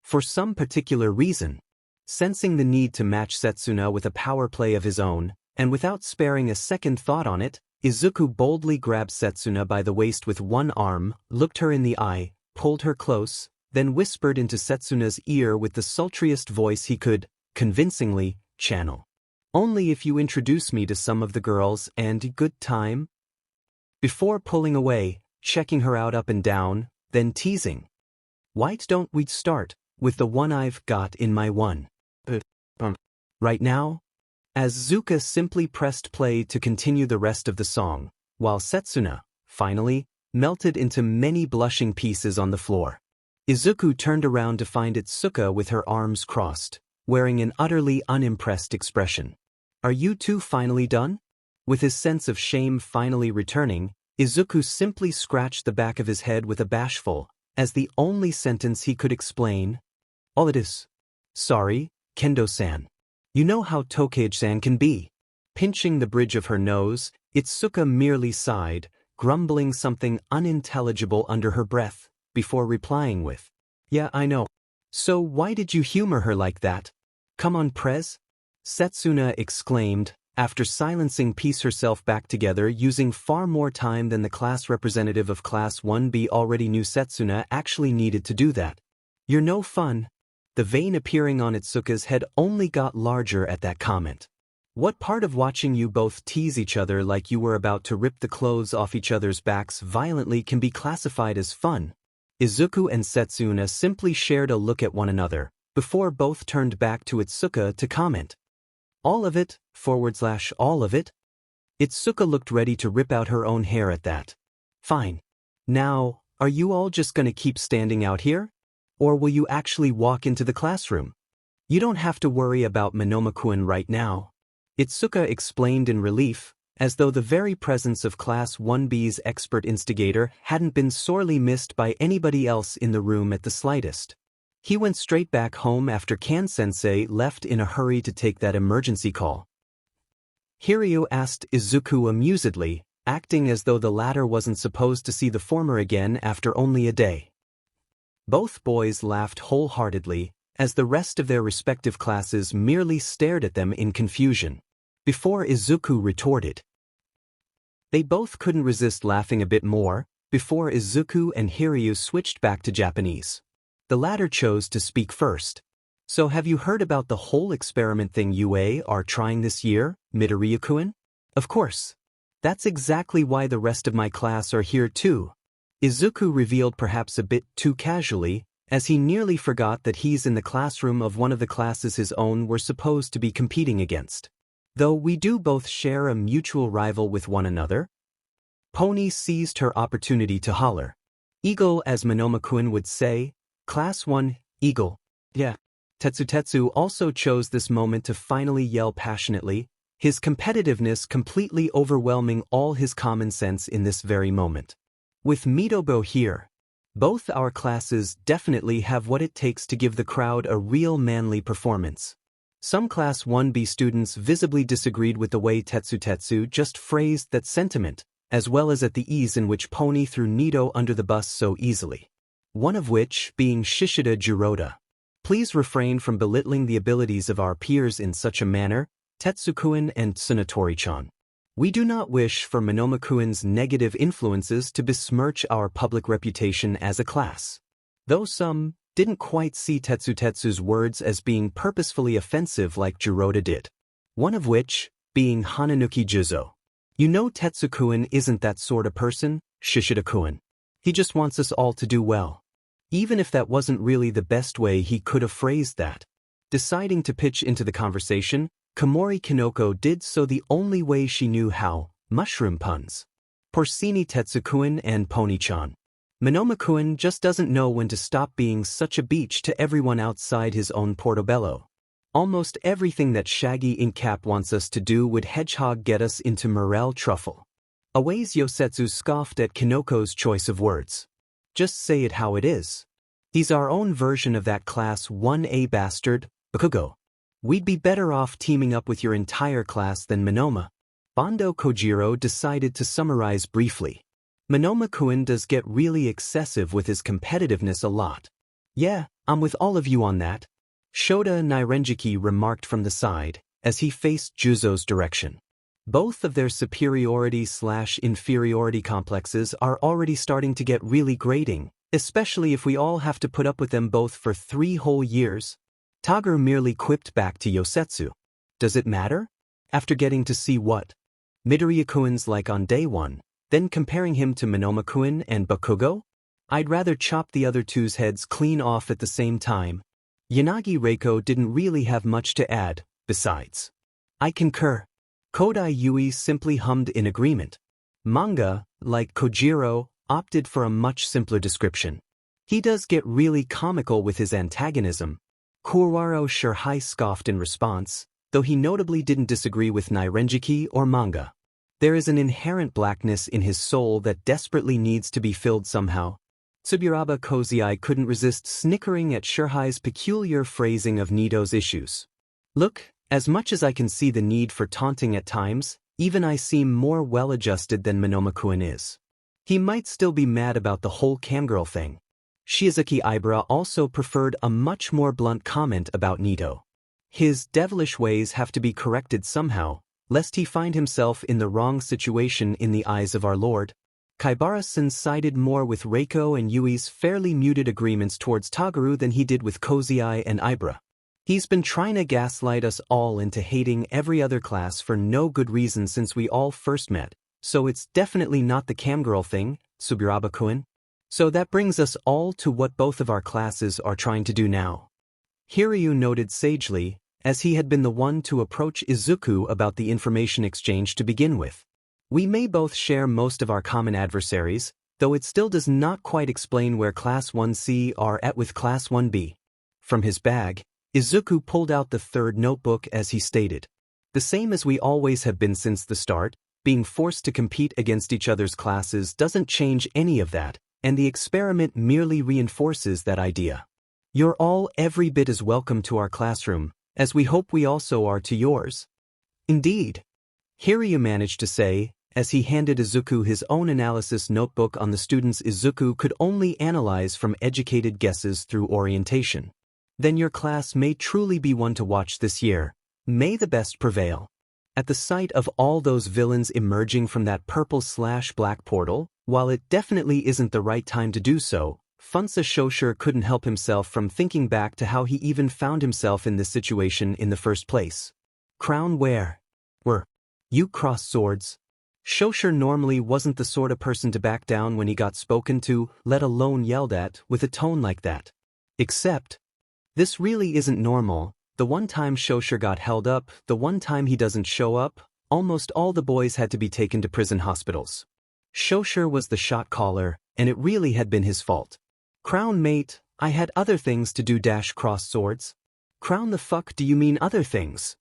For some particular reason. Sensing the need to match Setsuna with a power play of his own, and without sparing a second thought on it, Izuku boldly grabbed Setsuna by the waist with one arm, looked her in the eye, pulled her close, then whispered into Setsuna's ear with the sultriest voice he could, convincingly, channel. Only if you introduce me to some of the girls and good time? Before pulling away, checking her out up and down, then teasing. Why don't we start with the one I've got in my one? Right now? As Zuka simply pressed play to continue the rest of the song, while Setsuna, finally, melted into many blushing pieces on the floor. Izuku turned around to find Itsuka with her arms crossed, wearing an utterly unimpressed expression. Are you two finally done? With his sense of shame finally returning, Izuku simply scratched the back of his head with a bashful, as the only sentence he could explain. All it is. Sorry, Kendo-san. You know how 𝗕𝗏𝗁 can be. Pinching the bridge of her nose, Itsuka merely sighed, grumbling something unintelligible under her breath, before replying with, Yeah, I know. So why did you humor her like that? Come on, Prez? Setsuna exclaimed, after silencing piece herself back together using far more time than the class representative of Class 1B already knew Setsuna actually needed to do that. You're no fun. The vein appearing on Itsuka's head only got larger at that comment. What part of watching you both tease each other like you were about to rip the clothes off each other's backs violently can be classified as fun? Izuku and Setsuna simply shared a look at one another, before both turned back to Itsuka to comment. All of it, / all of it? Itsuka looked ready to rip out her own hair at that. Fine. Now, are you all just gonna keep standing out here? Or will you actually walk into the classroom? You don't have to worry about Monoma-kun right now. Itsuka explained in relief, as though the very presence of Class 1B's expert instigator hadn't been sorely missed by anybody else in the room at the slightest. He went straight back home after Kan-sensei left in a hurry to take that emergency call. Hiryu asked Izuku amusedly, acting as though the latter wasn't supposed to see the former again after only a day. Both boys laughed wholeheartedly, as the rest of their respective classes merely stared at them in confusion. Before Izuku retorted. They both couldn't resist laughing a bit more, before Izuku and Hiryu switched back to Japanese. The latter chose to speak first. So have you heard about the whole experiment thing UA are trying this year, Midoriya-kun? Of course. That's exactly why the rest of my class are here too. Izuku revealed perhaps a bit too casually, as he nearly forgot that he's in the classroom of one of the classes his own were supposed to be competing against. Though we do both share a mutual rival with one another. Pony seized her opportunity to holler. Eagle, as Monoma-kun would say, Class 1, Eagle. Yeah. Tetsu also chose this moment to finally yell passionately, his competitiveness completely overwhelming all his common sense in this very moment. With Midoriya here, both our classes definitely have what it takes to give the crowd a real manly performance. Some Class 1B students visibly disagreed with the way Tetsu just phrased that sentiment, as well as at the ease in which Pony threw Nido under the bus so easily. One of which being 𝗓𝗓𝗓. Please refrain from belittling the abilities of our peers in such a manner, Tetsu-kun and Tsunotori-chan. We do not wish for Monoma-kun's negative influences to besmirch our public reputation as a class. Though some didn't quite see Tetsu's words as being purposefully offensive like 𝗔𝗓𝗓 did. One of which being Hananuki Juzo. You know Tetsu-kun isn't that sort of person, 𝗓𝗓𝗓-kun. He just wants us all to do well. Even if that wasn't really the best way he could have phrased that. Deciding to pitch into the conversation, Komori Kinoko did so the only way she knew how, mushroom puns. Porcini Tetsu-kun and Pony-chan. Monoma-kun just doesn't know when to stop being such a beach to everyone outside his own portobello. Almost everything that Shaggy in Cap wants us to do would hedgehog get us into morel truffle. Aways Yosetsu scoffed at Kinoko's choice of words. Just say it how it is. He's our own version of that Class 1A bastard, Bakugo. We'd be better off teaming up with your entire class than Monoma. Bondo Kojiro decided to summarize briefly. Monoma-kun does get really excessive with his competitiveness a lot. Yeah, I'm with all of you on that. Shota Nairenjiki remarked from the side, as he faced Juzo's direction. Both of their superiority/inferiority complexes are already starting to get really grating, especially if we all have to put up with them both for 3 whole years. Tager merely quipped back to Yosetsu. Does it matter? After getting to see what Midoriya-kun's like on day 1, then comparing him to Monoma-kun and Bakugo? I'd rather chop the other two's heads clean off at the same time. Yanagi Reiko didn't really have much to add, besides. I concur. Kodai Yui simply hummed in agreement. Manga, like Kojiro, opted for a much simpler description. He does get really comical with his antagonism. 𝗬𝗧𝗪𝐻𝐻𝗫 scoffed in response, though he notably didn't disagree with 𝗓𝗫𝗁𝗃 or manga. There is an inherent blackness in his soul that desperately needs to be filled somehow. 𝗬𝗫𝗁𝗃 couldn't resist snickering at 𝐎𝑗𝐻𝗫's peculiar phrasing of Nito's issues. Look, as much as I can see the need for taunting at times, even I seem more well-adjusted than Monomakuen is. He might still be mad about the whole camgirl thing. 𝗕𝗁𝗃 also preferred a much more blunt comment about Nito. His devilish ways have to be corrected somehow, lest he find himself in the wrong situation in the eyes of our Lord. 𝗬𝗁𝗃 sided more with Reiko and Yui's fairly muted agreements towards Toguro than he did with 𝐭𝐫𝐲 and 𝐈𝐵RA. He's been trying to gaslight us all into hating every other class for no good reason since we all first met, so it's definitely not the camgirl thing, 𝗬𝗫𝗁𝗃. So that brings us all to what both of our classes are trying to do now. Hiryu noted sagely, as he had been the one to approach Izuku about the information exchange to begin with. We may both share most of our common adversaries, though it still does not quite explain where Class 1C are at with Class 1B. From his bag, Izuku pulled out the third notebook as he stated. The same as we always have been since the start, being forced to compete against each other's classes doesn't change any of that, and the experiment merely reinforces that idea. You're all every bit as welcome to our classroom, as we hope we also are to yours. Indeed. Hiryu managed to say, as he handed Izuku his own analysis notebook on the students Izuku could only analyze from educated guesses through orientation. Then your class may truly be one to watch this year. May the best prevail. At the sight of all those villains emerging from that purple/black portal, while it definitely isn't the right time to do so, Funsa Shosher couldn't help himself from thinking back to how he even found himself in this situation in the first place. Crown where? Were you crossed swords? Shosher normally wasn't the sort of person to back down when he got spoken to, let alone yelled at, with a tone like that. Except, this really isn't normal. The one time Shosher got held up, the one time he doesn't show up, almost all the boys had to be taken to prison hospitals. Shosher was the shot caller, and it really had been his fault. Crown mate, I had other things to do -- cross swords. Crown the fuck do you mean other things?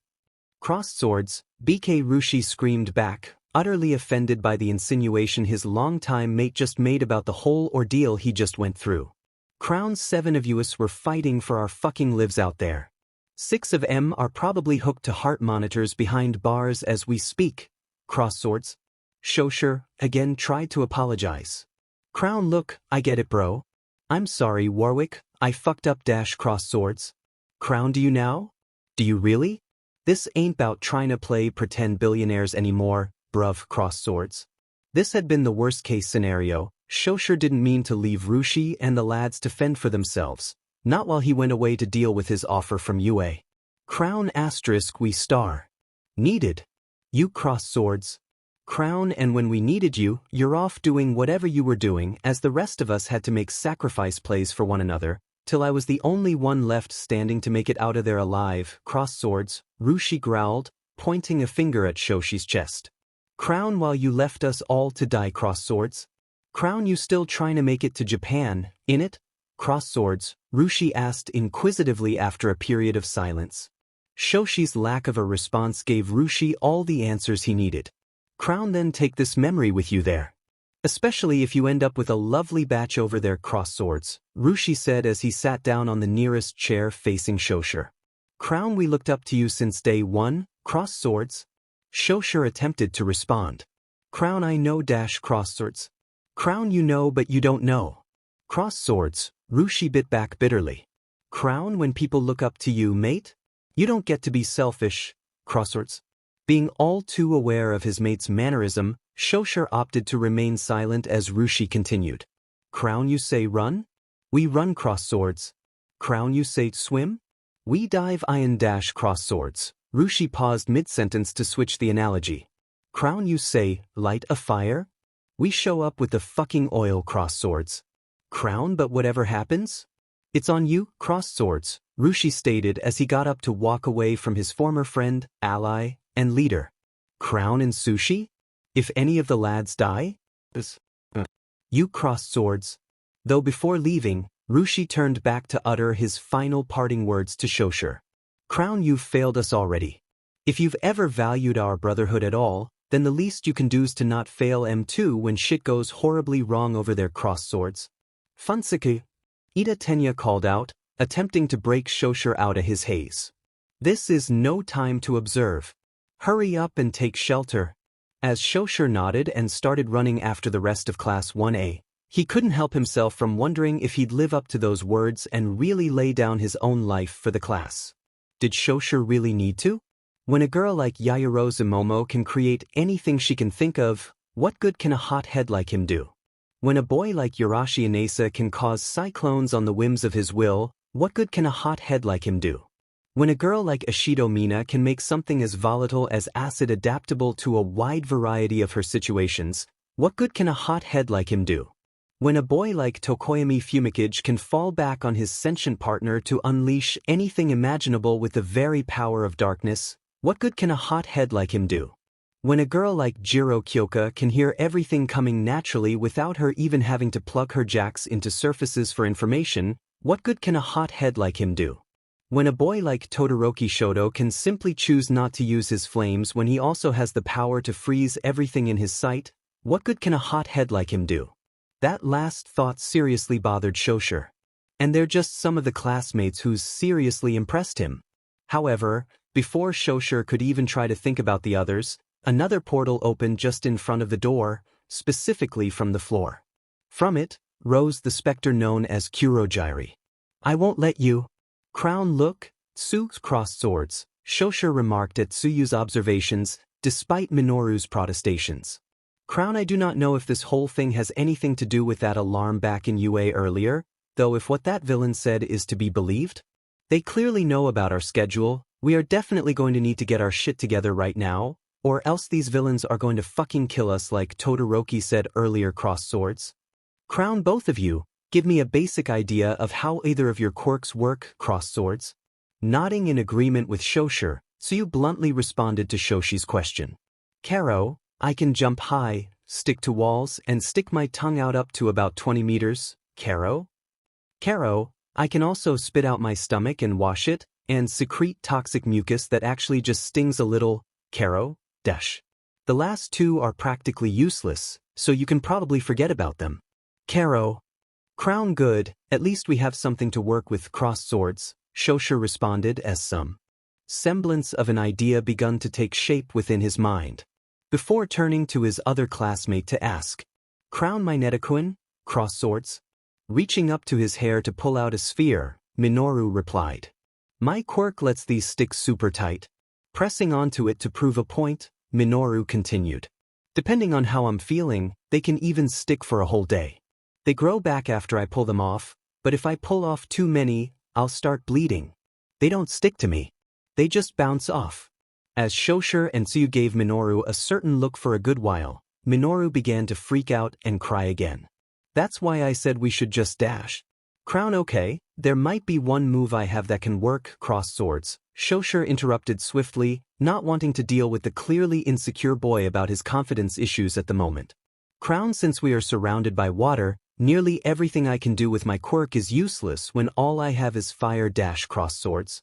Crossed swords, BK Rushi screamed back, utterly offended by the insinuation his longtime mate just made about the whole ordeal he just went through. Crown 7 of us were fighting for our fucking lives out there. 6 of them are probably hooked to heart monitors behind bars as we speak. Cross swords. Shosher, again tried to apologize. Crown look, I get it bro. I'm sorry Warwick, I fucked up -- cross swords. Crown do you now? Do you really? This ain't about trying to play pretend billionaires anymore, bruv cross swords. This had been the worst case scenario. Shosher didn't mean to leave Rushi and the lads to fend for themselves, not while he went away to deal with his offer from UA. Crown * we star. Needed. You cross swords. Crown and when we needed you, you're off doing whatever you were doing as the rest of us had to make sacrifice plays for one another, till I was the only one left standing to make it out of there alive. Cross swords, Rushi growled, pointing a finger at Shoshi's chest. Crown while you left us all to die cross swords. Crown you still trying to make it to Japan, innit? Cross swords, Rushi asked inquisitively after a period of silence. Shoshi's lack of a response gave Rushi all the answers he needed. Crown then take this memory with you there. Especially if you end up with a lovely batch over there cross swords, Rushi said as he sat down on the nearest chair facing Shosher. Crown we looked up to you since day one, cross swords. Shosher attempted to respond. Crown I know -- cross swords. Crown you know but you don't know. Cross swords, Rushi bit back bitterly. Crown when people look up to you mate? You don't get to be selfish, cross swords. Being all too aware of his mate's mannerism, Shosher opted to remain silent as Rushi continued. Crown you say run? We run cross swords. Crown you say swim? We dive iron -- cross swords. Rushi paused mid-sentence to switch the analogy. Crown you say light a fire? We show up with the fucking oil cross swords. Crown but whatever happens? It's on you, cross swords, Rushi stated as he got up to walk away from his former friend, ally, and leader. Crown and sushi? If any of the lads die? You cross swords. Though before leaving, Rushi turned back to utter his final parting words to 𝗓𝗓. Crown, you've failed us already. If you've ever valued our brotherhood at all, then the least you can do is to not fail M2 when shit goes horribly wrong over their crossed swords. 𝗵𝘃𝗍𝗂𝗧𝗏, Ida Tenya called out, attempting to break 𝗓𝗓 out of his haze. This is no time to observe. Hurry up and take shelter. As 𝗓𝗓 nodded and started running after the rest of Class 1A, he couldn't help himself from wondering if he'd live up to those words and really lay down his own life for the class. Did 𝗓𝗓 really need to? When a girl like Yaoyorozu Momo can create anything she can think of, what good can a hot head like him do? When a boy like Urashi Inasa can cause cyclones on the whims of his will, what good can a hot head like him do? When a girl like Ishido Mina can make something as volatile as acid adaptable to a wide variety of her situations, what good can a hot head like him do? When a boy like Tokoyami Fumikage can fall back on his sentient partner to unleash anything imaginable with the very power of darkness, what good can a hot head like him do? When a girl like 𝗔𝗂𝘁𝗵𝐿 can hear everything coming naturally without her even having to plug her jacks into surfaces for information, what good can a hot head like him do? When a boy like Todoroki Shoto can simply choose not to use his flames when he also has the power to freeze everything in his sight, what good can a hot head like him do? That last thought seriously bothered 𝗓𝗓. And they're just some of the classmates who's seriously impressed him. However, before 𝗓𝗓 could even try to think about the others, another portal opened just in front of the door, specifically from the floor. From it rose the specter known as Kurojirai. I won't let you. Crown, look, Tsu's crossed swords, 𝗓𝗓 remarked at Tsuyu's observations, despite Minoru's protestations. Crown, I do not know if this whole thing has anything to do with that alarm back in UA earlier, though if what that villain said is to be believed. They clearly know about our schedule. We are definitely going to need to get our shit together right now, or else these villains are going to fucking kill us like Todoroki said earlier. Crossed swords? Crown, both of you, give me a basic idea of how either of your quirks work. Crossed swords? Nodding in agreement with 𝗓𝗓, Tsuyu bluntly responded to 𝗓𝗓's question. Karo, I can jump high, stick to walls, and stick my tongue out up to about 20 meters. Karo? Karo, I can also spit out my stomach and wash it, and secrete toxic mucus that actually just stings a little. Karo? Dash. The last two are practically useless, so you can probably forget about them. Karo. Crown, good, at least we have something to work with. Crossed swords, 𝗓𝗓 responded as some semblance of an idea begun to take shape within his mind, before turning to his other classmate to ask, Crown, my Netakun? Crossed swords? Reaching up to his hair to pull out a sphere, Minoru replied. My quirk lets these stick super tight. Pressing onto it to prove a point, Minoru continued. Depending on how I'm feeling, they can even stick for a whole day. They grow back after I pull them off, but if I pull off too many, I'll start bleeding. They don't stick to me. They just bounce off. As 𝗓𝗓 and Tsuyu gave Minoru a certain look for a good while, Minoru began to freak out and cry again. That's why I said we should just dash. Crown, okay, there might be one move I have that can work. Crossed swords, 𝗓𝗓 interrupted swiftly, not wanting to deal with the clearly insecure boy about his confidence issues at the moment. Crown, since we are surrounded by water, nearly everything I can do with my quirk is useless when all I have is fire. Crossed swords.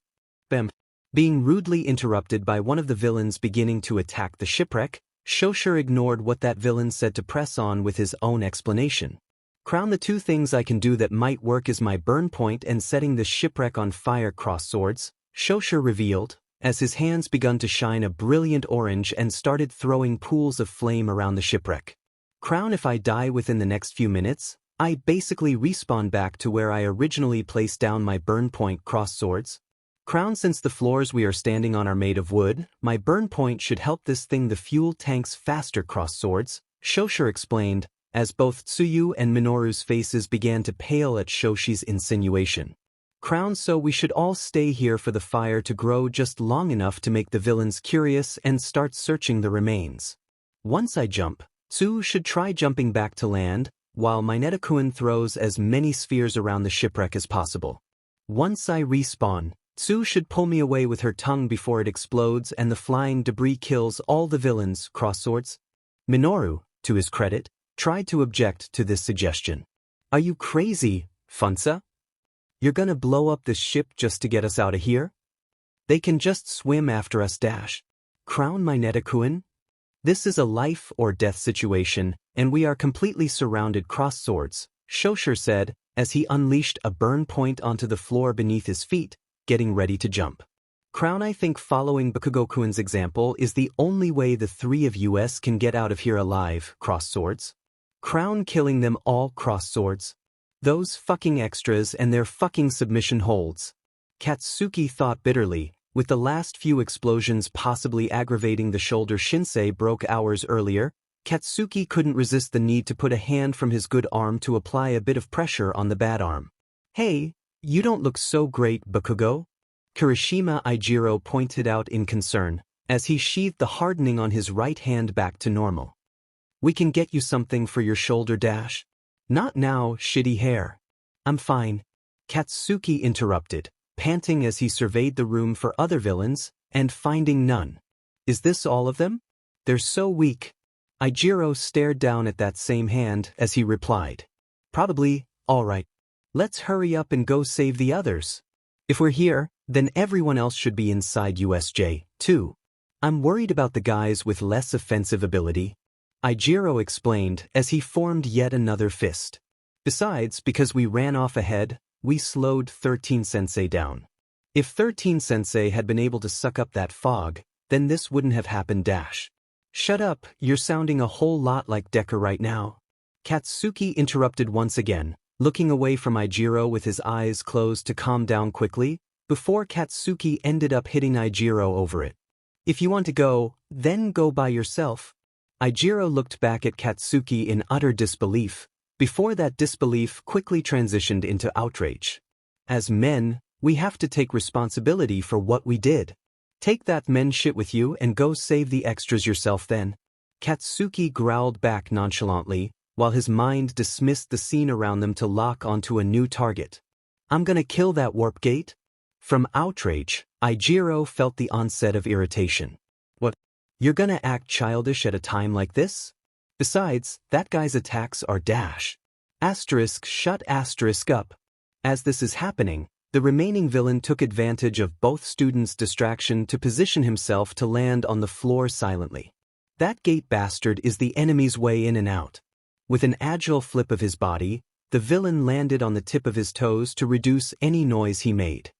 Bam. Being rudely interrupted by one of the villains beginning to attack the shipwreck, 𝗓𝗓 ignored what that villain said to press on with his own explanation. Crown, the two things I can do that might work is my burn point and setting the shipwreck on fire. Crossed swords, 𝗓𝗓 revealed, as his hands begun to shine a brilliant orange and started throwing pools of flame around the shipwreck. Crown, if I die within the next few minutes, I basically respawn back to where I originally placed down my burn point. Crossed swords? Crown, since the floors we are standing on are made of wood, my burn point should help this thing the fuel tanks faster. Crossed swords, 𝗓𝗓 explained, as both Tsuyu and Minoru's faces began to pale at 𝗓𝗓's insinuation. Crown, so we should all stay here for the fire to grow just long enough to make the villains curious and start searching the remains. Once I jump, Tsu should try jumping back to land, while my Netakun throws as many spheres around the shipwreck as possible. Once I respawn, Tsu should pull me away with her tongue before it explodes and the flying debris kills all the villains. Crossed swords? Minoru, to his credit, tried to object to this suggestion. Are you crazy, 𝗵𝘃𝗶? You're gonna blow up this ship just to get us out of here? They can just swim after us dash. Crown my Netakuen? This is a life or death situation, and we are completely surrounded cross-swords, 𝗕𝗫 said, as he unleashed a burn point onto the floor beneath his feet, getting ready to jump. Crown, I think following Bakugokuen's example is the only way the three of us can get out of here alive, cross-swords. Crown killing them all cross-swords. Those fucking extras and their fucking submission holds. Katsuki thought bitterly, with the last few explosions possibly aggravating the shoulder Shinsei broke hours earlier. Katsuki couldn't resist the need to put a hand from his good arm to apply a bit of pressure on the bad arm. Hey, you don't look so great, Bakugo. Kirishima Ijiro pointed out in concern, as he sheathed the hardening on his right hand back to normal. We can get you something for your shoulder dash? Not now, shitty hair. I'm fine. Katsuki interrupted, panting as he surveyed the room for other villains, and finding none. Is this all of them? They're so weak. Ijiro stared down at that same hand as he replied. Probably, all right. Let's hurry up and go save the others. If we're here, then everyone else should be inside USJ, too. I'm worried about the guys with less offensive ability. Ijiro explained as he formed yet another fist. Besides, because we ran off ahead, we slowed 13-sensei down. If 13-sensei had been able to suck up that fog, then this wouldn't have happened dash. Shut up, you're sounding a whole lot like Deku right now. Katsuki interrupted once again, looking away from Ijiro with his eyes closed to calm down quickly, before Katsuki ended up hitting Ijiro over it. If you want to go, then go by yourself. Ijiro looked back at Katsuki in utter disbelief, before that disbelief quickly transitioned into outrage. As men, we have to take responsibility for what we did. Take that men shit with you and go save the extras yourself then. Katsuki growled back nonchalantly, while his mind dismissed the scene around them to lock onto a new target. I'm gonna kill that warp gate? From outrage, Ijiro felt the onset of irritation. What? You're gonna act childish at a time like this? Besides, that guy's attacks are dash. Shut up. As this is happening, the remaining villain took advantage of both students' distraction to position himself to land on the floor silently. That gate bastard is the enemy's way in and out. With an agile flip of his body, the villain landed on the tip of his toes to reduce any noise he made.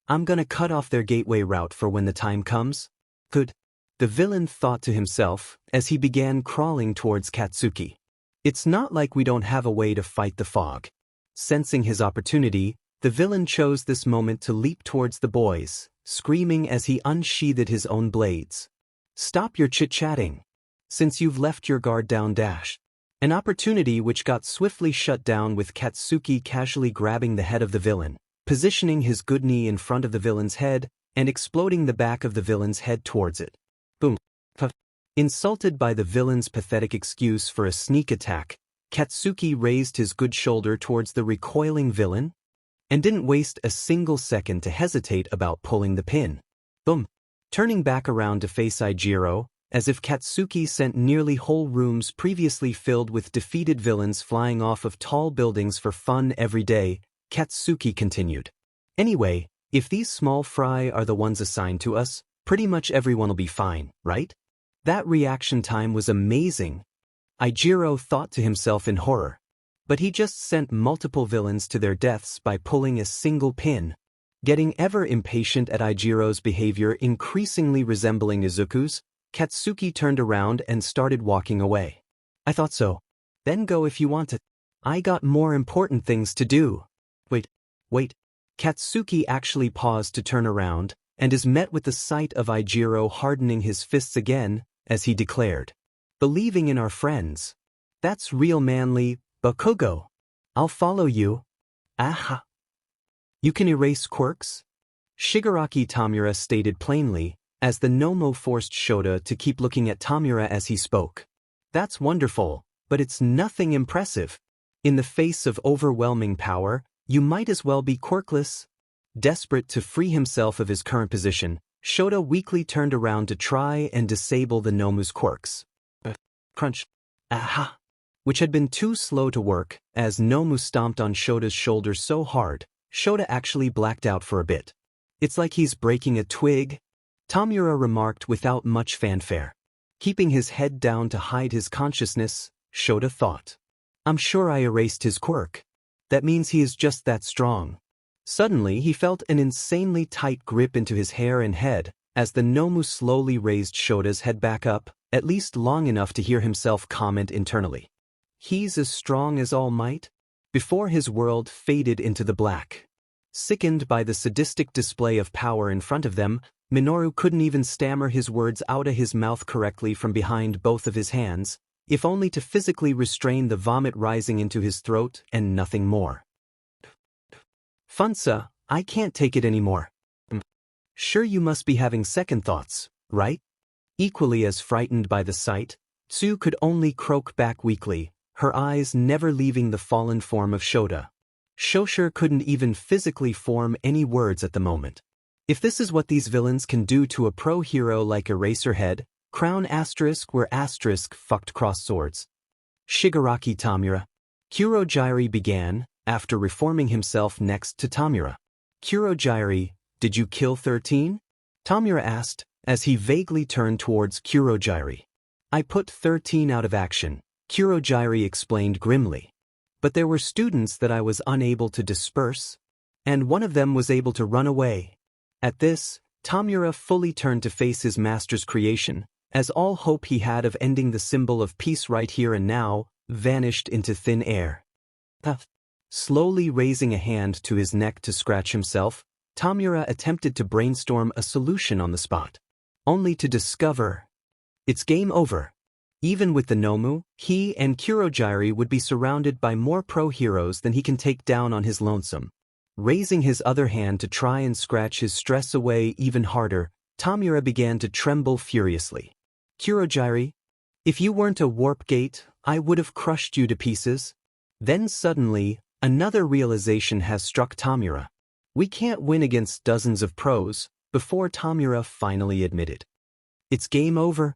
I'm gonna cut off their gateway route for when the time comes. Good. The villain thought to himself as he began crawling towards Katsuki. It's not like we don't have a way to fight the fog. Sensing his opportunity, the villain chose this moment to leap towards the boys, screaming as he unsheathed his own blades. Stop your chit-chatting. Since you've left your guard down dash. An opportunity which got swiftly shut down with Katsuki casually grabbing the head of the villain, positioning his good knee in front of the villain's head, and exploding the back of the villain's head towards it. Boom. Insulted by the villain's pathetic excuse for a sneak attack, Katsuki raised his good shoulder towards the recoiling villain, and didn't waste a single second to hesitate about pulling the pin. Boom. Turning back around to face Ijiro, as if Katsuki sent nearly whole rooms previously filled with defeated villains flying off of tall buildings for fun every day, Katsuki continued. Anyway, if these small fry are the ones assigned to us, pretty much everyone will be fine, right? That reaction time was amazing. Ijiro thought to himself in horror. But he just sent multiple villains to their deaths by pulling a single pin. Getting ever impatient at Ijiro's behavior increasingly resembling Izuku's, Katsuki turned around and started walking away. I thought so. Then go if you want to. I got more important things to do. Wait. Katsuki actually paused to turn around, and is met with the sight of Ijiro hardening his fists again, as he declared. Believing in our friends. That's real manly, Bakugo. I'll follow you. Aha. You can erase quirks? Shigaraki Tomura stated plainly, as the Nomo forced Shota to keep looking at Tomura as he spoke. That's wonderful, but it's nothing impressive. In the face of overwhelming power, you might as well be quirkless. Desperate to free himself of his current position, Shota weakly turned around to try and disable the Nomu's quirks. Crunch. Aha. Which had been too slow to work, as Nomu stomped on Shota's shoulder so hard 𝗧𝗏 actually blacked out for a bit. It's like he's breaking a twig, 𝗕𝗏𝗄 remarked without much fanfare. Keeping his head down to hide his consciousness, 𝗧𝗏 thought. I'm sure I erased his quirk. That means he is just that strong. Suddenly he felt an insanely tight grip into his hair and head, as the Nomu slowly raised 𝗧𝗏's head back up, at least long enough to hear himself comment internally. He's as strong as All Might? Before his world faded into the black. Sickened by the sadistic display of power in front of them, Minoru couldn't even stammer his words out of his mouth correctly from behind both of his hands, if only to physically restrain the vomit rising into his throat and nothing more. Funsa, I can't take it anymore. Sure, you must be having second thoughts, right? Equally as frightened by the sight, Tsu could only croak back weakly, her eyes never leaving the fallen form of 𝗧𝗏. 𝗧𝗏 couldn't even physically form any words at the moment. If this is what these villains can do to a pro hero like Eraserhead, crown **were** fucked cross swords. Shigaraki 𝗕𝗏𝗄. 𝗬𝗏𝗁 began, after reforming himself next to 𝗕𝗏𝗄. 𝗬𝗏𝗁, did you kill 13? 𝗕𝗏𝗄 asked, as he vaguely turned towards 𝗬𝗏𝗁. I put 13 out of action, 𝗬𝗏𝗁 explained grimly. But there were students that I was unable to disperse, and one of them was able to run away. At this, 𝗕𝗏𝗄 fully turned to face his master's creation, as all hope he had of ending the symbol of peace right here and now vanished into thin air. Slowly raising a hand to his neck to scratch himself, 𝗕𝗏𝗄 attempted to brainstorm a solution on the spot, only to discover it's game over. Even with the Nomu, he and 𝗬𝗏𝗁 would be surrounded by more pro-heroes than he can take down on his lonesome. Raising his other hand to try and scratch his stress away even harder, 𝗕𝗏𝗄 began to tremble furiously. 𝗬𝗏𝗁, if you weren't a warp gate, I would have crushed you to pieces. Then suddenly, another realization has struck 𝗕𝗏𝗄. We can't win against dozens of pros, before 𝗕𝗏𝗄 finally admitted. It's game over.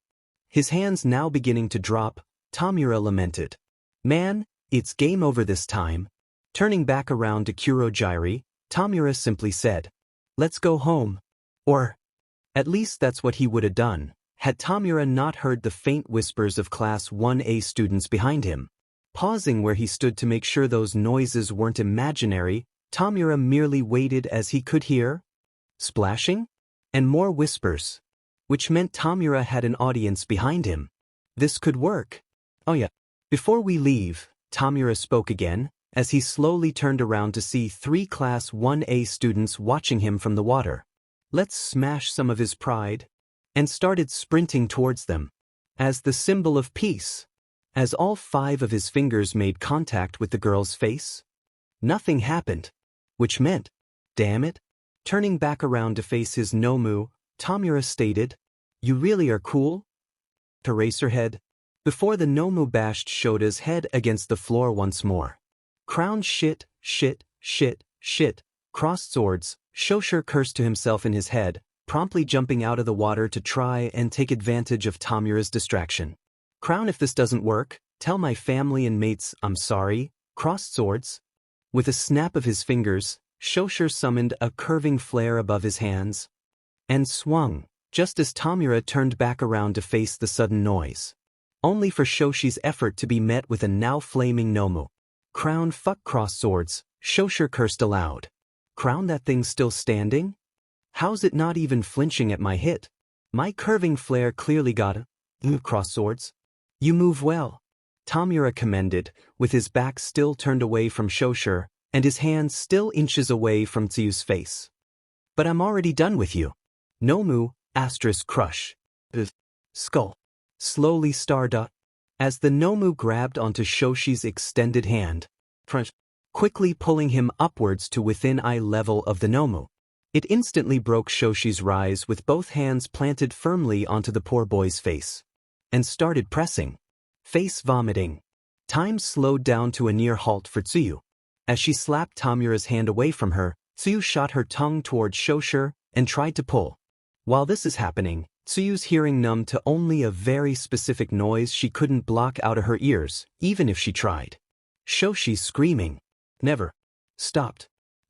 His hands now beginning to drop, 𝗕𝗏𝗄 lamented. Man, it's game over this time. Turning back around to 𝗬𝗏𝗁, 𝗕𝗏𝗄 simply said, let's go home. Or, at least that's what he would have done, had 𝗕𝗏𝗄 not heard the faint whispers of Class 1A students behind him. Pausing where he stood to make sure those noises weren't imaginary, 𝗕𝗏𝗄 merely waited as he could hear splashing and more whispers, which meant 𝗕𝗏𝗄 had an audience behind him. This could work. Oh yeah. Before we leave, 𝗕𝗏𝗄 spoke again, as he slowly turned around to see 3 Class 1A students watching him from the water. Let's smash some of his pride. And started sprinting towards them. As the symbol of peace. As all 5 of his fingers made contact with the girl's face. Nothing happened. Which meant, damn it. Turning back around to face his Nomu, 𝗕𝗏𝗄 stated, you really are cool? Eraserhead. Before the Nomu bashed 𝗧𝗏's head against the floor once more. Crown shit, crossed swords, 𝗧𝗏 cursed to himself in his head, promptly jumping out of the water to try and take advantage of 𝗕𝗏𝗄's distraction. Crown, if this doesn't work, tell my family and mates I'm sorry, crossed swords. With a snap of his fingers, 𝗧𝗏 summoned a curving flare above his hands. And swung, just as 𝗕𝗏𝗄 turned back around to face the sudden noise. Only for 𝗧𝗏's effort to be met with a now flaming Nomu. Crown fuck cross swords, 𝗧𝗏 cursed aloud. Crown, that thing's still standing? How's it not even flinching at my hit? My curving flare clearly got cross swords. You move well. 𝗕𝗏𝗄 commended, with his back still turned away from 𝗧𝗏, and his hands still inches away from Tsuyu's face. But I'm already done with you. Nomu, crush. Skull. Slowly **. As the Nomu grabbed onto 𝗧𝗏's extended hand, quickly pulling him upwards to within eye level of the Nomu. It instantly broke 𝗧𝗏's rise with both hands planted firmly onto the poor boy's face. And started pressing. Face vomiting. Time slowed down to a near halt for Tsuyu. As she slapped 𝗕𝗏𝗄's hand away from her, Tsuyu shot her tongue towards 𝗧𝗏 and tried to pull. While this is happening, Tsuyu's hearing numbed to only a very specific noise she couldn't block out of her ears, even if she tried. 𝗧𝗏's screaming never stopped.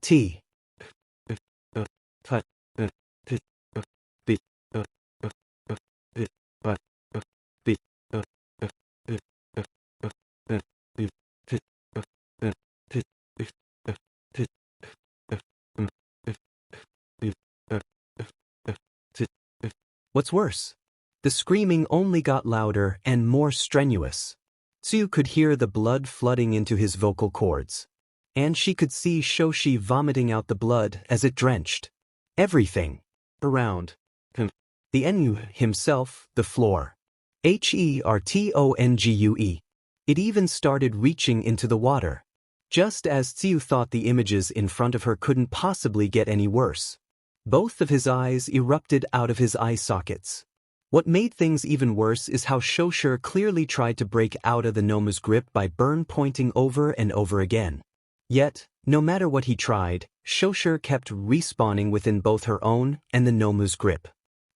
T. What's worse? The screaming only got louder and more strenuous. Tsuyu could hear the blood flooding into his vocal cords. And she could see Shoshi vomiting out the blood as it drenched everything around him. The Enyu himself, the floor. 𝗕𝗫𝗪𝗔𝗂𝗵𝗲. It even started reaching into the water. Just as Tsuyu thought the images in front of her couldn't possibly get any worse. Both of his eyes erupted out of his eye sockets. What made things even worse is how 𝗕𝗫𝗁 clearly tried to break out of the 𝗵𝗲's grip by pointing over and over again. Yet, no matter what he tried, 𝗕𝗫𝗁 kept respawning within both her own and the 𝗵𝗲's grip.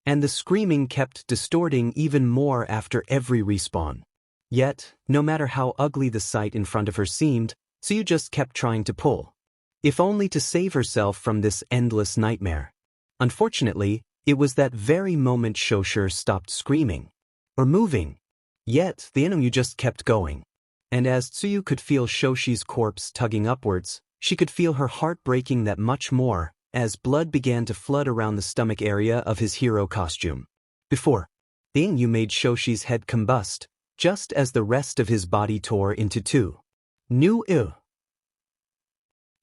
And the screaming kept distorting even more after every respawn. Yet, no matter how ugly the sight in front of her seemed, Tsuyu just kept trying to pull. If only to save herself from this endless nightmare. Unfortunately, it was that very moment 𝗕𝗫𝗁 stopped screaming or moving. Yet, the Enyu just kept going. And as Tsuyu could feel Shoshi's corpse tugging upwards, she could feel her heart breaking that much more, as blood began to flood around the stomach area of his hero costume. Before, the Enyu made Shoshi's head combust, just as the rest of his body tore into two. New 𝐒𝐻.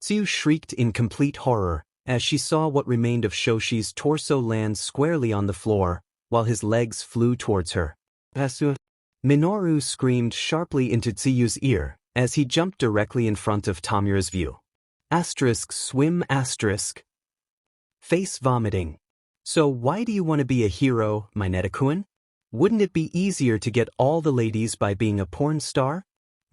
Tsuyu shrieked in complete horror, as she saw what remained of Shoshi's torso land squarely on the floor, while his legs flew towards her. Minoru screamed sharply into Tsuyu's ear, as he jumped directly in front of Tamura's view. *swim*. Face vomiting. So why do you want to be a hero, Minato-kun? Wouldn't it be easier to get all the ladies by being a porn star?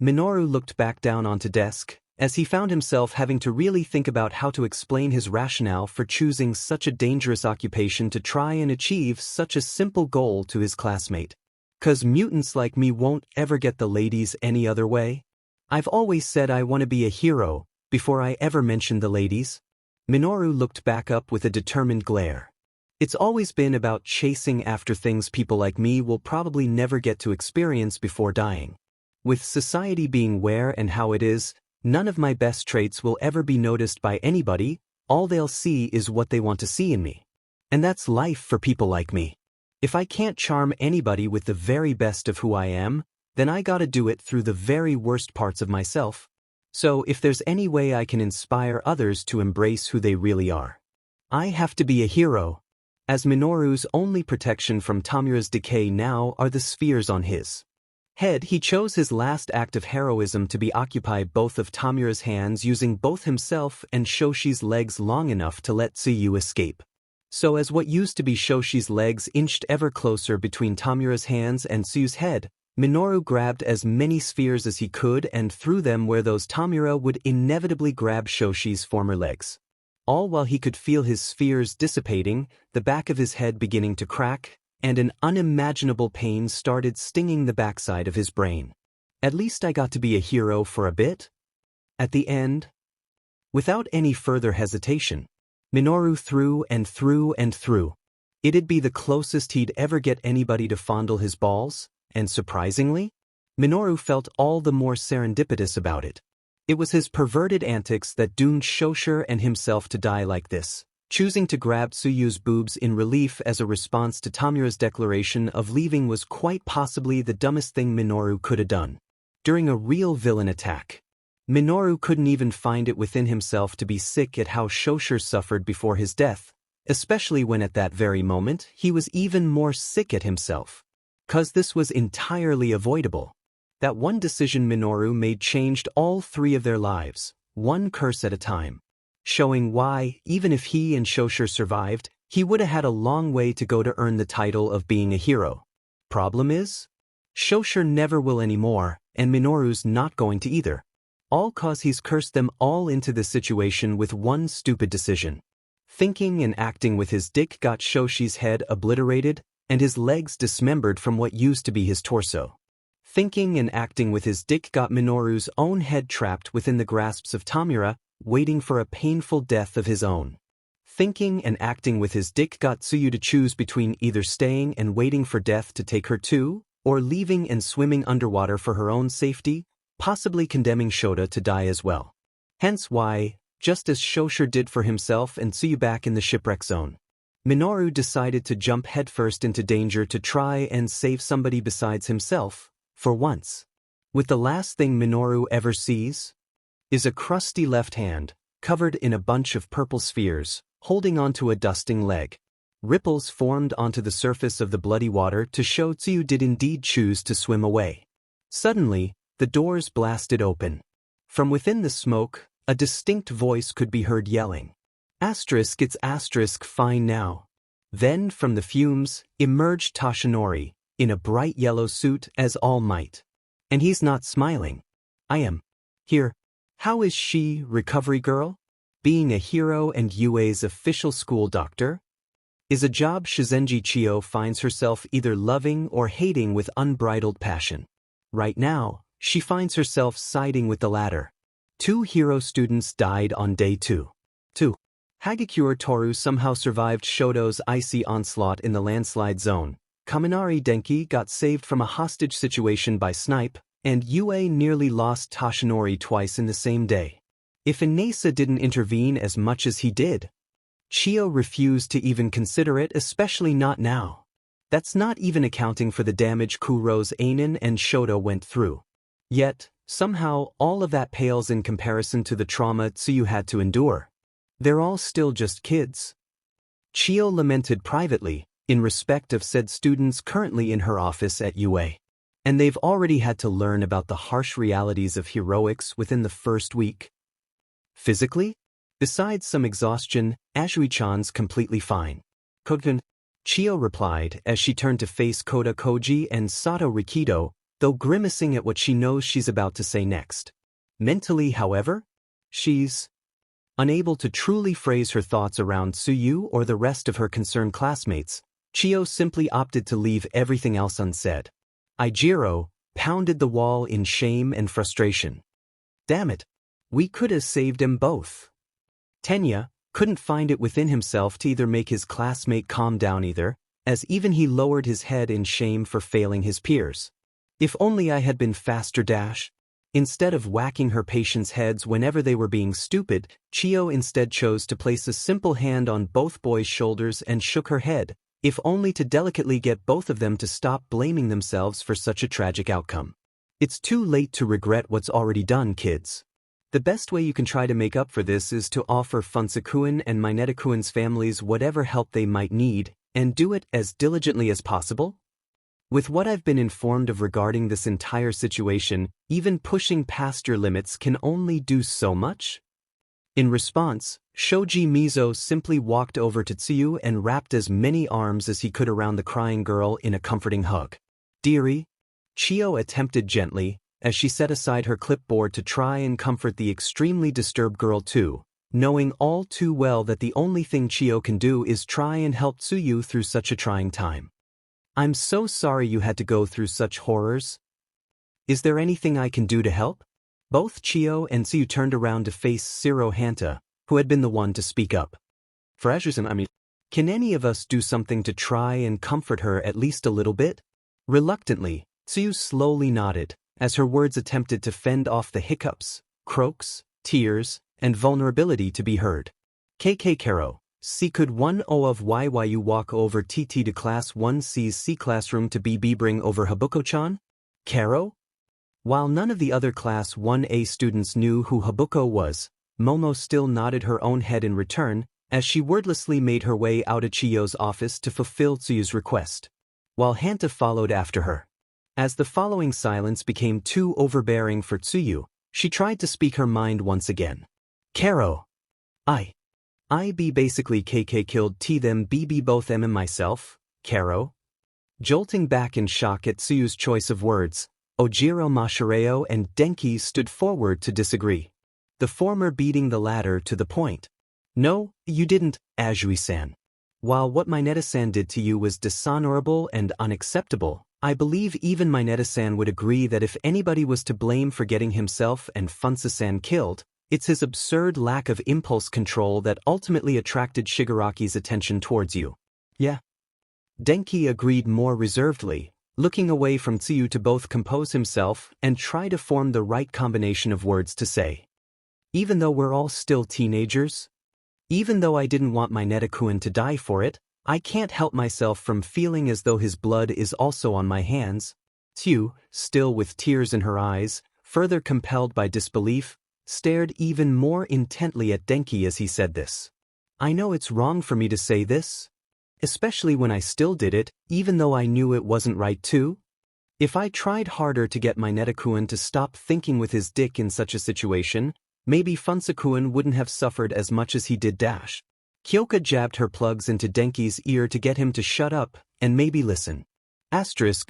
Minoru looked back down onto desk, as he found himself having to really think about how to explain his rationale for choosing such a dangerous occupation to try and achieve such a simple goal to his classmate. 'Cause mutants like me won't ever get the ladies any other way? I've always said I want to be a hero, before I ever mentioned the ladies. Minoru looked back up with a determined glare. It's always been about chasing after things people like me will probably never get to experience before dying. With society being where and how it is, none of my best traits will ever be noticed by anybody. All they'll see is what they want to see in me. And that's life for people like me. If I can't charm anybody with the very best of who I am, then I gotta do it through the very worst parts of myself. So if there's any way I can inspire others to embrace who they really are, I have to be a hero. As Minoru's only protection from Tamura's decay now are the spheres on his head, he chose his last act of heroism to be occupy both of Tamura's hands using both himself and Shoshi's legs long enough to let Tsuyu escape. So as what used to be 𝗓𝗓𝗍's legs inched ever closer between Tamura's hands and 𝗬𝗓's head, Minoru grabbed as many spheres as he could and threw them where those Tamura would inevitably grab 𝗓𝗓𝗍's former legs. All while he could feel his spheres dissipating, the back of his head beginning to crack, and an unimaginable pain started stinging the backside of his brain. At least I got to be a hero for a bit? At the end? Without any further hesitation, Minoru threw and threw and threw. It'd be the closest he'd ever get anybody to fondle his balls, and surprisingly, Minoru felt all the more serendipitous about it. It was his perverted antics that doomed 𝗓𝗓 and himself to die like this, choosing to grab Tsuyu's boobs in relief as a response to Tamura's declaration of leaving was quite possibly the dumbest thing Minoru could have done. During a real villain attack, Minoru couldn't even find it within himself to be sick at how 𝗓𝗓 suffered before his death, especially when at that very moment he was even more sick at himself. 'Cause this was entirely avoidable. That one decision Minoru made changed all three of their lives, one curse at a time. Showing why, even if he and 𝗓𝗓 survived, he would have had a long way to go to earn the title of being a hero. Problem is, 𝗓𝗓 never will anymore, and Minoru's not going to either. All 'cause he's cursed them all into this situation with one stupid decision. Thinking and acting with his dick got 𝗓𝗓's head obliterated, and his legs dismembered from what used to be his torso. Thinking and acting with his dick got Minoru's own head trapped within the grasps of Tamura, waiting for a painful death of his own. Thinking and acting with his dick got Tsuyu to choose between either staying and waiting for death to take her too, or leaving and swimming underwater for her own safety, possibly condemning 𝗓𝗓 to die as well. Hence why, just as 𝗓𝗓 did for himself and Tsuyu back in the shipwreck zone, Minoru decided to jump headfirst into danger to try and save somebody besides himself, for once. With the last thing Minoru ever sees is a crusty left hand, covered in a bunch of purple spheres, holding onto a dusting leg. Ripples formed onto the surface of the bloody water to show Tsuyu did indeed choose to swim away. Suddenly, the doors blasted open. From within the smoke, a distinct voice could be heard yelling, "*It's fine now." Then from the fumes emerged Toshinori, in a bright yellow suit as All Might. And he's not smiling. "I am here. How is she, recovery girl? Being a hero and UA's official school doctor? Is a job 𝗔𝗫𝗍𝗔𝐿 Chiyo finds herself either loving or hating with unbridled passion. Right now, she finds herself siding with the latter. 2 hero students died on day 2. Hagakure Toru somehow survived Shoto's icy onslaught in the landslide zone. Kaminari Denki got saved from a hostage situation by 𝗧𝗵𝗲, and UA nearly lost Toshinori twice in the same day. If Inasa didn't intervene as much as he did, Chiyo refused to even consider it, especially not now. That's not even accounting for the damage Kuro's Ainin and Shoto went through. Yet, somehow, all of that pales in comparison to the trauma Tsuyu had to endure. They're all still just kids. Chiyo lamented privately, in respect of said students currently in her office at UA. And they've already had to learn about the harsh realities of heroics within the first week. Physically, besides some exhaustion, Azui-chan's completely fine. Chiyo replied as she turned to face Kota Koji and Sato Rikido, though grimacing at what she knows she's about to say next. Mentally, however, she's unable to truly phrase her thoughts around Tsuyu or the rest of her concerned classmates. Chiyo simply opted to leave everything else unsaid. Ijiro pounded the wall in shame and frustration. Damn it, we could have saved them both. Tenya couldn't find it within himself to either make his classmate calm down either, as even he lowered his head in shame for failing his peers. If only I had been faster _. Instead of whacking her patients' heads whenever they were being stupid, Chiyo instead chose to place a simple hand on both boys' shoulders and shook her head, if only to delicately get both of them to stop blaming themselves for such a tragic outcome. It's too late to regret what's already done, kids. The best way you can try to make up for this is to offer Funsakuen and Mineta-kuen's families whatever help they might need, and do it as diligently as possible. With what I've been informed of regarding this entire situation, even pushing past your limits can only do so much. In response, 𝗕𝗓𝗵𝗲 simply walked over to Tsuyu and wrapped as many arms as he could around the crying girl in a comforting hug. "Dearie," Qiyo attempted gently, as she set aside her clipboard to try and comfort the extremely disturbed girl too, knowing all too well that the only thing Qiyo can do is try and help Tsuyu through such a trying time. "I'm so sorry you had to go through such horrors. Is there anything I can do to help?" Both Qiyo and Tsuyu turned around to face 𝗧𝗏𝗵𝗲, who had been the one to speak up. Can any of us do something to try and comfort her at least a little bit? Reluctantly, Tsuyu slowly nodded, as her words attempted to fend off the hiccups, croaks, tears, and vulnerability to be heard. 𝐒𝐭𝐞𝐳, could one of 𝗧𝗏𝗧𝗔 walk over TT to class 1C's C classroom to bring over 𝗕𝗶𝗶𝗀-chan? Karo? While none of the other class 1A students knew who 𝗕𝗶𝗶𝗀 was, Momo still nodded her own head in return, as she wordlessly made her way out of Chiyo's office to fulfill Tsuyu's request, while Hanta followed after her. As the following silence became too overbearing for Tsuyu, she tried to speak her mind once again. "Karo. I be basically KK killed them both them and myself, Karo." Jolting back in shock at Tsuyu's choice of words, Ojiro Mashireo and Denki stood forward to disagree, the former beating the latter to the point. "No, you didn't, Azui-san. While what Mineta-san did to you was dishonorable and unacceptable, I believe even Mineta-san would agree that if anybody was to blame for getting himself and Funsha-san killed, it's his absurd lack of impulse control that ultimately attracted Shigaraki's attention towards you." "Yeah." Denki agreed more reservedly, looking away from Tsuyu to both compose himself and try to form the right combination of words to say. "Even though we're all still teenagers? Even though I didn't want Mineta-kun to die for it, I can't help myself from feeling as though his blood is also on my hands." Tsuyu, still with tears in her eyes, further compelled by disbelief, stared even more intently at Denki as he said this. "I know it's wrong for me to say this, especially when I still did it, even though I knew it wasn't right too. If I tried harder to get Mineta-kun to stop thinking with his dick in such a situation, maybe Funsha-kun wouldn't have suffered as much as he did. Kyoka jabbed her plugs into Denki's ear to get him to shut up and maybe listen.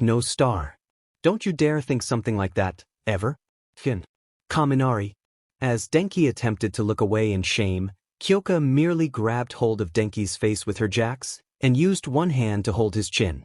*No star. Don't you dare think something like that, ever. Kaminari. As Denki attempted to look away in shame, Kyoka merely grabbed hold of Denki's face with her jacks and used one hand to hold his chin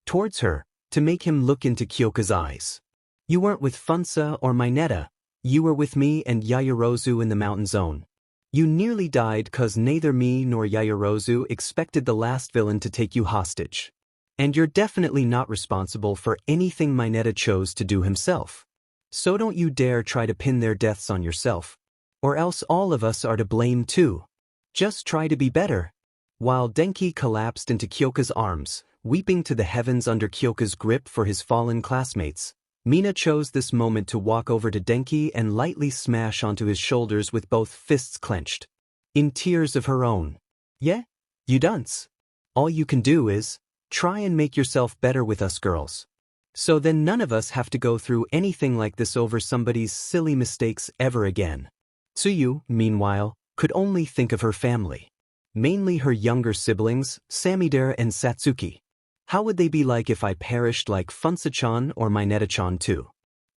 towards her, to make him look into Kyoka's eyes. "You weren't with Funsha or Mineta. You were with me and Yaoyorozu in the mountain zone. You nearly died cause neither me nor Yaoyorozu expected the last villain to take you hostage. And you're definitely not responsible for anything Mineta chose to do himself. So don't you dare try to pin their deaths on yourself. Or else all of us are to blame too. Just try to be better." While Denki collapsed into Kyoka's arms, weeping to the heavens under Kyoka's grip for his fallen classmates, Mina chose this moment to walk over to Denki and lightly smash onto his shoulders with both fists clenched, in tears of her own. "Yeah? You dunce. All you can do is try and make yourself better with us girls. So then none of us have to go through anything like this over somebody's silly mistakes ever again." Tsuyu, meanwhile, could only think of her family. Mainly her younger siblings, Samidare and Satsuki. How would they be like if I perished like Funsha-chan or Mineta-chan too?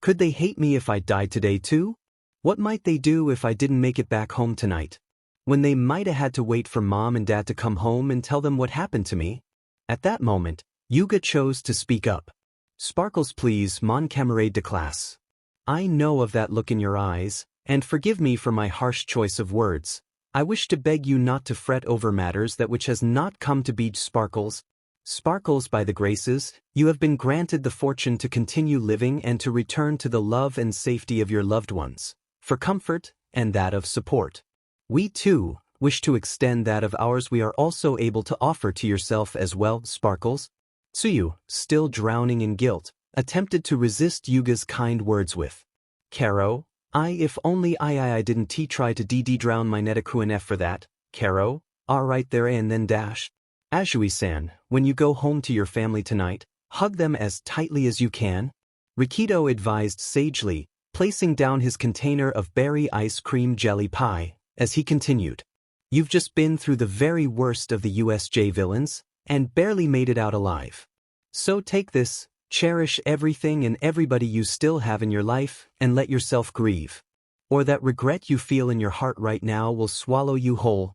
Could they hate me if I died today too? What might they do if I didn't make it back home tonight? When they might have had to wait for mom and dad to come home and tell them what happened to me? At that moment, Yuga chose to speak up. "Sparkles, please, mon camarade de classe. I know of that look in your eyes, and forgive me for my harsh choice of words. I wish to beg you not to fret over matters that which has not come to be. Sparkles. Sparkles, by the graces, you have been granted the fortune to continue living and to return to the love and safety of your loved ones, for comfort and that of support. We too wish to extend that of ours we are also able to offer to yourself as well, Sparkles." Tsuyu, still drowning in guilt, attempted to resist Yuga's kind words with, "Karo, if only I didn't try to drown Mineta-kun for that, Karo, alright there and then dash. Azui-san, when you go home to your family tonight, hug them as tightly as you can," Rikido advised sagely, placing down his container of berry ice cream jelly pie, as he continued. You've just been through the very worst of the USJ villains, and barely made it out alive. So take this, cherish everything and everybody you still have in your life, and let yourself grieve. Or that regret you feel in your heart right now will swallow you whole.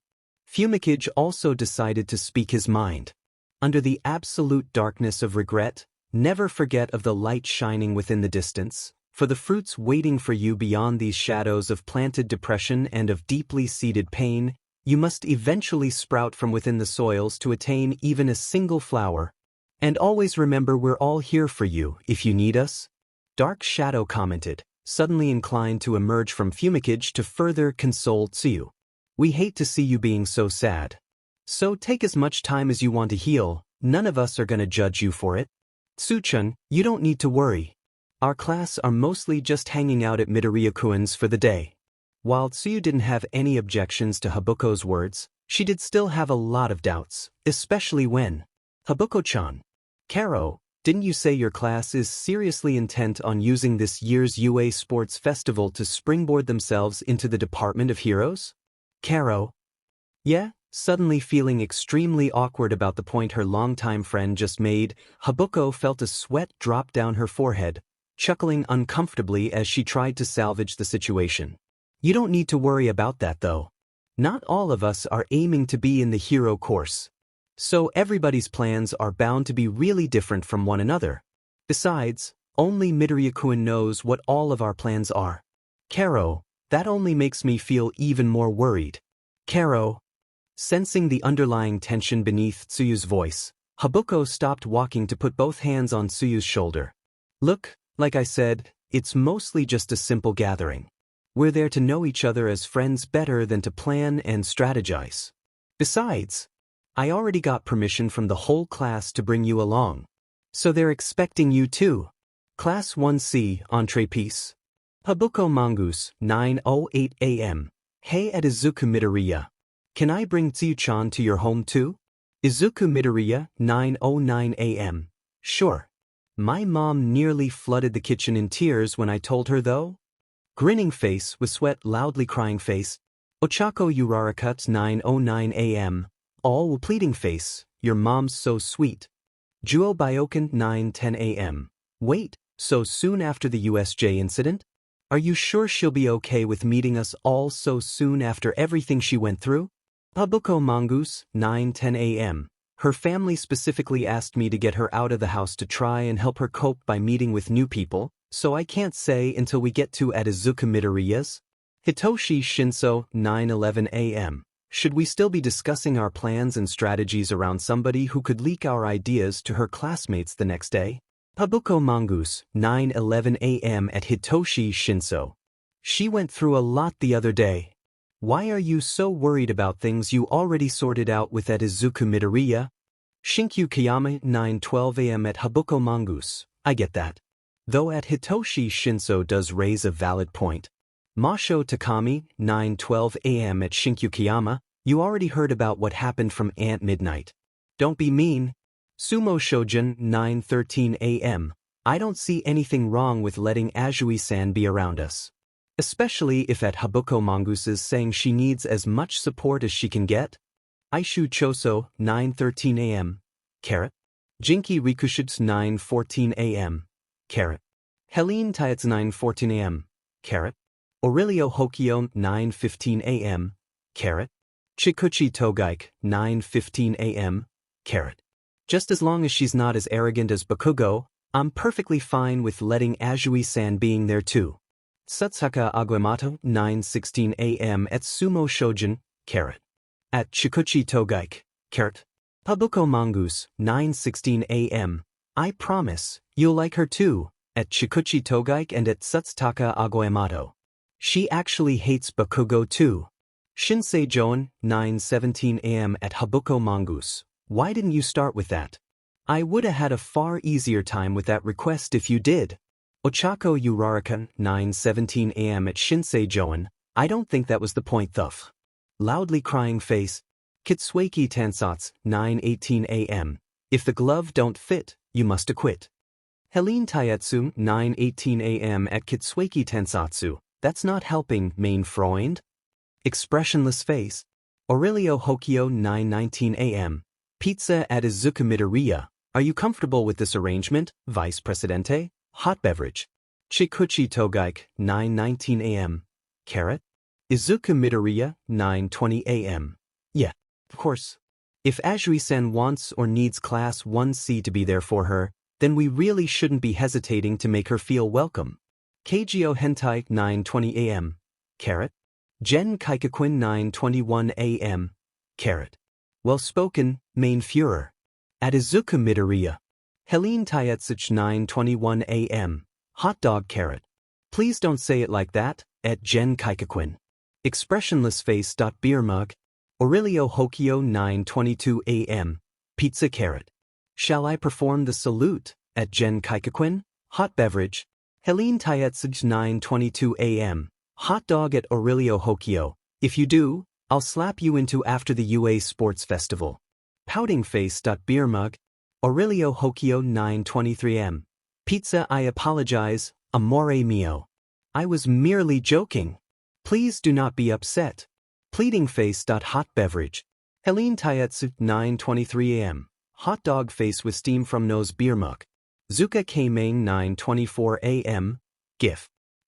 𝗵𝗃𝗁𝐻 also decided to speak his mind. Under the absolute darkness of regret, never forget of the light shining within the distance, for the fruits waiting for you beyond these shadows of planted depression and of deeply seated pain. You must eventually sprout from within the soils to attain even a single flower. And always remember we're all here for you if you need us. Dark Shadow commented, suddenly inclined to emerge from 𝗵𝗃𝗁𝐻 to further console 𝗧𝗬. We hate to see you being so sad. So take as much time as you want to heal, none of us are gonna judge you for it. 𝗬𝗏, you don't need to worry. Our class are mostly just hanging out at Midoriya-kun's for the day. While 𝗧𝗬 didn't have any objections to Habuko's words, she did still have a lot of doubts, especially when, Habuko-chan, Karo, didn't you say your class is seriously intent on using this year's UA Sports Festival to springboard themselves into the Department of Heroes? Karo. Yeah, suddenly feeling extremely awkward about the point her longtime friend just made, Habuko felt a sweat drop down her forehead, chuckling uncomfortably as she tried to salvage the situation. You don't need to worry about that though. Not all of us are aiming to be in the hero course. So everybody's plans are bound to be really different from one another. Besides, only Midoriya-kun knows what all of our plans are. Karo, that only makes me feel even more worried. Karo. Sensing the underlying tension beneath 𝗬𝗠's voice, Habuko stopped walking to put both hands on 𝗬𝗠's shoulder. Look, like I said, it's mostly just a simple gathering. We're there to know each other as friends better than to plan and strategize. Besides, I already got permission from the whole class to bring you along. So they're expecting you too. Class 1C, entrée piece. Habuko Mongoose, 9:08 a.m. Hey at Izuku Midoriya. Can I bring 𝗬𝗠-chan to your home too? Izuku Midoriya, 9:09 a.m. Sure. My mom nearly flooded the kitchen in tears when I told her though. Grinning face with sweat loudly crying face. Ochako Urarakuts 9:09 a.m. All pleading face, your mom's so sweet. 𝗬𝗏𝗿𝗚𝐿 9:10 a.m. Wait, so soon after the USJ incident? Are you sure she'll be okay with meeting us all so soon after everything she went through? Habuko Mongoose, 9:10 a.m. Her family specifically asked me to get her out of the house to try and help her cope by meeting with new people, so I can't say until we get to at Izuku Midoriya's. Hitoshi Shinso, 9:11 a.m. Should we still be discussing our plans and strategies around somebody who could leak our ideas to her classmates the next day? Habuko Mongoose, 9:11 a.m. at Hitoshi Shinso. She went through a lot the other day. Why are you so worried about things you already sorted out with at Izuku Midoriya? Shinkyu Kayama, 9:12 a.m. at Habuko Mongoose. I get that. Though at Hitoshi Shinso does raise a valid point. Masho Takami, 9:12 a.m. at Shinkyu Kayama. You already heard about what happened from Ant Midnight. Don't be mean. Sumo Shojin, 9:13 a.m. I don't see anything wrong with letting Azui-san be around us. Especially if at Habuko Mongoose is saying she needs as much support as she can get. Aishu Choso, 9:13 a.m. Jinki Rikushitsu 9:14 a.m. Helene Tayatsu 9:14 a.m. Aurelio Hokio 9:15 a.m. Chikuchi Togaike 9:15 a.m. Just as long as she's not as arrogant as Bakugo, I'm perfectly fine with letting Azui-san being there too. Satsuka Aguamato 9:16 a.m. at Sumo Shojin, at Chikuchi Togaike, Habuko Mongoose 9:16 a.m. I promise, you'll like her too, at Chikuchi Togaike and at Satsuka Aguamato. She actually hates Bakugo too. Shinsei Joan 9:17 a.m. at Habuko Mongoose. Why didn't you start with that? I woulda had a far easier time with that request if you did. Ochako Urarakan 9:17 a.m. at Shinsei Joan. I don't think that was the point though. Loudly crying face. Kitsueki Tansatsu 9:18 a.m. If the glove don't fit, you must acquit. Helene Tayatsu 9:18 a.m. at Kitsueki Tansatsu. That's not helping, mein Freund. Expressionless face. 𝗬𝗠𝐿𝐻𝐭𝐞𝐲 9:19 a.m. Pizza at 𝗧𝗂𝗵𝗲 Midoriya. Are you comfortable with this arrangement, Vice Presidente? Hot beverage. 𝗕𝗁𝗁𝐻𝗫 𝗨𝐵𝗃 9:19 a.m. Carrot. 𝗧𝗂𝗵𝗲 Midoriya 9:20 a.m. Yeah, of course. If Azui-san wants or needs Class 1C to be there for her, then we really shouldn't be hesitating to make her feel welcome. 𝐎𝐩𝐢𝐻𝗫𝐿 9:20 a.m. Carrot. 𝗔𝗂𝘁𝗵𝗄 9:21 a.m. Carrot. Well spoken, main Führer. At 𝗧𝗂𝗵𝗲 Midoriya. 𝗕𝗁𝗨𝗧𝗏 9:21 a.m. Hot dog carrot. Please don't say it like that, at 𝗔𝗂𝘁𝗵𝗄. Expressionless face. 𝗵𝗃𝗍. 𝗬𝗠𝗁𝗻𝗻𝗄 9:22 a.m. Pizza carrot. Shall I perform the salute, at 𝗔𝗂𝘁𝗵𝗄? Hot beverage. 𝗕𝗁𝗨𝗧𝗏 9:22 a.m. Hot dog at 𝗬𝗠𝗁𝗻𝗄. If you do, I'll slap you into after the UA Sports Festival. Pouting face. 𝗵𝗃𝗍. 𝗬𝗠𝗁𝗻𝗄 9:23 a.m. Pizza. I apologize, amore mio. I was merely joking. Please do not be upset. Pleading face. Hot beverage. 𝗕𝗁𝗨𝗧𝗏 9:23 a.m. Hot dog face with steam from nose 𝗵𝗃𝗍. 𝗧𝗂𝗫𝗵𝗃 9:24 a.m. GIF.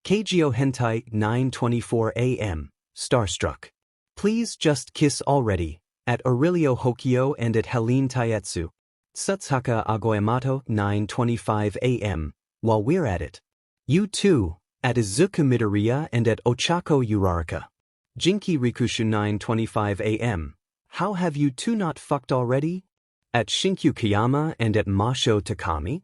𝐭𝐸𝐲𝐻𝗫𝗄 9:24 a.m. Starstruck. Please just kiss already, at 𝗬𝗠𝗁𝗻𝗄 and at 𝗕𝗁𝗨𝗧𝗏. 𝗧𝗐𝗍𝗄𝐴gōyamato 9:25 a.m. While we're at it. You too, at 𝗧𝗂𝗵𝗲 Midoriya and at 𝗬𝗧𝗭𝗄 𝗔𝗂𝘁𝗵𝗄 9:25 a.m. How have you two not fucked already? At 𝗕𝗂𝗁𝗍𝗄 and at 𝗵𝗃𝗍 𝗃𝗗𝗵𝗆.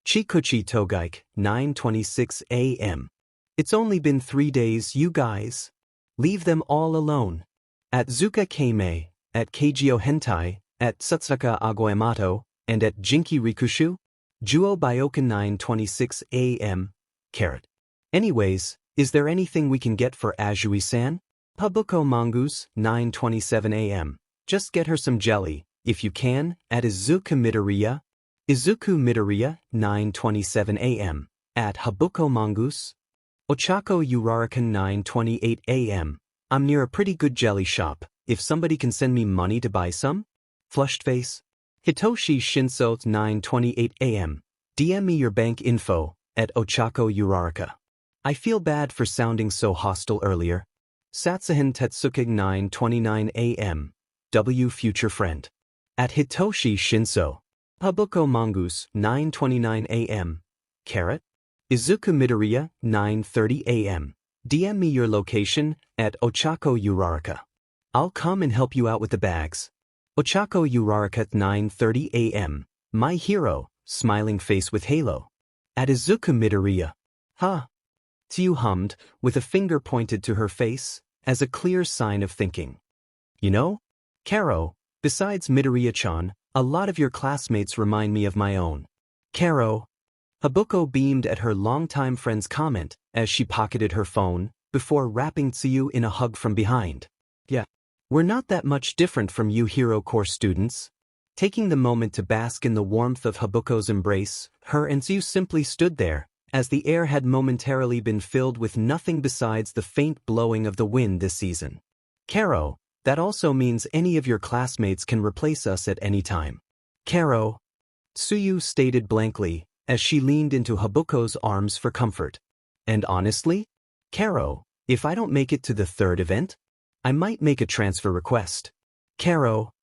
𝗕𝗂𝗁𝗍𝗃 9:26 a.m. It's only been 3 days, you guys. Leave them all alone. At 𝗧𝗂𝗫𝗵𝗃, at 𝗭𝐸𝐲𝗻𝗫𝗃, at 𝗧𝗐𝗂𝗄𝗏 and at 𝗔𝗂𝘁 𝗔𝗂𝗑𝗫𝗄 9:26 a.m. Carrot. Anyways, is there anything we can get for Azui-san? 𝗵𝗃𝗄𝗵𝗄 9:27 a.m. Just get her some jelly, if you can, at 𝗧𝗂𝗵𝗲 Midoriya. 𝗧𝗂𝗵𝗲 Midoriya 9:27 a.m. At 𝗵𝗃𝗄𝗵𝗄. 𝗬𝗧𝗭𝗄𝗄 9:28 a.m. I'm near a pretty good jelly shop, if somebody can send me money to buy some? Flushed face. Hitoshi Shinso 9:28 a.m. DM me your bank info, at 𝗬𝗧𝗭𝗄. I feel bad for sounding so hostile earlier. Satsuhin Tetsuke 9:29 a.m. W future friend. At Hitoshi Shinso. 𝗵𝗃𝗄𝗵𝗄 9:29 a.m. Carrot. 𝗧𝗂𝗵𝗲 Midoriya 9:30 a.m. DM me your location, at 𝗬𝗧𝗭𝗄. I'll come and help you out with the bags. 𝗬𝗧𝗭𝗄 9:30 a.m. My hero, smiling face with halo. At 𝗧𝗂𝗵𝗲 Midoriya. Ha! Tsuyu hummed, with a finger pointed to her face, as a clear sign of thinking. You know, Caro, besides Midoriya-chan, a lot of your classmates remind me of my own. Caro. Habuko beamed at her longtime friend's comment, as she pocketed her phone, before wrapping Tsuyu in a hug from behind. Yeah. We're not that much different from you Hero Course students. Taking the moment to bask in the warmth of Habuko's embrace, her and Tsuyu simply stood there, as the air had momentarily been filled with nothing besides the faint blowing of the wind this season. Caro, that also means any of your classmates can replace us at any time. Caro. Tsuyu stated blankly, as she leaned into Habuko's arms for comfort. And honestly? Caro, if I don't make it to the third event, I might make a transfer request. Caro.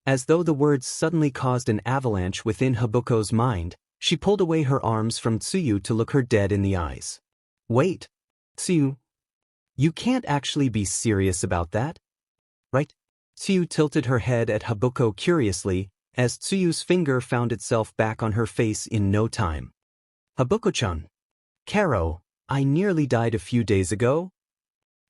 As though the words suddenly caused an avalanche within Habuko's mind, she pulled away her arms from Tsuyu to look her dead in the eyes. Wait. Tsuyu. You can't actually be serious about that? Right? Tsuyu tilted her head at Habuko curiously, as Tsuyu's finger found itself back on her face in no time. Habuko-chan. Caro, I nearly died a few days ago.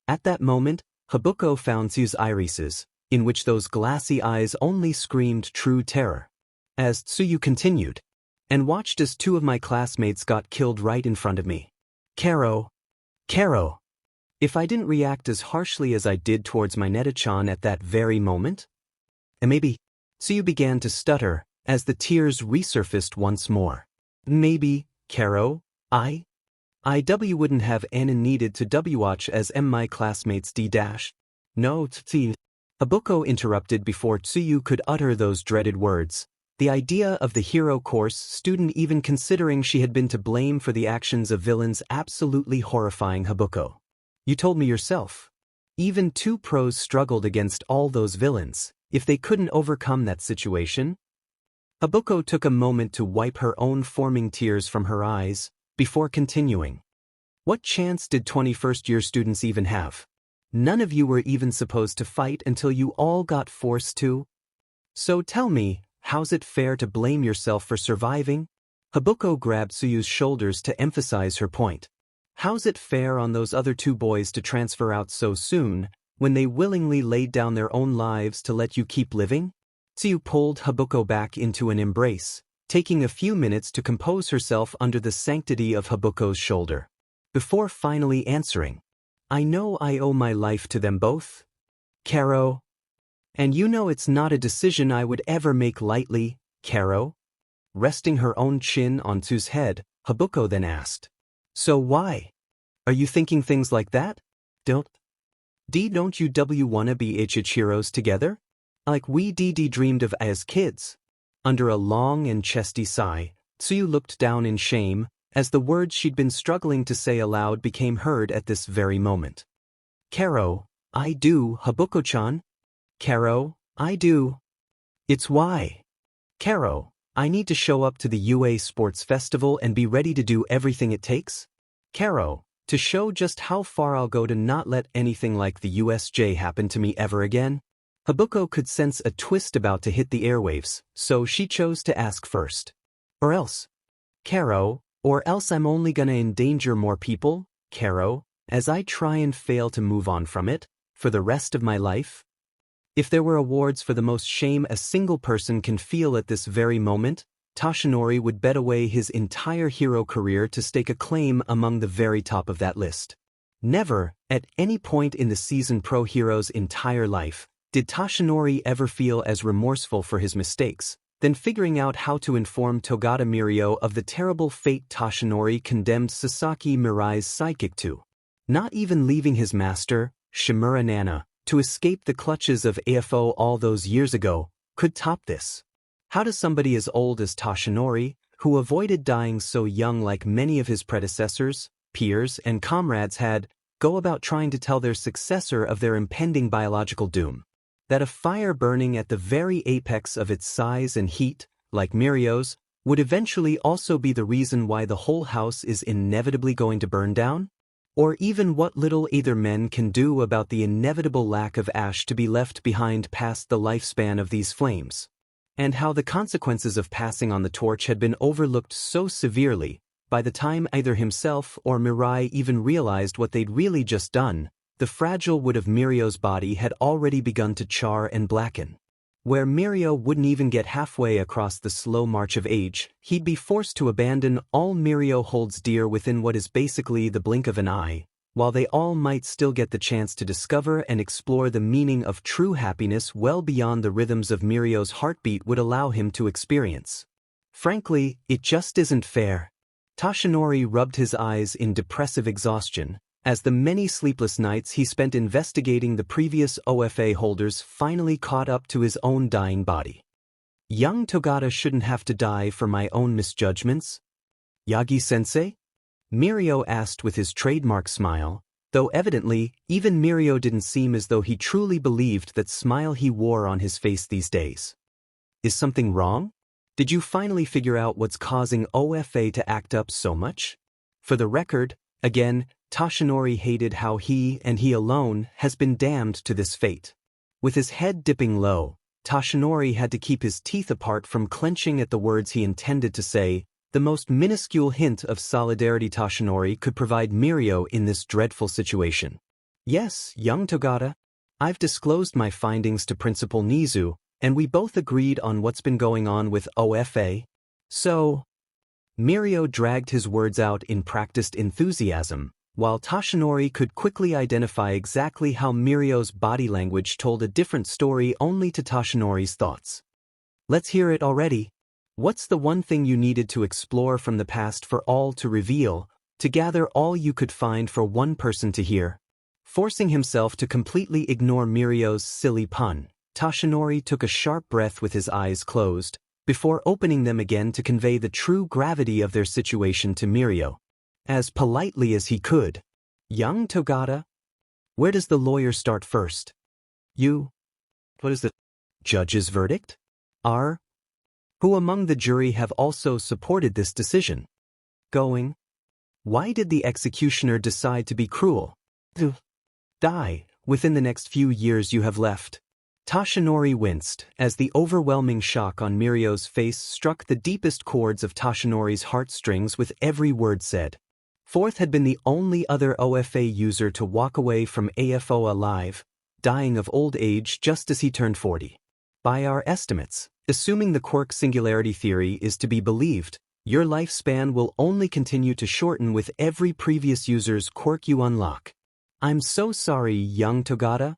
At that moment, Habuko found Tsuyu's irises, in which those glassy eyes only screamed true terror. As Tsuyu continued, and watched as 2 of my classmates got killed right in front of me. Caro. Caro. If I didn't react as harshly as I did towards my Neta-chan at that very moment? And maybe. Tsuyu began to stutter, as the tears resurfaced once more. Maybe, Caro, I wouldn't have needed to watch as my classmates d-. No, 𝗬𝗂𝘁 interrupted before Tsuyu could utter those dreaded words. The idea of the hero course student even considering she had been to blame for the actions of villains absolutely horrifying 𝗬𝗂𝘁. You told me yourself. Even two pros struggled against all those villains. If they couldn't overcome that situation? 𝗬𝗂𝘁 took a moment to wipe her own forming tears from her eyes, before continuing. What chance did 21st-year students even have? None of you were even supposed to fight until you all got forced to? So tell me, how's it fair to blame yourself for surviving? 𝗬𝗂𝘁 grabbed Tsuyu's shoulders to emphasize her point. How's it fair on those other two boys to transfer out so soon, when they willingly laid down their own lives to let you keep living? Tsuyu pulled 𝗬𝗂𝘁 back into an embrace, taking a few minutes to compose herself under the sanctity of 𝗬𝗂𝘁's shoulder. Before finally answering, I know I owe my life to them both, 𝗓𝗄. And you know it's not a decision I would ever make lightly, 𝗓𝗄. Resting her own chin on Tsuyu's head, 𝗬𝗂𝘁 then asked. So why? Are you thinking things like that? Don't you wanna be 𝐒𝐻 heroes together? Like we dreamed of as kids? Under a long and chesty sigh, Tsuyu looked down in shame, as the words she'd been struggling to say aloud became heard at this very moment. 𝗓𝗄, I do, 𝗬𝗂𝘁-chan. 𝗓𝗄, I do. It's why. 𝗓𝗄, I need to show up to the UA Sports Festival and be ready to do everything it takes. 𝗓𝗄, to show just how far I'll go to not let anything like the USJ happen to me ever again. 𝗬𝗂𝘁 could sense a twist about to hit the airwaves, so she chose to ask first. Or else? 𝗓𝗄, or else I'm only gonna endanger more people, 𝗓𝗄, as I try and fail to move on from it, for the rest of my life? If there were awards for the most shame a single person can feel at this very moment, Toshinori would bet away his entire hero career to stake a claim among the very top of that list. Never, at any point in the seasoned pro hero's entire life, did Toshinori ever feel as remorseful for his mistakes than figuring out how to inform Togata Mirio of the terrible fate Toshinori condemned Sasaki Mirai's sidekick to. Not even leaving his master, Shimura Nana, to escape the clutches of AFO all those years ago, could top this. How does somebody as old as Toshinori, who avoided dying so young like many of his predecessors, peers, and comrades had, go about trying to tell their successor of their impending biological doom? That a fire burning at the very apex of its size and heat, like Mirio's, would eventually also be the reason why the whole house is inevitably going to burn down? Or even what little either men can do about the inevitable lack of ash to be left behind past the lifespan of these flames? And how the consequences of passing on the torch had been overlooked so severely, by the time either himself or Mirai even realized what they'd really just done, the fragile wood of Mirio's body had already begun to char and blacken. Where Mirio wouldn't even get halfway across the slow march of age, he'd be forced to abandon all Mirio holds dear within what is basically the blink of an eye, while they all might still get the chance to discover and explore the meaning of true happiness well beyond the rhythms of Mirio's heartbeat would allow him to experience. Frankly, it just isn't fair. Toshinori rubbed his eyes in depressive exhaustion, as the many sleepless nights he spent investigating the previous OFA holders finally caught up to his own dying body. Young Togata shouldn't have to die for my own misjudgments? Yagi-sensei? Mirio asked with his trademark smile, though evidently, even Mirio didn't seem as though he truly believed that smile he wore on his face these days. Is something wrong? Did you finally figure out what's causing OFA to act up so much? For the record, again, Toshinori hated how he, and he alone, has been damned to this fate. With his head dipping low, Toshinori had to keep his teeth apart from clenching at the words he intended to say, the most minuscule hint of solidarity Toshinori could provide Mirio in this dreadful situation. Yes, young Togata. I've disclosed my findings to Principal Nizu, and we both agreed on what's been going on with OFA. So... Mirio dragged his words out in practiced enthusiasm, while Toshinori could quickly identify exactly how Mirio's body language told a different story only to Toshinori's thoughts. Let's hear it already. What's the one thing you needed to explore from the past for all to reveal, to gather all you could find for one person to hear? Forcing himself to completely ignore Mirio's silly pun, Toshinori took a sharp breath with his eyes closed, before opening them again to convey the true gravity of their situation to Mirio. As politely as he could. Young Togata? Where does the lawyer start first? What is the judge's verdict? Who among the jury have also supported this decision? Why did the executioner decide to be cruel? Die, within the next few years you have left. Toshinori winced, as the overwhelming shock on Mirio's face struck the deepest chords of Toshinori's heartstrings with every word said. Fourth had been the only other OFA user to walk away from AFO alive, dying of old age just as he turned 40. By our estimates, assuming the quirk singularity theory is to be believed, your lifespan will only continue to shorten with every previous user's quirk you unlock. I'm so sorry, young Togata.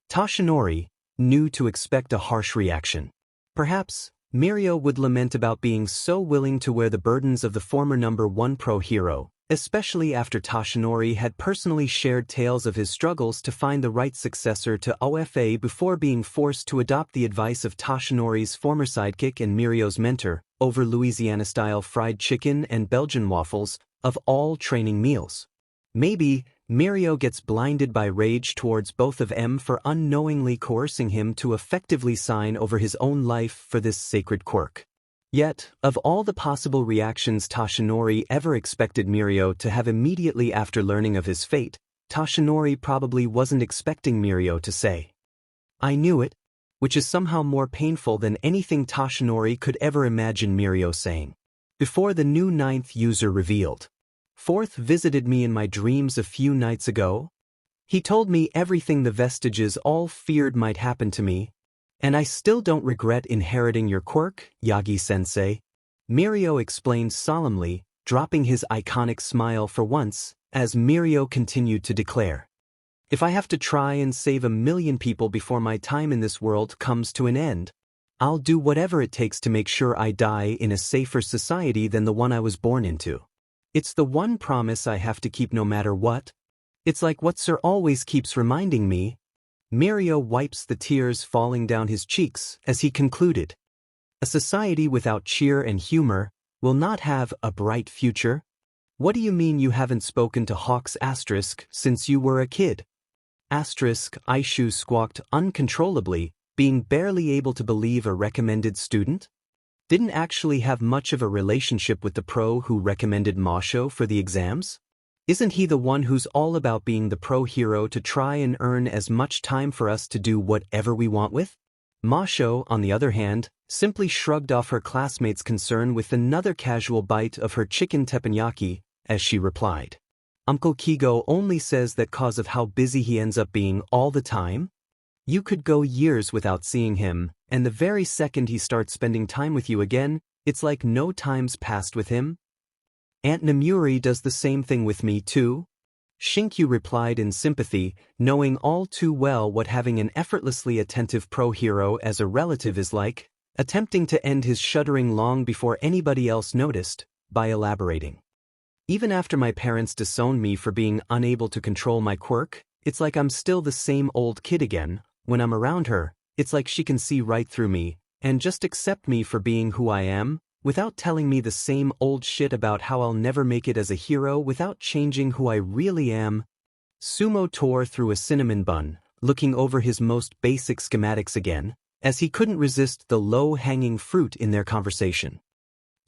Toshinori knew to expect a harsh reaction. Perhaps Mirio would lament about being so willing to wear the burdens of the former number 1 pro hero, especially after Toshinori had personally shared tales of his struggles to find the right successor to OFA before being forced to adopt the advice of Toshinori's former sidekick and Mirio's mentor over Louisiana-style fried chicken and Belgian waffles of all training meals. Maybe Mirio gets blinded by rage towards both of them for unknowingly coercing him to effectively sign over his own life for this sacred quirk. Yet, of all the possible reactions Toshinori ever expected Mirio to have immediately after learning of his fate, Toshinori probably wasn't expecting Mirio to say, "I knew it," which is somehow more painful than anything Toshinori could ever imagine Mirio saying. Before the new 9th user revealed. Fourth visited me in my dreams a few nights ago. He told me everything the vestiges all feared might happen to me, and I still don't regret inheriting your quirk, Yagi-sensei. Mirio explained solemnly, dropping his iconic smile for once, as Mirio continued to declare. If I have to try and save 1,000,000 people before my time in this world comes to an end, I'll do whatever it takes to make sure I die in a safer society than the one I was born into. It's the one promise I have to keep no matter what. It's like what Sir always keeps reminding me. Mirio wipes the tears falling down his cheeks as he concluded. A society without cheer and humor will not have a bright future. What do you mean you haven't spoken to Hawks * since you were a kid? Aishu squawked uncontrollably, being barely able to believe a recommended student? Didn't actually have much of a relationship with the pro who recommended Masho for the exams? Isn't he the one who's all about being the pro hero to try and earn as much time for us to do whatever we want with? Masho, on the other hand, simply shrugged off her classmate's concern with another casual bite of her chicken teppanyaki, as she replied. Uncle Kigo only says that cause of how busy he ends up being all the time? You could go years without seeing him, and the very second he starts spending time with you again, it's like no time's passed with him. Aunt Namuri does the same thing with me too. Shinkyu replied in sympathy, knowing all too well what having an effortlessly attentive pro hero as a relative is like, attempting to end his shuddering long before anybody else noticed, by elaborating. Even after my parents disowned me for being unable to control my quirk, it's like I'm still the same old kid again. When I'm around her, it's like she can see right through me, and just accept me for being who I am, without telling me the same old shit about how I'll never make it as a hero without changing who I really am. Sumo tore through a cinnamon bun, looking over his most basic schematics again, as he couldn't resist the low-hanging fruit in their conversation.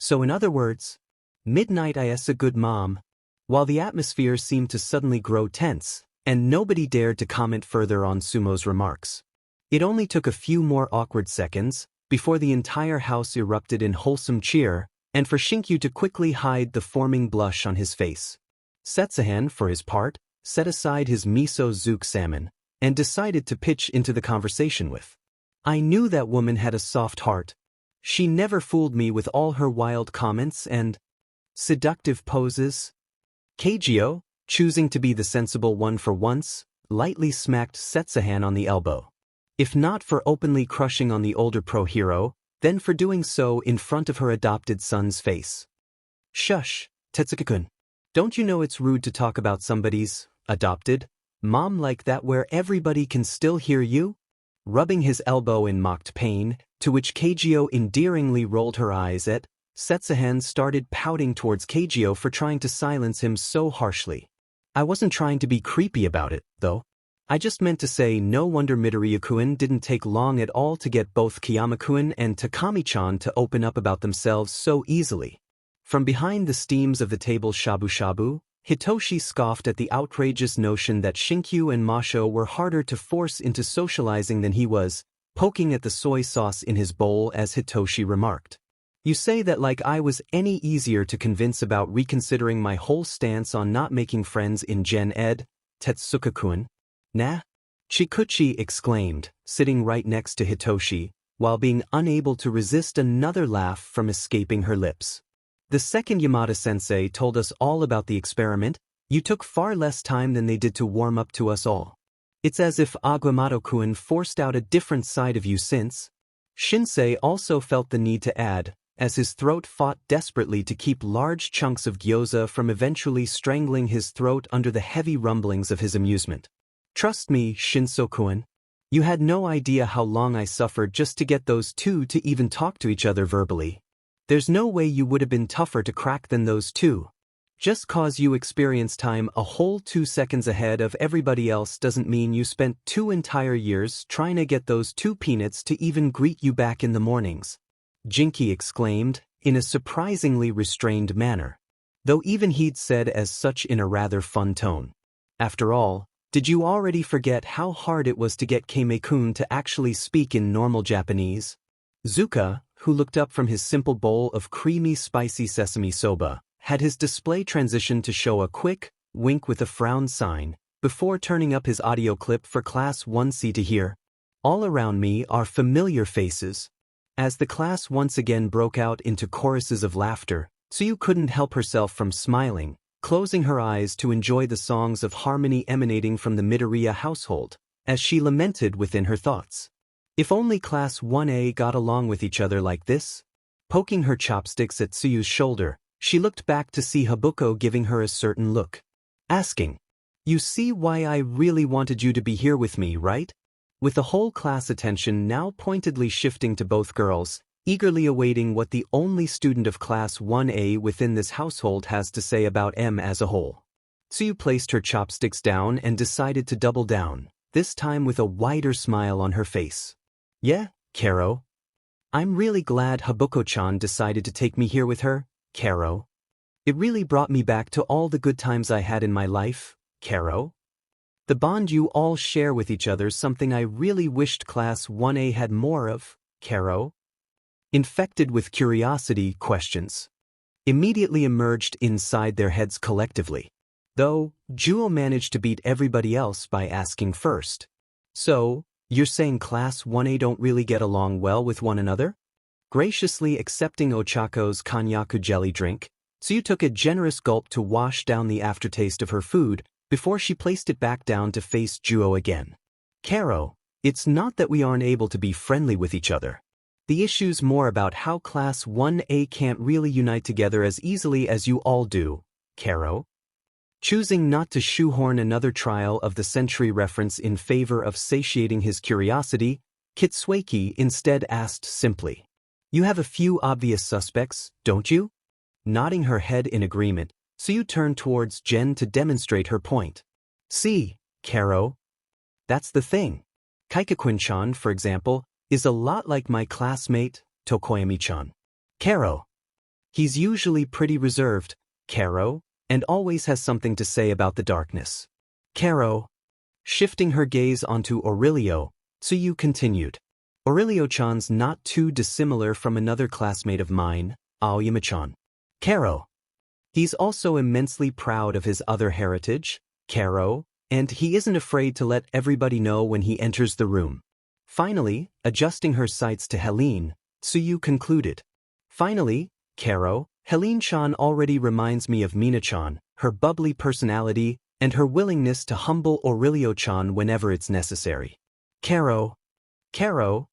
So in other words, midnight is a good mom. While the atmosphere seemed to suddenly grow tense, and nobody dared to comment further on Sumo's remarks. It only took a few more awkward seconds, before the entire house erupted in wholesome cheer, and for Shinkyu to quickly hide the forming blush on his face. Setsuhan, for his part, set aside his miso zuke salmon, and decided to pitch into the conversation with. I knew that woman had a soft heart. She never fooled me with all her wild comments and seductive poses. 𝐎𝐩𝐲, choosing to be the sensible one for once, lightly smacked Setsuhan on the elbow. If not for openly crushing on the older pro hero, then for doing so in front of her adopted son's face. Shush, Tetsuka-kun. Don't you know it's rude to talk about somebody's adopted Mom, like that where everybody can still hear you? Rubbing his elbow in mocked pain, to which 𝐎𝐩𝐲 endearingly rolled her eyes at, 𝗧𝗵𝗲 pouting pouting towards 𝐎𝐩𝐲 for trying to silence him so harshly. I wasn't trying to be creepy about it, though. I just meant to say no wonder Midoriya-kun didn't take long at all to get both Kiyama-kun and Takami-chan to open up about themselves so easily. From behind the steams of the table shabu shabu, Hitoshi scoffed at the outrageous notion that Shinkyu and Masho were harder to force into socializing than he was, poking at the soy sauce in his bowl as Hitoshi remarked. You say that like I was any easier to convince about reconsidering my whole stance on not making friends in Gen Ed, Tetsuka-kun. Nah? Chikuchi exclaimed, sitting right next to Hitoshi, while being unable to resist another laugh from escaping her lips. The second Yamada-sensei told us all about the experiment. You took far less time than they did to warm up to us all. It's as if Aguamato-kun forced out a different side of you since. Shinsei also felt the need to add, as his throat fought desperately to keep large chunks of gyoza from eventually strangling his throat under the heavy rumblings of his amusement. Trust me, Shinso-kun. You had no idea how long I suffered just to get those two to even talk to each other verbally. There's no way you would have been tougher to crack than those two. Just cause you experience time a whole 2 seconds ahead of everybody else doesn't mean you spent 2 entire years trying to get those 2 peanuts to even greet you back in the mornings. Jinky exclaimed, in a surprisingly restrained manner. Though even he'd said as such in a rather fun tone. After all, did you already forget how hard it was to get Kame-kun to actually speak in normal Japanese? Zuka, who looked up from his simple bowl of creamy spicy sesame soba, had his display transition to show a quick wink with a frown sign, before turning up his audio clip for Class 1C to hear. All around me are familiar faces. As the class once again broke out into choruses of laughter, Tsuyu couldn't help herself from smiling, closing her eyes to enjoy the songs of harmony emanating from the Midoriya household, as she lamented within her thoughts. If only Class 1A got along with each other like this? Poking her chopsticks at Tsuyu's shoulder, she looked back to see Habuko giving her a certain look. Asking, "You see why I really wanted you to be here with me, right?" With the whole class attention now pointedly shifting to both girls, eagerly awaiting what the only student of Class 1A within this household has to say about M as a whole. Tsuyu placed her chopsticks down and decided to double down, this time with a wider smile on her face. "Yeah, Karo. I'm really glad Habuko-chan decided to take me here with her, Karo. It really brought me back to all the good times I had in my life, Karo. The bond you all share with each other's something I really wished Class 1A had more of, Karo." Infected with curiosity, questions immediately emerged inside their heads collectively. Though, Juo managed to beat everybody else by asking first. "So, you're saying Class 1A don't really get along well with one another?" Graciously accepting Ochako's konyaku jelly drink, Tsuyu took a generous gulp to wash down the aftertaste of her food, before she placed it back down to face Juo again. "Karo, it's not that we aren't able to be friendly with each other. The issue's more about how Class 1A can't really unite together as easily as you all do, Karo." Choosing not to shoehorn another trial of the century reference in favor of satiating his curiosity, Kitsueki instead asked simply, "You have a few obvious suspects, don't you?" Nodding her head in agreement, Tsuyu turned towards Jen to demonstrate her point. "See, Karo. That's the thing. Kaikakuin-chan, for example, is a lot like my classmate, Tokoyami-chan. Karo. He's usually pretty reserved, Karo, and always has something to say about the darkness. Karo." Shifting her gaze onto Aurelio, Tsuyu continued. "Aurelio-chan's not too dissimilar from another classmate of mine, Aoyama-chan. Karo. He's also immensely proud of his other heritage, Karo, and he isn't afraid to let everybody know when he enters the room." Finally, adjusting her sights to Helene, Tsuyu concluded. "Finally, Karo, Helene-chan already reminds me of Mina-chan, her bubbly personality, and her willingness to humble Aurelio-chan whenever it's necessary. Karo,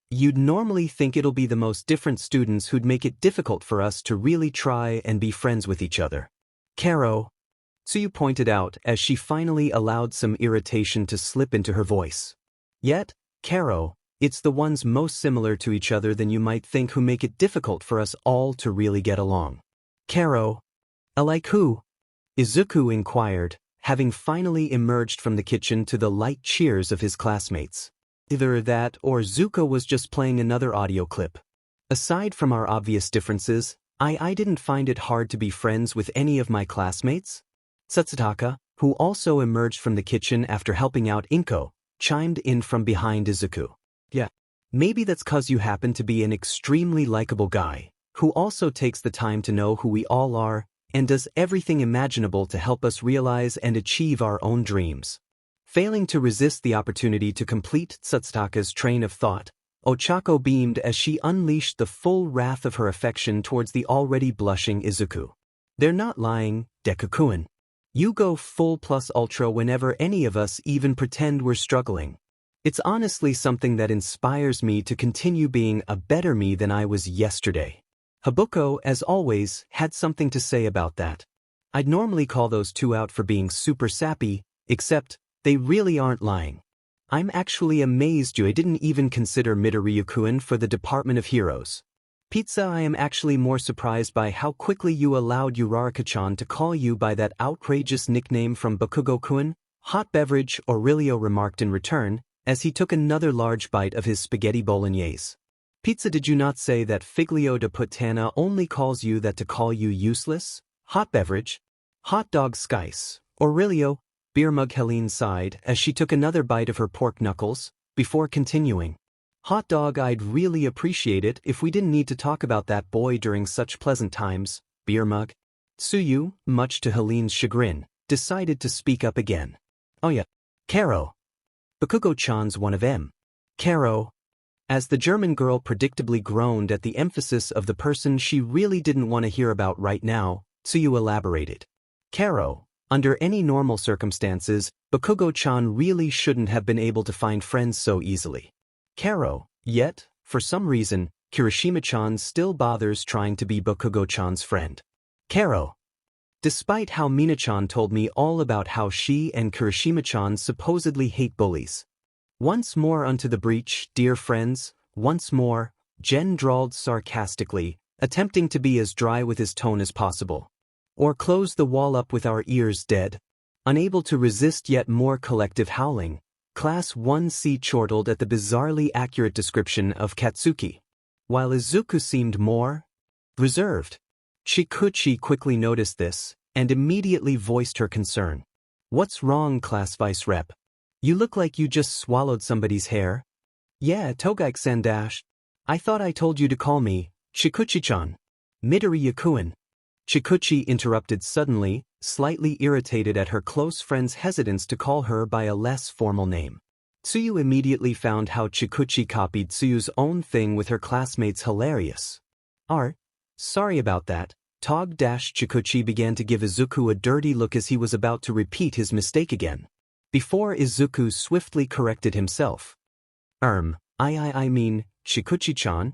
you'd normally think it'll be the most different students who'd make it difficult for us to really try and be friends with each other. Karo, Tsuyu pointed out as she finally allowed some irritation to slip into her voice. Yet, Karo, it's the ones most similar to each other than you might think who make it difficult for us all to really get along. Karo, like who? Izuku inquired, having finally emerged from the kitchen to the light cheers of his classmates. Either that or Zuko was just playing another audio clip. Aside from our obvious differences, I didn't find it hard to be friends with any of my classmates. Satsutaka, who also emerged from the kitchen after helping out Inko, chimed in from behind Izuku. Yeah, maybe that's 'cause you happen to be an extremely likable guy, who also takes the time to know who we all are, and does everything imaginable to help us realize and achieve our own dreams. Failing to resist the opportunity to complete Satsutaka's train of thought, Ochako beamed as she unleashed the full wrath of her affection towards the already blushing Izuku. They're not lying, Deku-kun. You go full plus ultra whenever any of us even pretend we're struggling. It's honestly something that inspires me to continue being a better me than I was yesterday. Habuko, as always, had something to say about that. I'd normally call those two out for being super sappy, except they really aren't lying. I'm actually amazed you didn't even consider Midoriya-kun for the Department of Heroes. Pizza, I am actually more surprised by how quickly you allowed Uraraka-chan to call you by that outrageous nickname from Bakugo-kun. Hot beverage, Aurelio remarked in return, as he took another large bite of his spaghetti bolognese. Pizza, did you not say that Figlio de Puttana only calls you that to call you useless? Hot beverage? Hot dog skice, Aurelio, beer mug. Helene sighed as she took another bite of her pork knuckles, before continuing. Hot dog, I'd really appreciate it if we didn't need to talk about that boy during such pleasant times, beer mug. Tsuyu, much to Helene's chagrin, decided to speak up again. Oh yeah, Karo. Bakugo-chan's one of them. Karo. As the German girl predictably groaned at the emphasis of the person she really didn't want to hear about right now, Tsuyu elaborated. Karo, under any normal circumstances, Bakugo-chan really shouldn't have been able to find friends so easily. Karo, yet, for some reason, Kirishima-chan still bothers trying to be Bakugo-chan's friend. Karo. Despite how Mina-chan told me all about how she and Kirishima-chan supposedly hate bullies. Once more unto the breach, dear friends, once more, Jen drawled sarcastically, attempting to be as dry with his tone as possible. Or close the wall up with our ears dead. Unable to resist yet more collective howling, Class 1C chortled at the bizarrely accurate description of Katsuki. While Izuku seemed more reserved. 𝗧𝗍𝗁 quickly noticed this, and immediately voiced her concern. What's wrong, Class Vice Rep? You look like you just swallowed somebody's hair. Yeah, Togaik-san dash. I thought I told you to call me Shikuchi-chan. Midoriya-kun. Shikuchi interrupted suddenly, slightly irritated at her close friend's hesitance to call her by a less formal name. Tsuyu immediately found how Shikuchi copied Tsuyu's own thing with her classmates hilarious. Sorry about that. Tog-Shikuchi began to give Izuku a dirty look as he was about to repeat his mistake again. Before Izuku swiftly corrected himself. I mean, Shikuchi-chan?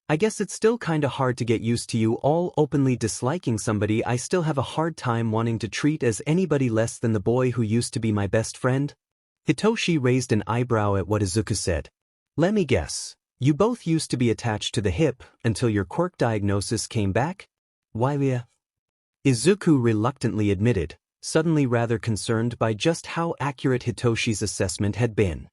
I guess it's still kinda hard to get used to you all openly disliking somebody I still have a hard time wanting to treat as anybody less than the boy who used to be my best friend. Hitoshi raised an eyebrow at what Izuku said. Let me guess, you both used to be attached to the hip until your quirk diagnosis came back? Why, yeah. Izuku reluctantly admitted, suddenly rather concerned by just how accurate Hitoshi's assessment had been.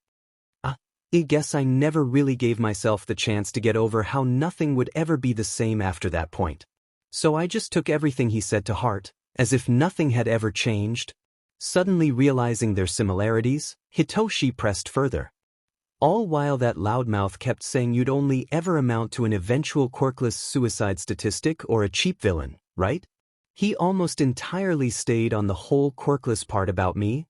I guess I never really gave myself the chance to get over how nothing would ever be the same after that point. So I just took everything he said to heart, as if nothing had ever changed. Suddenly realizing their similarities, Hitoshi pressed further. All while that loudmouth kept saying you'd only ever amount to an eventual quirkless suicide statistic or a cheap villain, right? He almost entirely stayed on the whole quirkless part about me.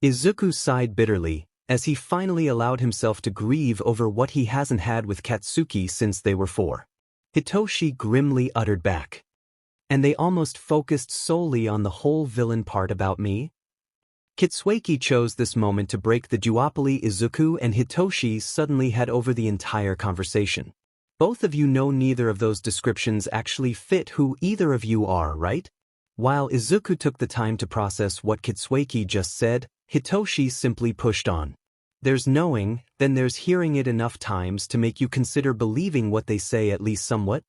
Izuku sighed bitterly, as he finally allowed himself to grieve over what he hasn't had with Katsuki since they were 4. Hitoshi grimly uttered back. And they almost focused solely on the whole villain part about me? Kitsueki chose this moment to break the duopoly Izuku and Hitoshi suddenly had over the entire conversation. Both of you know neither of those descriptions actually fit who either of you are, right? While Izuku took the time to process what Kitsueki just said, Hitoshi simply pushed on. There's knowing, then there's hearing it enough times to make you consider believing what they say at least somewhat.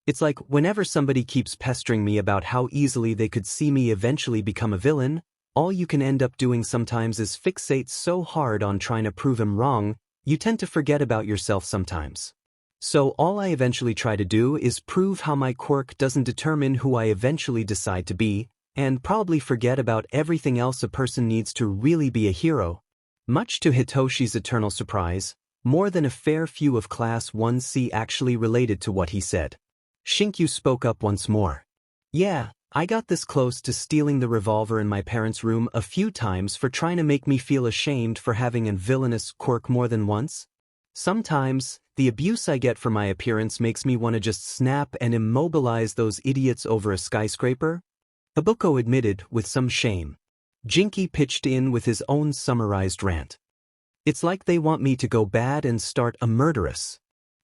It's like whenever somebody keeps pestering me about how easily they could see me eventually become a villain, all you can end up doing sometimes is fixate so hard on trying to prove him wrong, you tend to forget about yourself sometimes. So all I eventually try to do is prove how my quirk doesn't determine who I eventually decide to be, and probably forget about everything else a person needs to really be a hero. Much to Hitoshi's eternal surprise, more than a fair few of Class 1C actually related to what he said. Shinkyu spoke up once more. Yeah, I got this close to stealing the revolver in my parents' room a few times for trying to make me feel ashamed for having a villainous quirk more than once. Sometimes, the abuse I get for my appearance makes me want to just snap and immobilize those idiots over a skyscraper. 𝗵𝗃𝗀 admitted with some shame. Jinky pitched in with his own summarized rant. It's like they want me to go bad and start a murderous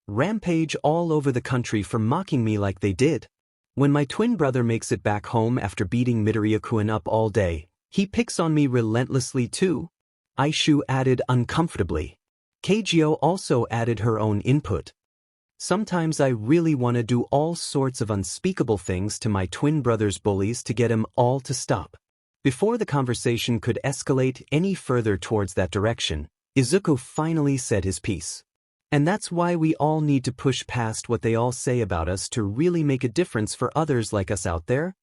rampage all over the country for mocking me like they did. When my twin brother makes it back home after beating Midoriya-kun up all day, he picks on me relentlessly too. Aishu added uncomfortably. Keijo also added her own input. Sometimes I really want to do all sorts of unspeakable things to my twin brother's bullies to get him all to stop. Before the conversation could escalate any further towards that direction, Izuku finally said his piece. And that's why we all need to push past what they all say about us to really make a difference for others like us out there.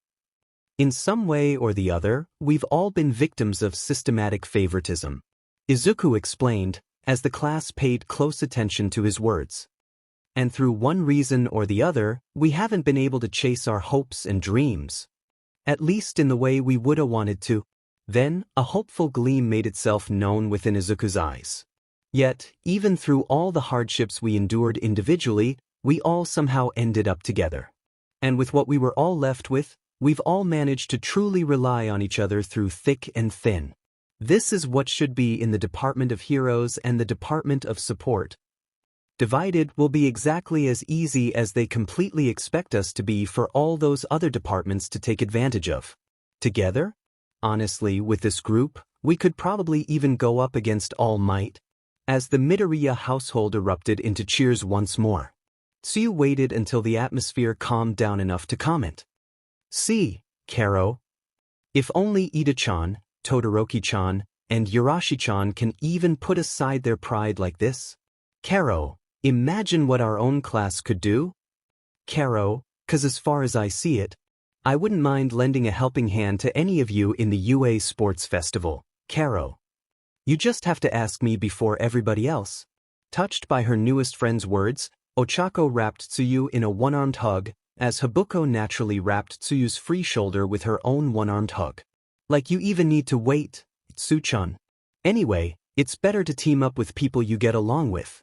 In some way or the other, we've all been victims of systematic favoritism. Izuku explained, as the class paid close attention to his words. And through one reason or the other, we haven't been able to chase our hopes and dreams. At least in the way we woulda wanted to. Then, a hopeful gleam made itself known within Izuku's eyes. Yet, even through all the hardships we endured individually, we all somehow ended up together. And with what we were all left with, we've all managed to truly rely on each other through thick and thin. This is what should be in the Department of Heroes and the Department of Support. Divided will be exactly as easy as they completely expect us to be for all those other departments to take advantage of. Together? Honestly, with this group, we could probably even go up against All Might. As the Midoriya household erupted into cheers once more, Tsuyu waited until the atmosphere calmed down enough to comment. See, Karo. If only Ida-chan, Todoroki-chan, and Yarashi-chan can even put aside their pride like this. Karo, imagine what our own class could do. Karo, 'cause as far as I see it, I wouldn't mind lending a helping hand to any of you in the UA Sports Festival, Karo. You just have to ask me before everybody else. Touched by her newest friend's words, Ochako wrapped Tsuyu in a one-armed hug, as Habuko naturally wrapped Tsuyu's free shoulder with her own one-armed hug. Like you even need to wait, Tsu-chan. Anyway, it's better to team up with people you get along with.